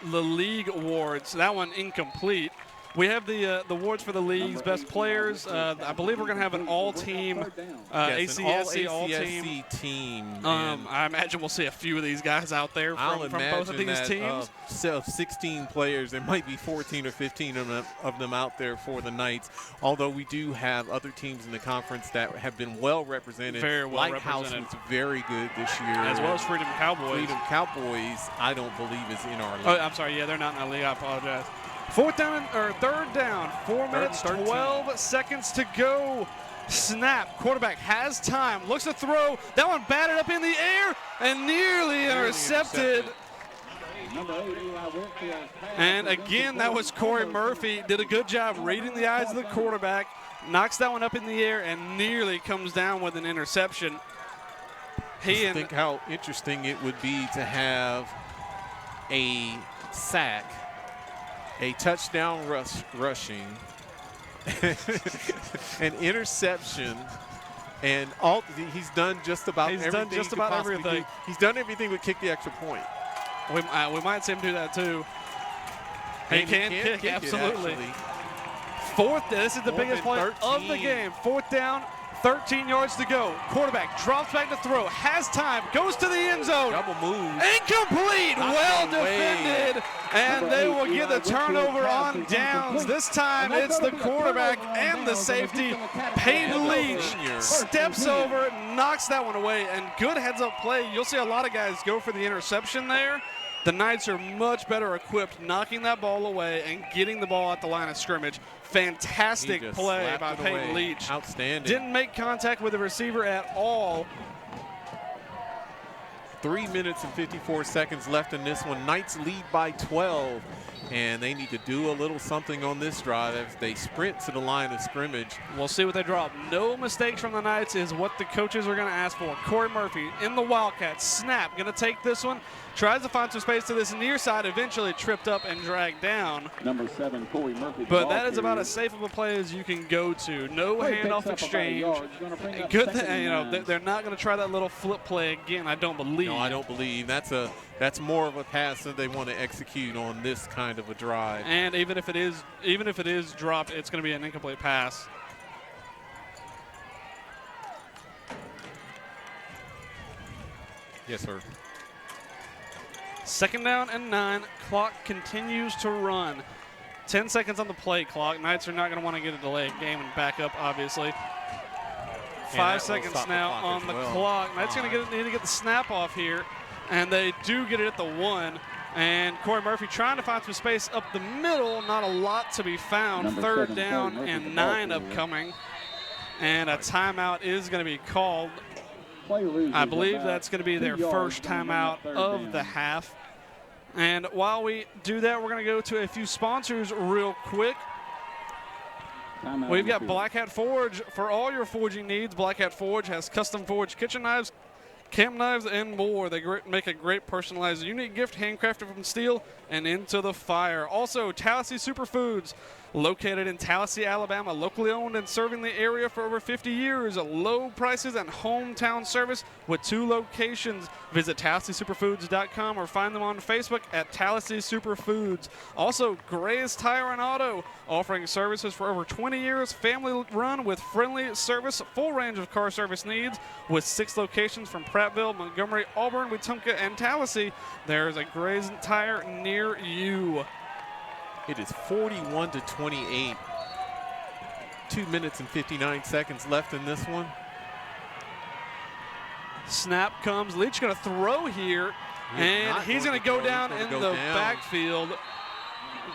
[SPEAKER 1] league awards. That one incomplete. We have the awards for the league's best players. I believe we're going to have an all-team ACSC all-team
[SPEAKER 3] team.
[SPEAKER 1] I imagine we'll see a few of these guys out there from both of these teams.
[SPEAKER 3] Of 16 players, there might be 14 or 15 of them out there for the Knights. Although we do have other teams in the conference that have been well represented.
[SPEAKER 1] Very well
[SPEAKER 3] Lighthouse
[SPEAKER 1] represented.
[SPEAKER 3] was very good this year.
[SPEAKER 1] As well as Freedom Cowboys.
[SPEAKER 3] Freedom Cowboys, I don't believe is in our league.
[SPEAKER 1] Oh, I'm sorry. Yeah, they're not in the league. I apologize. Third down, 4 minutes, 12 seconds to go. Snap, quarterback has time, looks to throw. That one batted up in the air and nearly intercepted. And again, that was Corey Murphy. Did a good job reading the eyes of the quarterback. Knocks that one up in the air and nearly comes down with an interception.
[SPEAKER 3] Just think how interesting it would be to have a sack, a touchdown rushing, an interception, and he's done just about everything. He's done everything but kick the extra point.
[SPEAKER 1] We might see him do that too. He can kick, absolutely. This is the biggest play of the game. 4th down, 13 yards to go. Quarterback drops back to throw, has time, goes to the end zone.
[SPEAKER 3] Double move.
[SPEAKER 1] Incomplete, well defended, and they will get the turnover on downs. This time it's the quarterback and the safety. Peyton Leach steps over, knocks that one away, and good heads-up play. You'll see a lot of guys go for the interception there. The Knights are much better equipped knocking that ball away and getting the ball at the line of scrimmage. Fantastic play by Peyton Leach.
[SPEAKER 3] Outstanding.
[SPEAKER 1] Didn't make contact with the receiver at all.
[SPEAKER 3] 3 minutes and 54 seconds left in this one. Knights lead by 12, and they need to do a little something on this drive as they sprint to the line of scrimmage.
[SPEAKER 1] We'll see what they drop. No mistakes from the Knights is what the coaches are going to ask for. Corey Murphy in the Wildcats. Snap, going to take this one. Tries to find some space to this near side, eventually tripped up and dragged down.
[SPEAKER 2] Number 7, Corey Murphy.
[SPEAKER 1] But that is about as safe of a play as you can go to. No handoff exchange. Good thing, they're not going to try that little flip play again, I don't believe.
[SPEAKER 3] No, I don't believe. That's more of a pass that they want to execute on this kind of a drive.
[SPEAKER 1] And even if it is dropped, it's going to be an incomplete pass.
[SPEAKER 3] Yes, sir.
[SPEAKER 1] 2nd down and 9. Clock continues to run. 10 seconds on the play clock. Knights are not going to want to get a delayed game and back up, obviously. 5 seconds now on the clock. Knights going to need to get the snap off here, and they do get it at the 1. And Corey Murphy trying to find some space up the middle. Not a lot to be found. 3rd down and 9 upcoming. And a timeout is going to be called. I believe that's going to be their first timeout of the half. And while we do that, we're going to go to a few sponsors real quick. We've got Black Hat Forge for all your forging needs. Black Hat Forge has custom forged kitchen knives camp knives, and more. They make a great personalized, unique gift handcrafted from steel and into the fire. Also, Tallahassee Superfoods, located in Tallahassee, Alabama, locally owned and serving the area for over 50 years. Low prices and hometown service with 2 locations. Visit TallahasseeSuperfoods.com or find them on Facebook at Tallahassee Superfoods. Also, Gray's Tire and Auto, offering services for over 20 years, family run with friendly service, full range of car service needs with 6 locations from Prattville, Montgomery, Auburn, Wetumpka, and Tallahassee. There's a Gray's Tire near you.
[SPEAKER 3] It is 41-28. 2 minutes and 59 seconds left in this one.
[SPEAKER 1] Snap comes. Leach going to throw here, and he's going to go down in the backfield.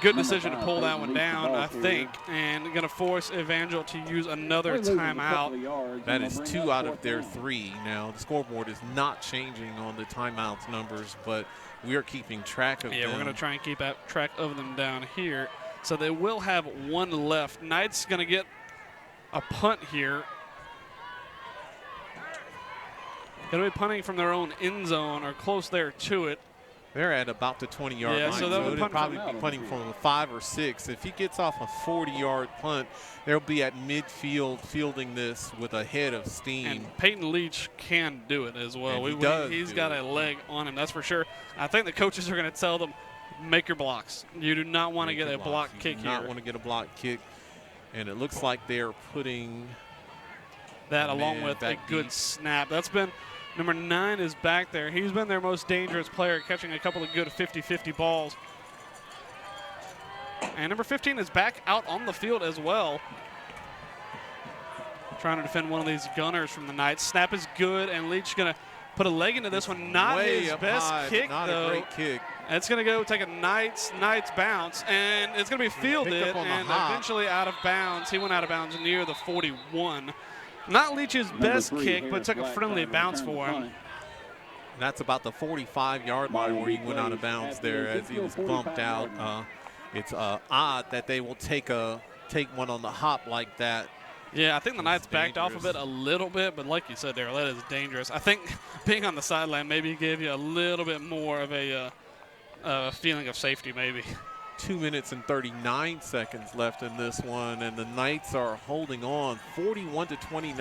[SPEAKER 1] Good decision to pull that one down, I think, and going to force Evangel to use another timeout.
[SPEAKER 3] That is 2 out of their 3. Now, the scoreboard is not changing on the timeouts numbers, but we are keeping track of them.
[SPEAKER 1] Yeah, we're going to try and keep track of them down here. So they will have 1 left. Knight's going to get a punt here. Going to be punting from their own end zone or close there to it.
[SPEAKER 3] They're at about the 20-yard line,
[SPEAKER 1] so they'll
[SPEAKER 3] probably be punting from 5 or 6. If he gets off a 40-yard punt, they'll be at midfield fielding this with a head of steam.
[SPEAKER 1] And Peyton Leach can do it as well. He's got a leg on him, that's for sure. I think the coaches are going to tell them, make your blocks. You do not want to get a block kick here.
[SPEAKER 3] You do not want to get a block kick. And it looks like they're putting
[SPEAKER 1] that along with a good snap. That's been number 9 is back there. He's been their most dangerous player, catching a couple of good 50-50 balls. And number 15 is back out on the field as well, trying to defend one of these gunners from the Knights. Snap is good, and Leach going to put a leg into this one. Not his best kick,
[SPEAKER 3] not
[SPEAKER 1] though.
[SPEAKER 3] a great kick.
[SPEAKER 1] It's going to go take a Knights bounce, and it's going to be fielded and eventually out of bounds. He went out of bounds near the 41. Not Leach's best kick, but took a friendly bounce for him.
[SPEAKER 3] That's about the 45-yard line where he went out of bounds there as he was bumped out. It's odd that they will take one on the hop like that.
[SPEAKER 1] Yeah, I think the Knights backed off of it a little bit, but like you said there, that is dangerous. I think being on the sideline maybe gave you a little bit more of a feeling of safety maybe.
[SPEAKER 3] 2 minutes and 39 seconds left in this one, and the Knights are holding on 41-29.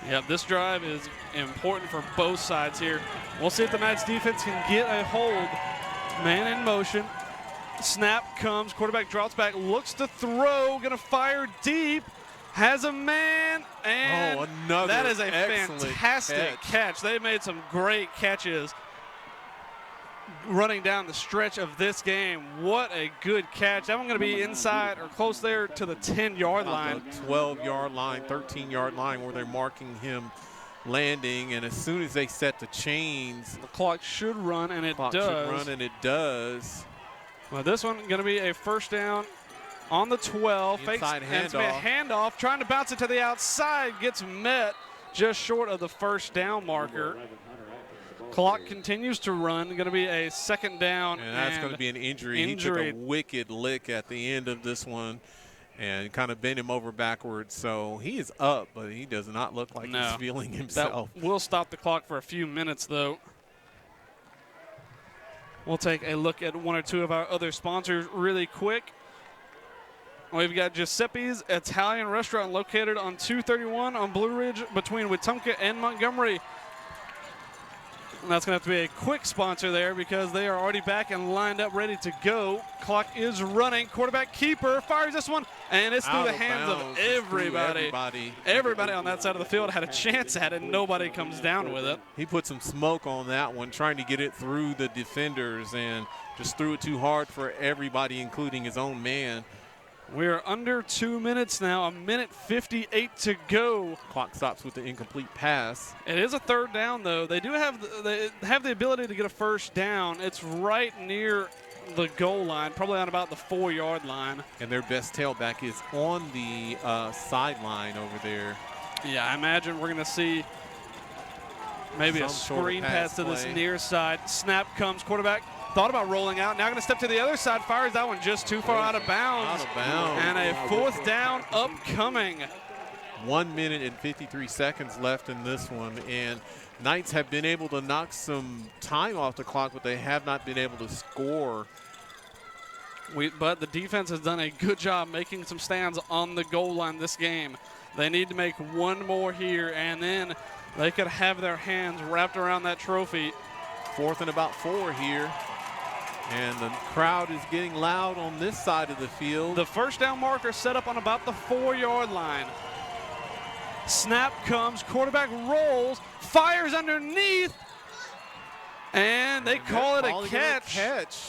[SPEAKER 1] Yeah, this drive is important for both sides here. We'll see if the Knights defense can get a hold. Man in motion. Snap comes, quarterback drops back, looks to throw, gonna fire deep, has a man, and that is a fantastic catch. They made some great catches running down the stretch of this game. What a good catch. That one going to be inside or close there to the 10-yard line.
[SPEAKER 3] The 12-yard line, 13-yard line where they're marking him landing, and as soon as they set the chains,
[SPEAKER 1] the clock should run, and it
[SPEAKER 3] does.
[SPEAKER 1] Well, this one going to be a first down on the 12.
[SPEAKER 3] Inside
[SPEAKER 1] handoff, trying to bounce it to the outside, gets met just short of the first down marker. Clock continues to run. Going to be a second down.
[SPEAKER 3] And that's going to be an injury. He took a wicked lick at the end of this one and kind of bent him over backwards. So he is up, but he does not look like he's feeling himself.
[SPEAKER 1] That will stop the clock for a few minutes, though. We'll take a look at one or two of our other sponsors really quick. We've got Giuseppe's Italian Restaurant located on 231 on Blue Ridge between Wetumpka and Montgomery. And that's going to have to be a quick sponsor there because they are already back and lined up ready to go. Clock is running. Quarterback keeper fires this one, and it's through the hands of everybody. Everybody on that side of the field had a chance at it, and nobody comes down with it.
[SPEAKER 3] He put some smoke on that one, trying to get it through the defenders, and just threw it too hard for everybody, including his own man.
[SPEAKER 1] We're under 2 minutes now, 1:58 to go.
[SPEAKER 3] Clock stops with the incomplete pass.
[SPEAKER 1] It is a third down, though. They do have the ability to get a first down. It's right near the goal line, probably on about the 4-yard line.
[SPEAKER 3] And their best tailback is on the sideline over there.
[SPEAKER 1] Yeah, I imagine we're going to see maybe a screen pass to this near side. Snap comes, quarterback. Thought about rolling out. Now going to step to the other side. Fires that one just too far out of bounds.
[SPEAKER 3] Out of bounds.
[SPEAKER 1] And a fourth down upcoming.
[SPEAKER 3] 1 minute and 53 seconds left in this one, and Knights have been able to knock some time off the clock, but they have not been able to score.
[SPEAKER 1] But the defense has done a good job making some stands on the goal line this game. They need to make one more here, and then they could have their hands wrapped around that trophy.
[SPEAKER 3] 4th and about 4 here. And the crowd is getting loud on this side of the field.
[SPEAKER 1] The first down marker set up on about the 4-yard line. Snap comes, quarterback rolls, fires underneath, and they call it a catch.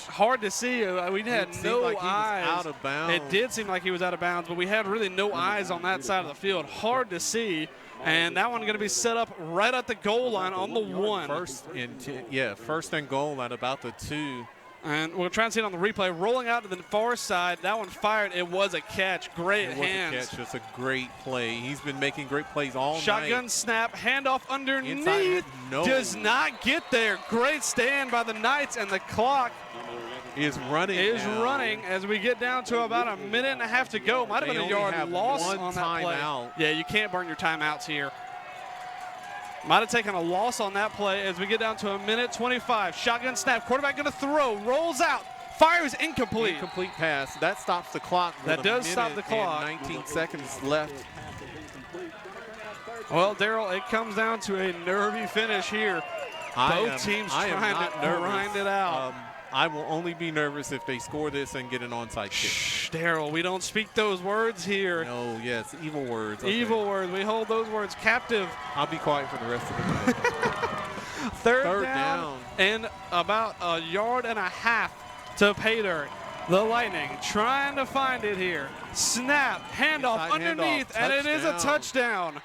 [SPEAKER 1] Hard to see. We had no
[SPEAKER 3] like
[SPEAKER 1] eyes.
[SPEAKER 3] He was out of bounds.
[SPEAKER 1] It did seem like he was out of bounds, but we had really no eyes on that side of the field. Hard to see. And that one going to be set up right at the goal line on the 1.
[SPEAKER 3] First and goal at about the 2.
[SPEAKER 1] And we'll try and see it on the replay. Rolling out to the far side. That one fired. It was a catch. Great hands.
[SPEAKER 3] It was a catch. It's a great play. He's been making great plays all night.
[SPEAKER 1] Shotgun snap. Handoff underneath.
[SPEAKER 3] Inside, no.
[SPEAKER 1] Does not get there. Great stand by the Knights. And the clock
[SPEAKER 3] is running
[SPEAKER 1] as we get down to about a minute and a half to go. Might have been a yard loss on that play. Yeah, you can't burn your timeouts here. Might have taken a loss on that play as we get down to a minute 25. Shotgun snap. Quarterback going to throw. Rolls out. Fires incomplete.
[SPEAKER 3] Incomplete pass. That stops the clock.
[SPEAKER 1] That does stop the clock.
[SPEAKER 3] 19 seconds left.
[SPEAKER 1] Well, Daryl, it comes down to a nervy finish here. Both teams trying to grind it out.
[SPEAKER 3] I will only be nervous if they score this and get an onside kick.
[SPEAKER 1] Shh, Daryl, we don't speak those words here.
[SPEAKER 3] No, yes, evil words. Okay.
[SPEAKER 1] Evil words. We hold those words captive.
[SPEAKER 3] I'll be quiet for the rest of the night.
[SPEAKER 1] Third down and about a yard and a half to pay dirt. The Lightning trying to find it here. Snap, handoff underneath, and it is a touchdown.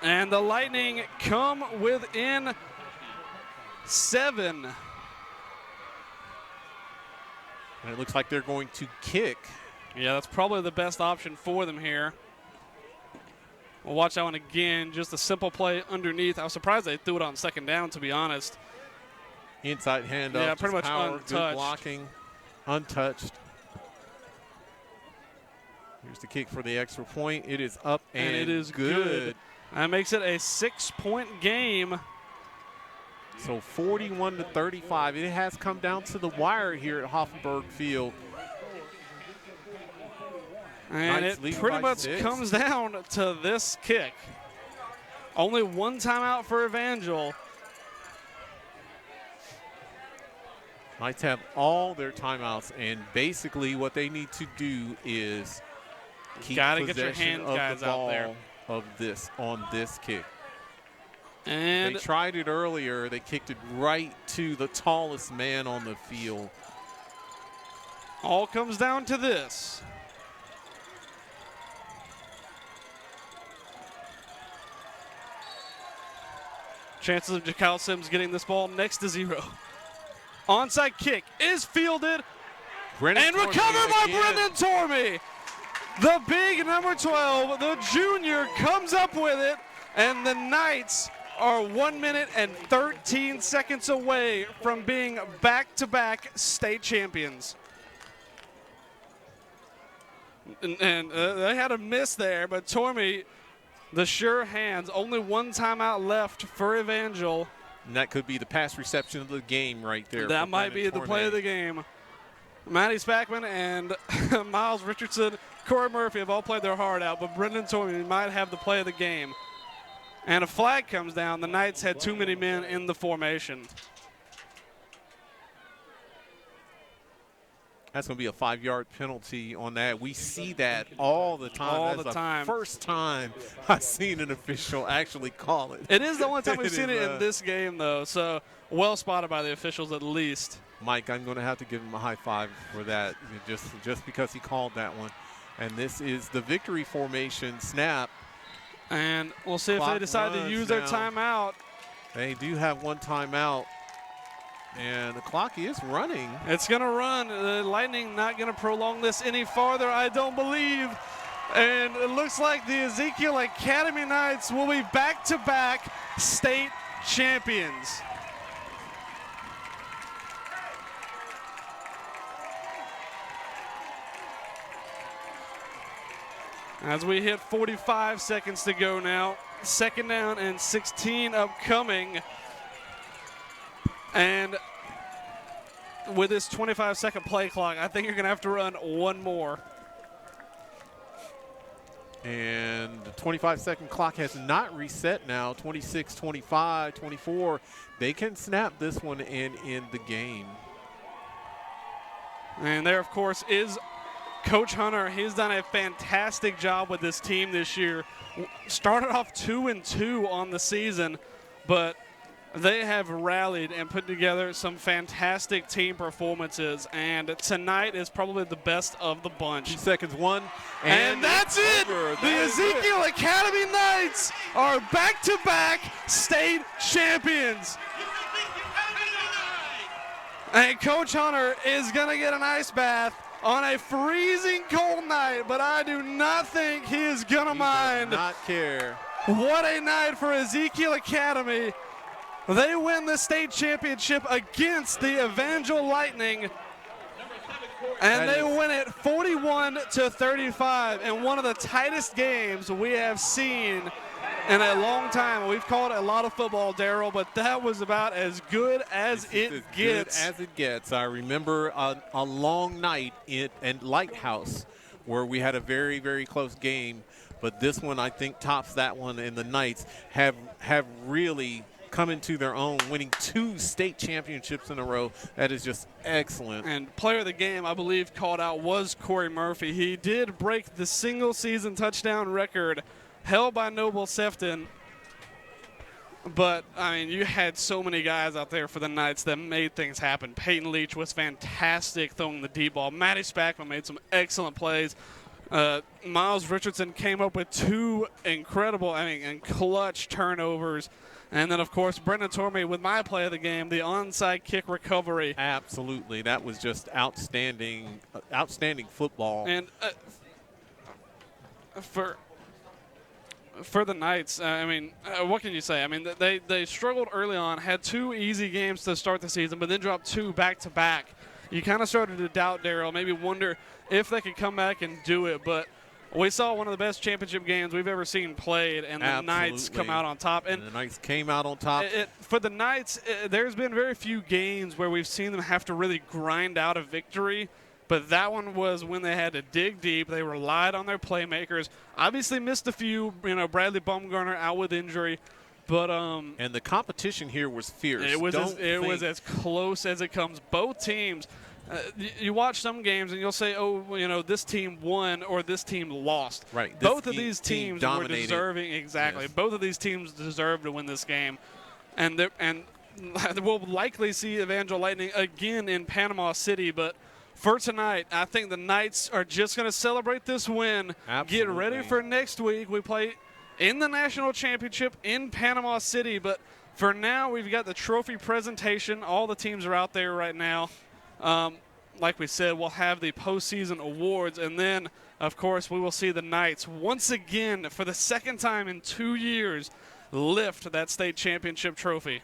[SPEAKER 1] And the Lightning come within 7.
[SPEAKER 3] And it looks like they're going to kick.
[SPEAKER 1] Yeah, that's probably the best option for them here. We'll watch that one again. Just a simple play underneath. I was surprised they threw it on 2nd down, to be honest.
[SPEAKER 3] Inside handoff.
[SPEAKER 1] Yeah, pretty much
[SPEAKER 3] power,
[SPEAKER 1] untouched.
[SPEAKER 3] Good blocking, untouched. Here's the kick for the extra point. It is up and
[SPEAKER 1] it is
[SPEAKER 3] good.
[SPEAKER 1] That makes it a 6-point game.
[SPEAKER 3] So 41-35. It has come down to the wire here at Hoenburg Field.
[SPEAKER 1] And it pretty much comes down to this kick. Only one timeout for Evangel.
[SPEAKER 3] Knights have all their timeouts, and basically what they need to do is keep possession of the ball on this kick.
[SPEAKER 1] And
[SPEAKER 3] they tried it earlier. They kicked it right to the tallest man on the field.
[SPEAKER 1] All comes down to this. Chances of Jakyle Sims getting this ball next to 0. Onside kick is fielded and recovered by Brendan Tormey. The big number 12, the junior, comes up with it, and the Knights are 1 minute and 13 seconds away from being back-to-back state champions. And they had a miss there, but Tormey, the sure hands, only one timeout left for Evangel.
[SPEAKER 3] And that could be the pass reception of the game right there.
[SPEAKER 1] That might be the play of the game. Matty Spackman and Miles Richardson, Corey Murphy have all played their heart out, but Brendan Tormey might have the play of the game. And a flag comes down. The Knights had too many men in the formation.
[SPEAKER 3] That's going to be a 5-yard penalty on that. We see that all the time.
[SPEAKER 1] That's the
[SPEAKER 3] first time I've seen an official actually call it.
[SPEAKER 1] It is the only time we've seen it in this game, though. So well spotted by the officials at least.
[SPEAKER 3] Mike, I'm going to have to give him a high five for that, just because he called that one. And this is the victory formation snap.
[SPEAKER 1] And we'll see if they decide to use their timeout.
[SPEAKER 3] They do have one timeout. And the clock is running.
[SPEAKER 1] It's going to run. The Lightning not going to prolong this any farther, I don't believe. And it looks like the Ezekiel Academy Knights will be back-to-back state champions. As we hit 45 seconds to go now. 2nd down and 16 upcoming. And with this 25-second play clock, I think you're going to have to run one more.
[SPEAKER 3] And the 25-second clock has not reset now. 26, 25, 24. They can snap this one and end the game.
[SPEAKER 1] And there, of course, is Coach Hunter. He's done a fantastic job with this team this year. Started off 2-2 on the season, but they have rallied and put together some fantastic team performances, and tonight is probably the best of the bunch.
[SPEAKER 3] 2 seconds, 1.
[SPEAKER 1] And that's it! The Ezekiel Academy Knights are back-to-back state champions. And Coach Hunter is going to get an ice bath on a freezing cold night, but I do not think he is going to mind.
[SPEAKER 3] Does not care.
[SPEAKER 1] What a night for Ezekiel Academy. They win the state championship against the Evangel Lightning, and they win it 41-35 in one of the tightest games we have seen in a long time. We've called a lot of football, Daryl, but that was about as good as it gets.
[SPEAKER 3] Good as it gets. I remember a long night at Lighthouse where we had a very, very close game, but this one I think tops that one, and the Knights have really come into their own, winning 2 state championships in a row. That is just excellent.
[SPEAKER 1] And player of the game, I believe, called out was Corey Murphy. He did break the single-season touchdown record held by Noble Sefton. But, I mean, you had so many guys out there for the Knights that made things happen. Peyton Leach was fantastic throwing the deep ball. Matty Spackman made some excellent plays. Miles Richardson came up with 2 incredible, and clutch turnovers. And then, of course, Brendan Tormey with my play of the game, the onside kick recovery.
[SPEAKER 3] Absolutely. That was just outstanding football.
[SPEAKER 1] And for the Knights, what can you say? I mean, they struggled early on, had 2 easy games to start the season, but then dropped 2 back-to-back. You kind of started to doubt, Daryl, maybe wonder if they could come back and do it, but we saw one of the best championship games we've ever seen played, and the Knights come out on top. And
[SPEAKER 3] the Knights came out on top.
[SPEAKER 1] For the Knights, there's been very few games where we've seen them have to really grind out a victory, but that one was when they had to dig deep. They relied on their playmakers. Obviously missed a few, Bradley Baumgartner out with injury. But
[SPEAKER 3] and the competition here was fierce.
[SPEAKER 1] It was as close as it comes. Both teams, you watch some games and you'll say, this team won or this team lost.
[SPEAKER 3] Right.
[SPEAKER 1] Both of these teams were deserving. Exactly.
[SPEAKER 3] Yes.
[SPEAKER 1] Both of these teams deserved to win this game, and we'll likely see Evangel Lightning again in Panama City. But for tonight, I think the Knights are just going to celebrate this win.
[SPEAKER 3] Absolutely.
[SPEAKER 1] Get ready for next week. We play in the national championship in Panama City, but for now we've got the trophy presentation. All the teams are out there right now. Like we said, we'll have the postseason awards, and then, of course, we will see the Knights once again for the 2nd time in 2 years lift that state championship trophy.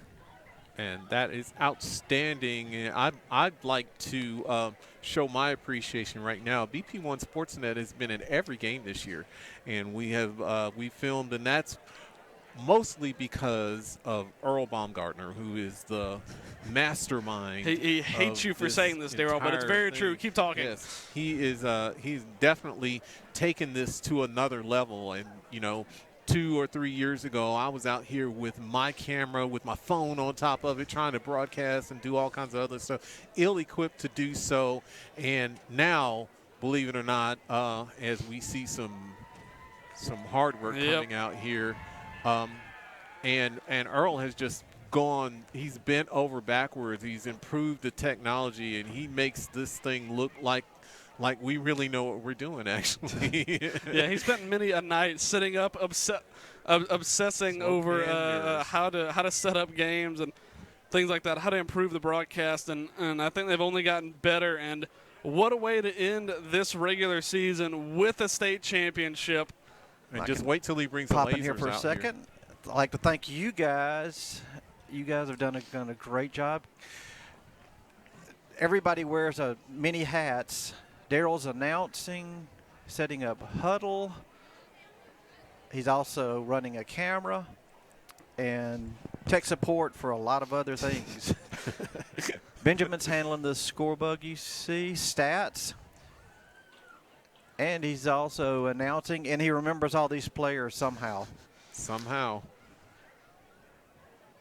[SPEAKER 3] And that is outstanding. And I'd like to show my appreciation right now. BP1 Sportsnet has been in every game this year, and we filmed, and that's mostly because of Earl Baumgartner, who is the mastermind.
[SPEAKER 1] He hates you for saying this, Daryl, but it's very true. Keep talking.
[SPEAKER 3] Yes, he is. He's definitely taken this to another level, and 2 or 3 years ago, I was out here with my camera, with my phone on top of it, trying to broadcast and do all kinds of other stuff, ill-equipped to do so. And now, believe it or not, as we see some hard work coming out here, and Earl has just gone. He's bent over backwards. He's improved the technology, and he makes this thing look like we really know what we're doing, actually.
[SPEAKER 1] Yeah, he spent many a night sitting up, obsessing over how to set up games and things like that, how to improve the broadcast, and I think they've only gotten better. And what a way to end this regular season with a state championship.
[SPEAKER 3] And just wait till he brings
[SPEAKER 5] pop
[SPEAKER 3] the lasers
[SPEAKER 5] in here for a second. I'd like to thank you guys. You guys have done a great job. Everybody wears many hats. Daryl's announcing, setting up huddle, he's also running a camera and tech support for a lot of other things. Benjamin's handling the scorebug, you see, stats. And he's also announcing, and he remembers all these players somehow.
[SPEAKER 3] Somehow.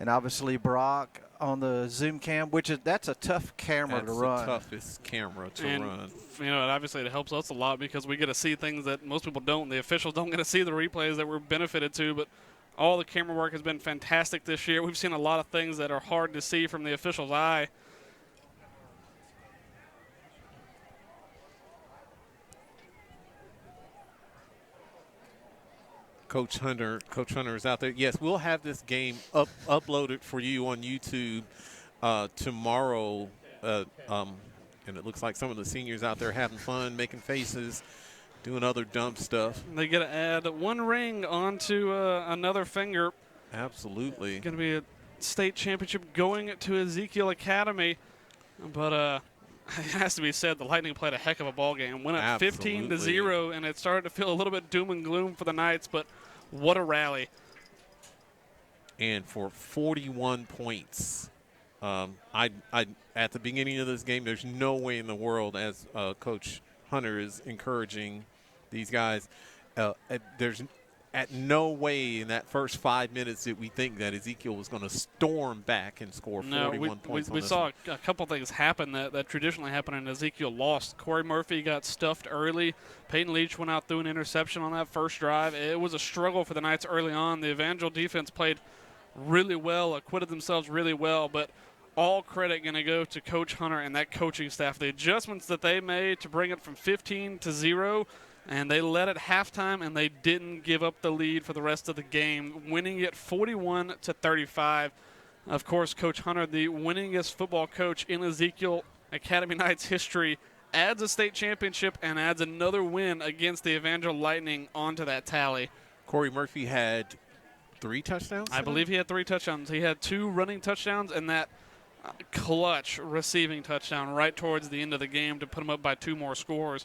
[SPEAKER 5] And obviously Brock on the Zoom cam, that's a tough camera to run.
[SPEAKER 3] That's the toughest camera to run.
[SPEAKER 1] You know, obviously it helps us a lot because we get to see things that most people don't. The officials don't get to see the replays that we're benefited to, but all the camera work has been fantastic this year. We've seen a lot of things that are hard to see from the official's eye.
[SPEAKER 3] Coach Hunter is out there. Yes, we'll have this game uploaded for you on YouTube tomorrow. And it looks like some of the seniors out there having fun, making faces, doing other dumb stuff.
[SPEAKER 1] They get to add one ring onto another finger.
[SPEAKER 3] Absolutely.
[SPEAKER 1] Going to be a state championship going to Ezekiel Academy. But it has to be said, the Lightning played a heck of a ball game. Went up 15-0, and it started to feel a little bit doom and gloom for the Knights, but what a rally.
[SPEAKER 3] And for 41 points, at the beginning of this game, there's no way in the world, as Coach Hunter is encouraging these guys, there's at no way in that first 5 minutes did we think that Ezekiel was going to storm back and score 41 points.
[SPEAKER 1] We saw a couple things happen that traditionally happen, and Ezekiel lost. Corey Murphy got stuffed early. Peyton Leach went out through an interception on that first drive. It was a struggle for the Knights early on. The Evangel defense played really well, acquitted themselves really well, but all credit going to go to Coach Hunter and that coaching staff. The adjustments that they made to bring it from 15-0, and they led at halftime, and they didn't give up the lead for the rest of the game, winning it 41-35. Of course, Coach Hunter, the winningest football coach in Ezekiel Academy Knights history, adds a state championship and adds another win against the Evangel Lightning onto that tally.
[SPEAKER 3] Corey Murphy had 3 touchdowns?
[SPEAKER 1] I believe he had 3 touchdowns. He had 2 running touchdowns and that clutch receiving touchdown right towards the end of the game to put him up by 2 more scores.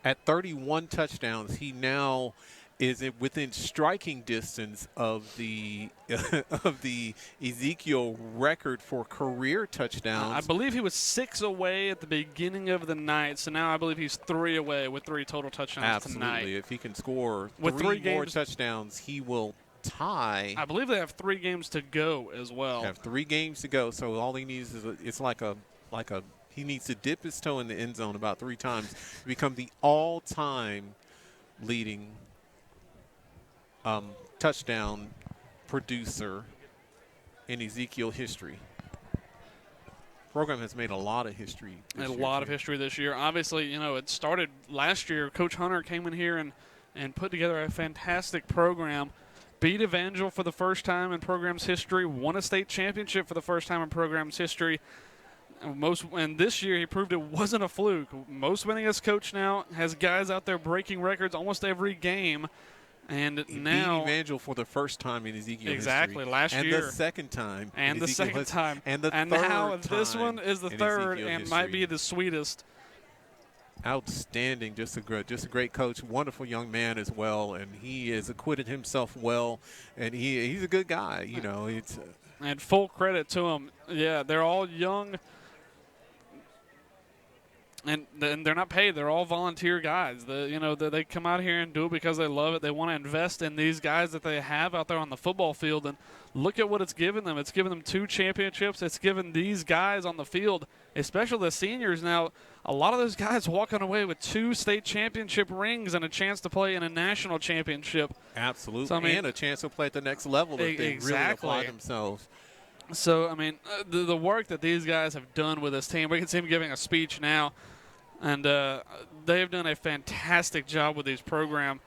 [SPEAKER 3] At 31 touchdowns, he now is within striking distance of the Ezekiel record for career touchdowns.
[SPEAKER 1] I believe he was 6 away at the beginning of the night, so now I believe he's 3 away with 3 total touchdowns tonight.
[SPEAKER 3] Absolutely. If he can score
[SPEAKER 1] with
[SPEAKER 3] 3 more touchdowns, he will tie.
[SPEAKER 1] I believe they have 3 games to go as well.
[SPEAKER 3] They have 3 games to go, so all he needs is he needs to dip his toe in the end zone about 3 times to become the all-time leading touchdown producer in Ezekiel history. Program has made a lot of history.
[SPEAKER 1] This year. Obviously, you know, it started last year. Coach Hunter came in here and put together a fantastic program. Beat Evangel for the first time in program's history. Won a state championship for the first time in program's history. And this year he proved it wasn't a fluke. Most winningest coach now has guys out there breaking records almost every game. And
[SPEAKER 3] he
[SPEAKER 1] now
[SPEAKER 3] beat Evangel for the first time in Ezekiel
[SPEAKER 1] history. Last year.
[SPEAKER 3] And the second time.
[SPEAKER 1] And the second time.
[SPEAKER 3] And the third
[SPEAKER 1] now
[SPEAKER 3] time.
[SPEAKER 1] This one is the third
[SPEAKER 3] Ezekiel
[SPEAKER 1] and
[SPEAKER 3] history.
[SPEAKER 1] might be the sweetest.
[SPEAKER 3] Outstanding, just a great coach, wonderful young man as well, and he has acquitted himself well, and he's a good guy, you know.
[SPEAKER 1] And full credit to him. Yeah, they're all young, and they're not paid. They're all volunteer guys. They come out here and do it because they love it. They want to invest in these guys that they have out there on the football field, and look at what it's given them. It's given them 2 championships. It's given these guys on the field, especially the seniors now, a lot of those guys walking away with 2 state championship rings and a chance to play in a national championship.
[SPEAKER 3] Absolutely,
[SPEAKER 1] so,
[SPEAKER 3] and a chance to play at the next level if they really apply themselves.
[SPEAKER 1] So, I mean, the work that these guys have done with this team, we can see them giving a speech now, and they have done a fantastic job with these program.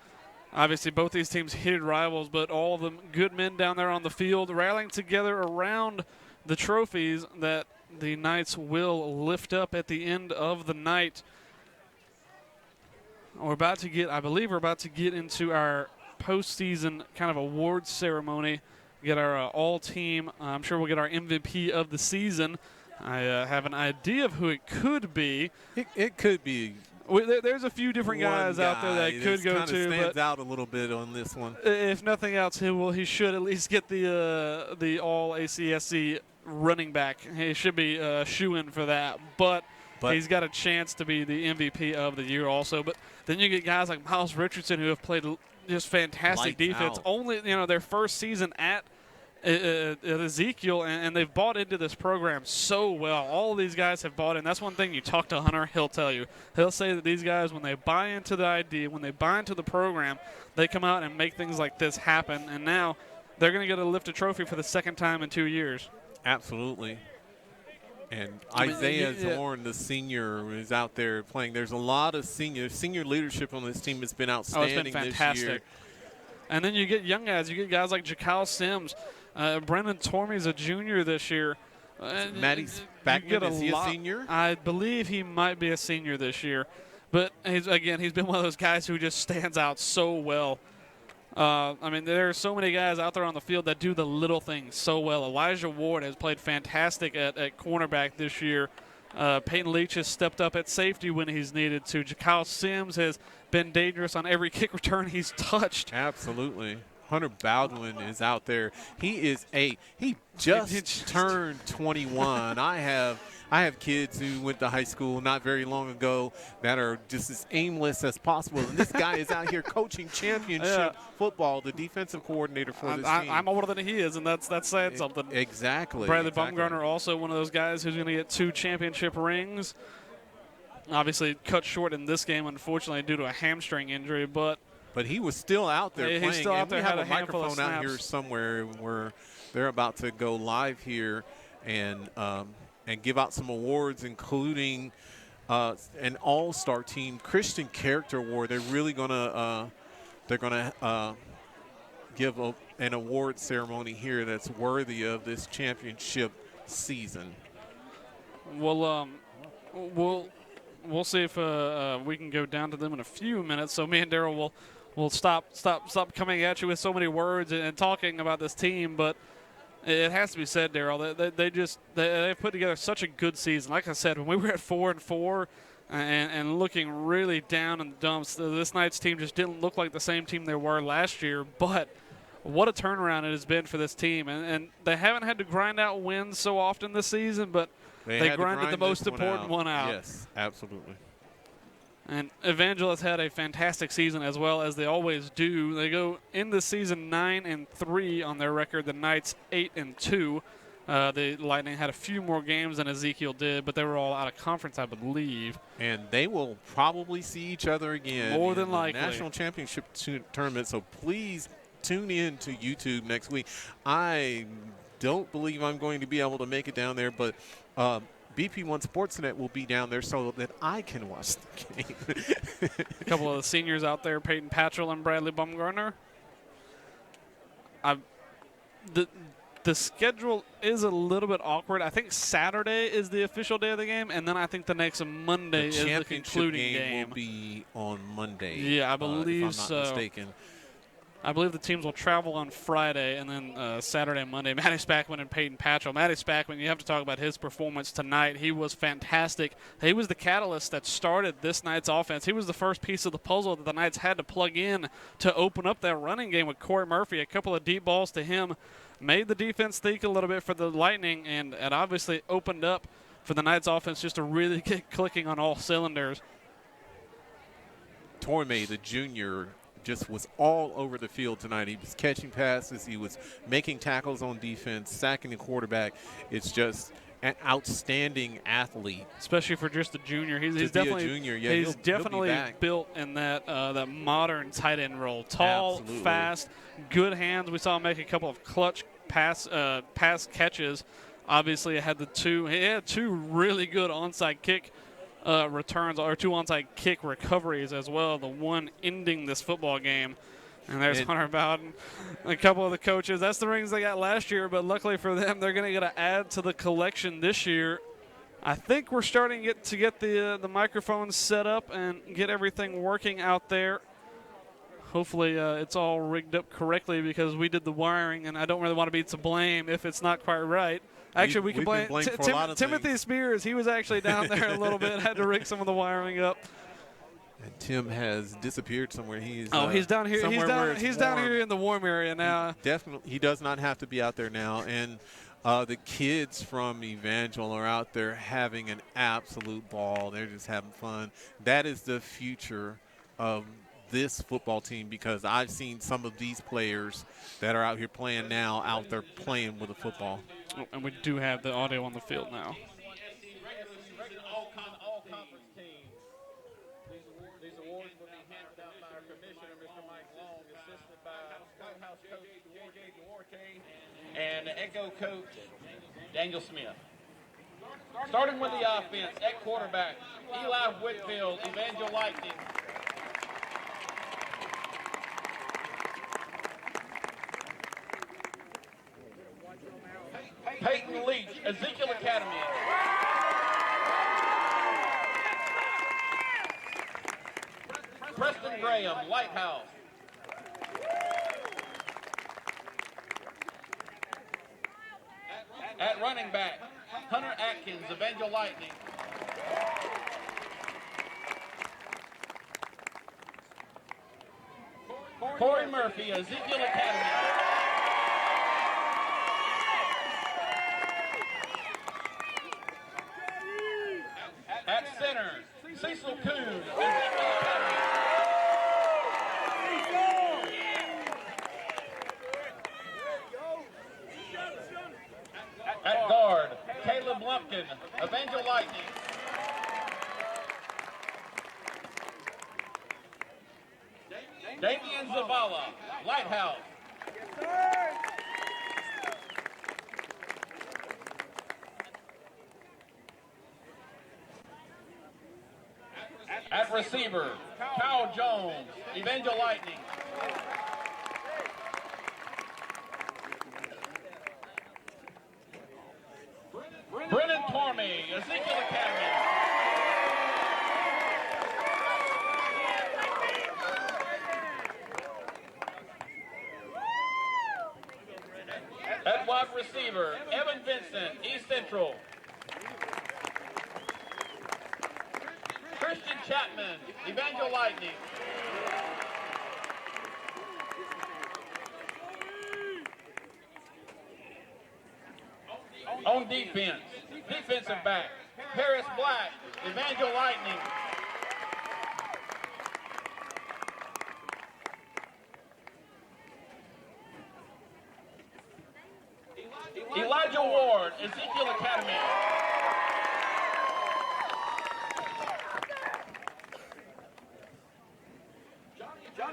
[SPEAKER 1] Obviously, both these teams hated rivals, but all of them good men down there on the field rallying together around the trophies that the Knights will lift up at the end of the night. I believe we're about to get into our postseason kind of awards ceremony. Get our all-team. I'm sure we'll get our MVP of the season. I have an idea of who it could be.
[SPEAKER 3] It could be
[SPEAKER 1] There's a few different guys out there that could go to.
[SPEAKER 3] Stands out a little bit on this one.
[SPEAKER 1] If nothing else, he should at least get the All ACSC running back. He should be shoo-in for that. But he's got a chance to be the MVP of the year also. But then you get guys like Miles Richardson who have played just fantastic defense. Only their first season at Ezekiel, and they've bought into this program so well. All of these guys have bought in. That's one thing you talk to Hunter, he'll tell you. He'll say that these guys, when they buy into the idea, when they buy into the program, they come out and make things like this happen. And now they're going to get to lift a trophy for the second time in 2 years.
[SPEAKER 3] Absolutely. And Isaiah Zorn, the senior, is out there playing. There's a lot of senior leadership on this team has been outstanding
[SPEAKER 1] it's been fantastic.
[SPEAKER 3] this year.
[SPEAKER 1] And then you get young guys. You get guys like Jakal Sims. Brendan Tormey's a junior this year.
[SPEAKER 3] Matty Spackman, is he a senior?
[SPEAKER 1] I believe he might be a senior this year. But, he's been one of those guys who just stands out so well. There are so many guys out there on the field that do the little things so well. Elijah Ward has played fantastic at cornerback this year. Peyton Leach has stepped up at safety when he's needed to. Jakal Sims has been dangerous on every kick return he's touched.
[SPEAKER 3] Absolutely. Hunter Baldwin is out there. He just turned 21. I have kids who went to high school not very long ago that are just as aimless as possible. And this guy is out here coaching championship football, the defensive coordinator for this team.
[SPEAKER 1] I'm older than he is, and that's saying something.
[SPEAKER 3] Exactly.
[SPEAKER 1] Bradley Baumgartner, also one of those guys who's going to get 2 championship rings. Obviously cut short in this game, unfortunately, due to a hamstring injury, but
[SPEAKER 3] he was still out there playing.
[SPEAKER 1] He's still out there.
[SPEAKER 3] We have
[SPEAKER 1] had
[SPEAKER 3] a microphone out here somewhere where they're about to go live here and give out some awards, including an all-star team Christian Character Award. They're really gonna give an award ceremony here that's worthy of this championship season.
[SPEAKER 1] Well, we'll see if we can go down to them in a few minutes. So me and Daryl will stop coming at you with so many words and talking about this team, but it has to be said, Daryl, they've put together such a good season. Like I said, when we were at 4-4 and looking really down in the dumps, this night's team just didn't look like the same team they were last year. But what a turnaround it has been for this team, and they haven't had to grind out wins so often this season, but they grinded the most important one out.
[SPEAKER 3] Yes, absolutely.
[SPEAKER 1] And Evangel has had a fantastic season as well, as they always do. They go in the season 9-3 on their record. The Knights 8-2. The Lightning had a few more games than Ezekiel did, but they were all out of conference, I believe.
[SPEAKER 3] And they will probably see each other again
[SPEAKER 1] more than likely.
[SPEAKER 3] National Championship tournament. So please tune in to YouTube next week. I don't believe I'm going to be able to make it down there, but BP1 Sportsnet will be down there so that I can watch the game.
[SPEAKER 1] A couple of the seniors out there, Peyton Patchell and Bradley Baumgartner. The schedule is a little bit awkward. I think Saturday is the official day of the game, and then I think the next Monday is the concluding game.
[SPEAKER 3] Will be on Monday.
[SPEAKER 1] Yeah, I believe
[SPEAKER 3] if I'm
[SPEAKER 1] so.
[SPEAKER 3] not mistaken.
[SPEAKER 1] I believe the teams will travel on Friday, and then Saturday and Monday. Matty Spackman and Peyton Patchell. Matty Spackman, you have to talk about his performance tonight. He was fantastic. He was the catalyst that started this night's offense. He was the first piece of the puzzle that the Knights had to plug in to open up that running game with Corey Murphy. A couple of deep balls to him made the defense think a little bit for the Lightning, and it obviously opened up for the Knights offense just to really get clicking on all cylinders.
[SPEAKER 3] Tormey, the junior, just was all over the field tonight. He was catching passes. He was making tackles on defense, sacking the quarterback. It's just an outstanding athlete.
[SPEAKER 1] Especially for just a junior. He's definitely
[SPEAKER 3] a junior. Yeah,
[SPEAKER 1] he's definitely built in that modern tight end role. Tall, fast, good hands. We saw him make a couple of clutch pass catches. Obviously, he had two really good onside kick returns, or 2 onside kick recoveries as well, the one ending this football game. And there's Hunter Bowden, a couple of the coaches. That's the rings they got last year, but luckily for them, they're going to get to add to the collection this year. I think we're starting to get the microphones set up and get everything working out there. Hopefully it's all rigged up correctly, because we did the wiring, and I don't really want to be to blame if it's not quite right. Actually, we can blame Timothy Spears. He was actually down there a little bit, had to rig some of the wiring up.
[SPEAKER 3] And Tim has disappeared somewhere. He's
[SPEAKER 1] he's down here.
[SPEAKER 3] somewhere where
[SPEAKER 1] He's
[SPEAKER 3] it's
[SPEAKER 1] down
[SPEAKER 3] warm.
[SPEAKER 1] here in the warm area now.
[SPEAKER 3] Definitely, he does not have to be out there now. And the kids from Evangel are out there having an absolute ball. They're just having fun. That is the future of this football team, because I've seen some of these players that are out here playing now out there playing with a football.
[SPEAKER 1] Oh, and we do have the audio on the field now.
[SPEAKER 2] All-conference team. These awards will be handed out by our commissioner, Mr. Mike Long, assisted by White House coach J.J. Duarte and Echo coach Daniel Smith. Starting with the offense, at quarterback, Eli Whitfield, Evangel Lightning. Peyton Leach, Ezekiel Academy. Preston Graham, Lighthouse. At running back, Hunter Atkins, Evangel Lightning. Corey Murphy, Ezekiel Academy. At center, Cecil Kuhn, Ezekiel Academy. At guard, Caleb Lumpkin, Evangel Lightning. Damian Zavala, Lighthouse. At receiver, Kyle Jones, Evangel Lightning. Brennan Tormey, Ezekiel Academy. At wide receiver, Evan Vincent, East Central. Christian Chapman, Evangel Lightning. On defense, defensive back, Paris Black, Evangel Lightning. Elijah Ward, Ezekiel Academy.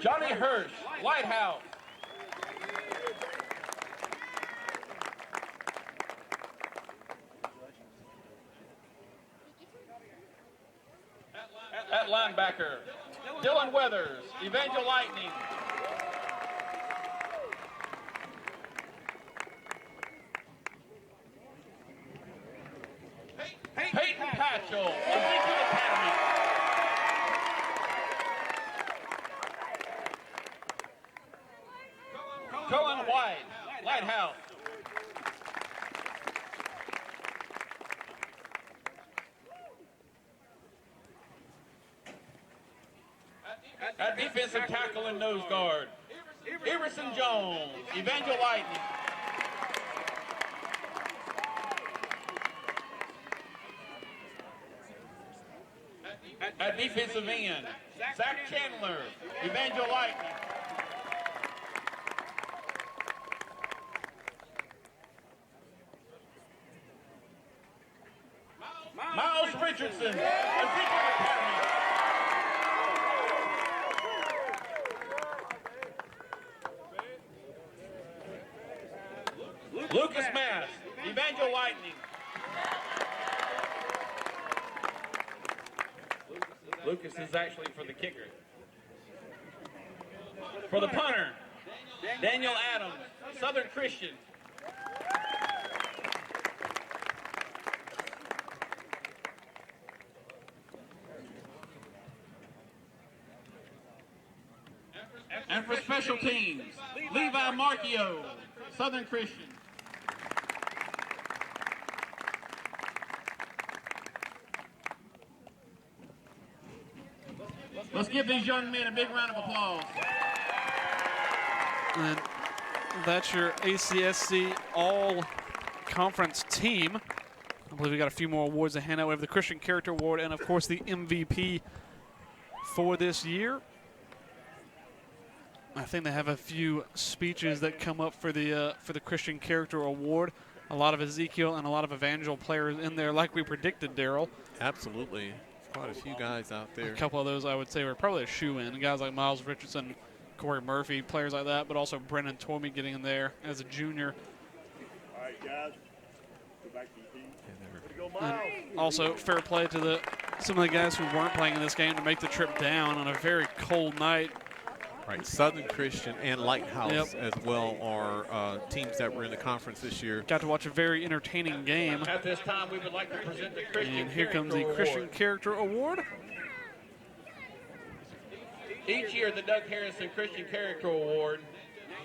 [SPEAKER 2] Johnny Hirsch, Lighthouse. At linebacker, Dylan Weathers, Evangel Lightning. Peyton Patchell, Ezekiel Academy. Cullen White, Lighthouse. At defensive tackle and nose guard, Everson Jones, Evangel Lightning. At defensive end, Zach Chandler, Evangel Lightning. Miles Richardson, Ezekiel Academy. Lucas Mass, Evangel Lightning. Lucas is actually for the kicker. For the punter, Daniel Adams, Southern Christian. And for special teams, Levi Marchio, Southern Christian. Let's give these young men a big round of applause.
[SPEAKER 1] And that's your ACSC all-conference team. I believe we got a few more awards to hand out. We have the Christian Character Award and, of course, the MVP for this year. I think they have a few speeches that come up for the Christian Character Award. A lot of Ezekiel and a lot of Evangel players in there, like we predicted, Daryl.
[SPEAKER 3] Absolutely. Quite a few guys out there.
[SPEAKER 1] A couple of those, I would say, were probably a shoe-in. Guys like Miles Richardson, Corey Murphy, players like that, but also Brennan Tormey getting in there as a junior.
[SPEAKER 9] All right, guys. Go back to the team.
[SPEAKER 1] And also, fair play to some of the guys who weren't playing in this game to make the trip down on a very cold night.
[SPEAKER 3] Right, Southern Christian and Lighthouse as well are teams that were in the conference this year.
[SPEAKER 1] Got to watch a very entertaining game.
[SPEAKER 2] At this time, we would like to present the Christian
[SPEAKER 1] And here comes the
[SPEAKER 2] Character
[SPEAKER 1] Christian
[SPEAKER 2] Award.
[SPEAKER 1] Character Award.
[SPEAKER 2] Each year, the Doug Harrison Christian Character Award,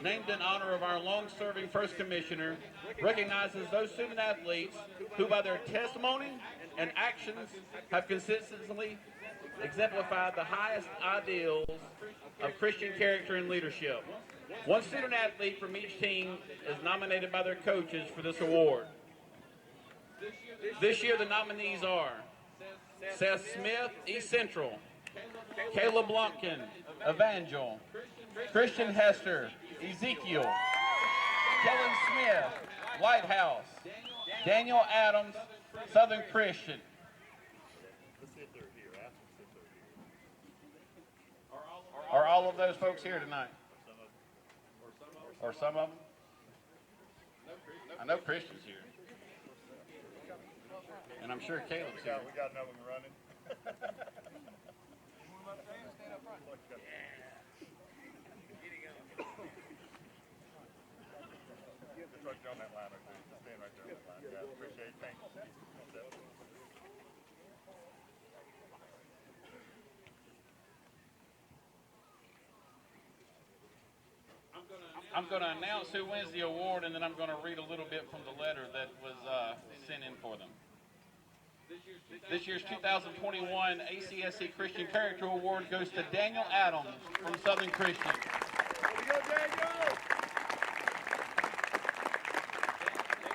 [SPEAKER 2] named in honor of our long-serving First Commissioner, recognizes those student athletes who, by their testimony and actions, have consistently exemplified the highest ideals of Christian character and leadership. One student athlete from each team is nominated by their coaches for this award. This year, the nominees are Seth Smith, East Central; Caleb Lumpkin, Evangel; Christian Hester, Ezekiel; Kellen Smith, Lighthouse; Daniel Adams, Southern Christian. Are all of those folks here tonight? Or some of them? I know Christian's here. And I'm sure Caleb's here.
[SPEAKER 9] We got another one running. Just right there on that line, right there. Just stand right there on that line. Yeah, appreciate it. Thank you.
[SPEAKER 2] I'm going to announce who wins the award, and then I'm going to read a little bit from the letter that was sent in for them. This year's 2021 ACSC Christian Character Award goes to Daniel Adams from Southern Christian.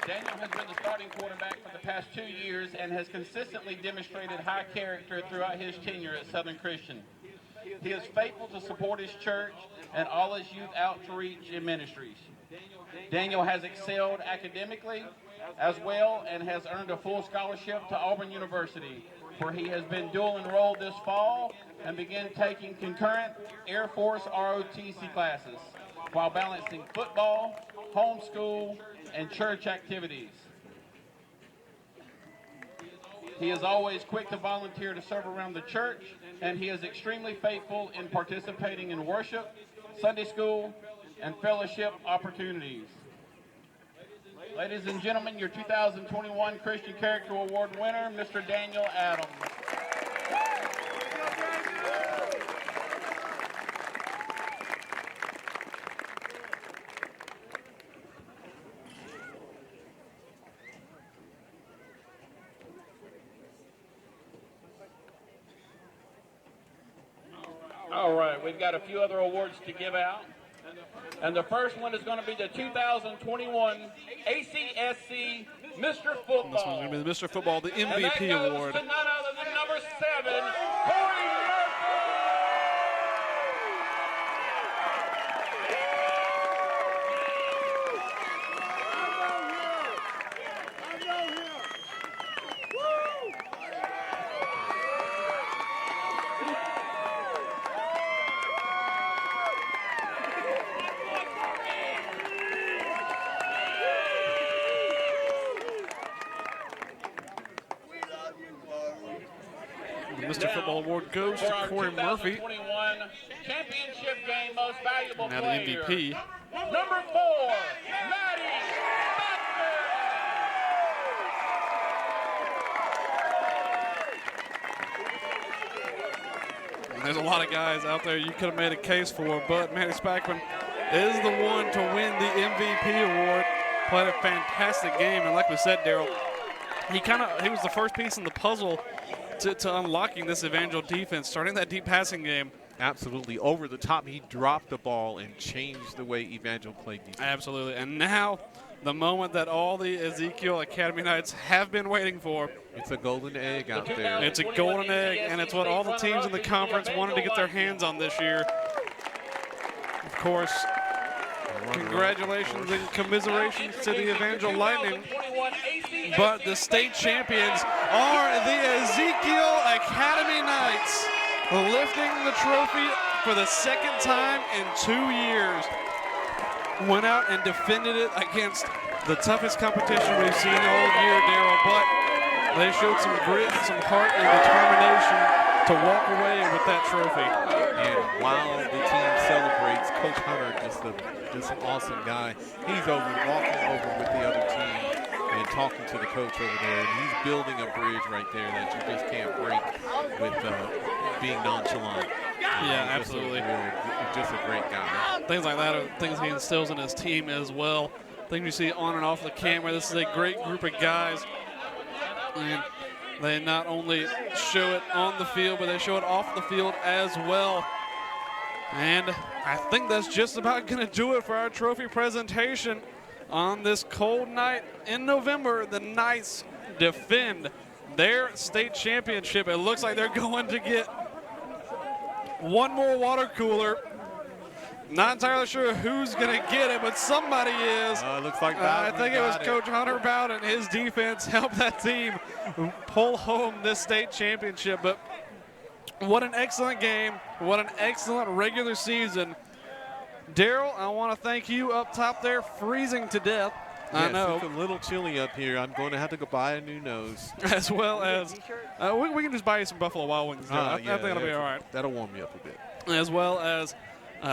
[SPEAKER 2] Daniel has been the starting quarterback for the past 2 years and has consistently demonstrated high character throughout his tenure at Southern Christian. He is faithful to support his church and all his youth outreach and ministries. Daniel has excelled academically as well and has earned a full scholarship to Auburn University, where he has been dual enrolled this fall and began taking concurrent Air Force ROTC classes while balancing football, homeschool, and church activities. He is always quick to volunteer to serve around the church, and he is extremely faithful in participating in worship, Sunday school, and fellowship opportunities. Ladies and gentlemen, your 2021 Christian Character Award winner, Mr. Daniel Adams. All right, we've got a few other awards to give out. And the first one is going to be the 2021 ACSC Mr. Football.
[SPEAKER 1] And this one's going to be the Mr. Football, the
[SPEAKER 2] And that
[SPEAKER 1] MVP
[SPEAKER 2] goes
[SPEAKER 1] award.
[SPEAKER 2] to none other than number 7, Corey Murphy.
[SPEAKER 1] The Mr. Football award goes
[SPEAKER 2] For
[SPEAKER 1] to
[SPEAKER 2] our
[SPEAKER 1] Corey Murphy.
[SPEAKER 2] 2021 championship game most valuable
[SPEAKER 1] Now the
[SPEAKER 2] player.
[SPEAKER 1] MVP.
[SPEAKER 2] Number 4, Maddie Baxter.
[SPEAKER 1] And there's a lot of guys out there you could have made a case for, but Manny Spackman is the one to win the MVP award. Played a fantastic game, and like we said, Daryl, he was the first piece in the puzzle to unlocking this Evangel defense, starting that deep passing game.
[SPEAKER 3] Absolutely. Over the top, he dropped the ball and changed the way Evangel played defense.
[SPEAKER 1] Absolutely. And now the moment that all the Ezekiel Academy Knights have been waiting for.
[SPEAKER 3] It's a golden egg out there.
[SPEAKER 1] It's a golden egg, and it's what all the teams in the conference wanted to get their hands on this year. Of course, congratulations and commiserations to the Evangel Lightning. But the state champions are the Ezekiel Academy Knights, lifting the trophy for the second time in 2 years. Went out and defended it against the toughest competition we've seen all year, Darryl, but they showed some grit, some heart, and determination to walk away with that trophy.
[SPEAKER 3] And while the team celebrates, Coach Hunter, just an awesome guy, he's walking over with the other team and talking to the coach over there, and he's building a bridge right there that you just can't break with being nonchalant.
[SPEAKER 1] Yeah, absolutely.
[SPEAKER 3] Just a great guy.
[SPEAKER 1] Things like that are things he instills in his team as well. Things you see on and off the camera. This is a great group of guys. And they not only show it on the field, but they show it off the field as well. And I think that's just about going to do it for our trophy presentation. On this cold night in November, the Knights defend their state championship. It looks like they're going to get one more water cooler. Not entirely sure who's going to get it, but somebody is.
[SPEAKER 3] Looks like
[SPEAKER 1] I think it was Coach Hunter Bowden. His defense helped that team pull home this state championship. But what an excellent game. What an excellent regular season. Darryl, I want to thank you up top there, freezing to death.
[SPEAKER 3] Yes,
[SPEAKER 1] I know.
[SPEAKER 3] It's a little chilly up here. I'm going to have to go buy a new nose.
[SPEAKER 1] As well as, we can just buy you some Buffalo Wild Wings. I think it'll be all right.
[SPEAKER 3] That'll warm you up a bit.
[SPEAKER 1] As well as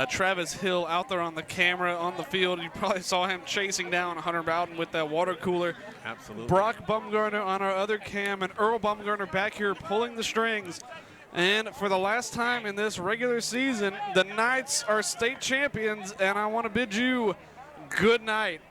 [SPEAKER 1] Travis Hill out there on the camera on the field. You probably saw him chasing down Hunter Bowden with that water cooler.
[SPEAKER 3] Absolutely.
[SPEAKER 1] Brock Bumgarner on our other cam, and Earl Bumgarner back here pulling the strings. And for the last time in this regular season, the Knights are state champions, and I want to bid you good night.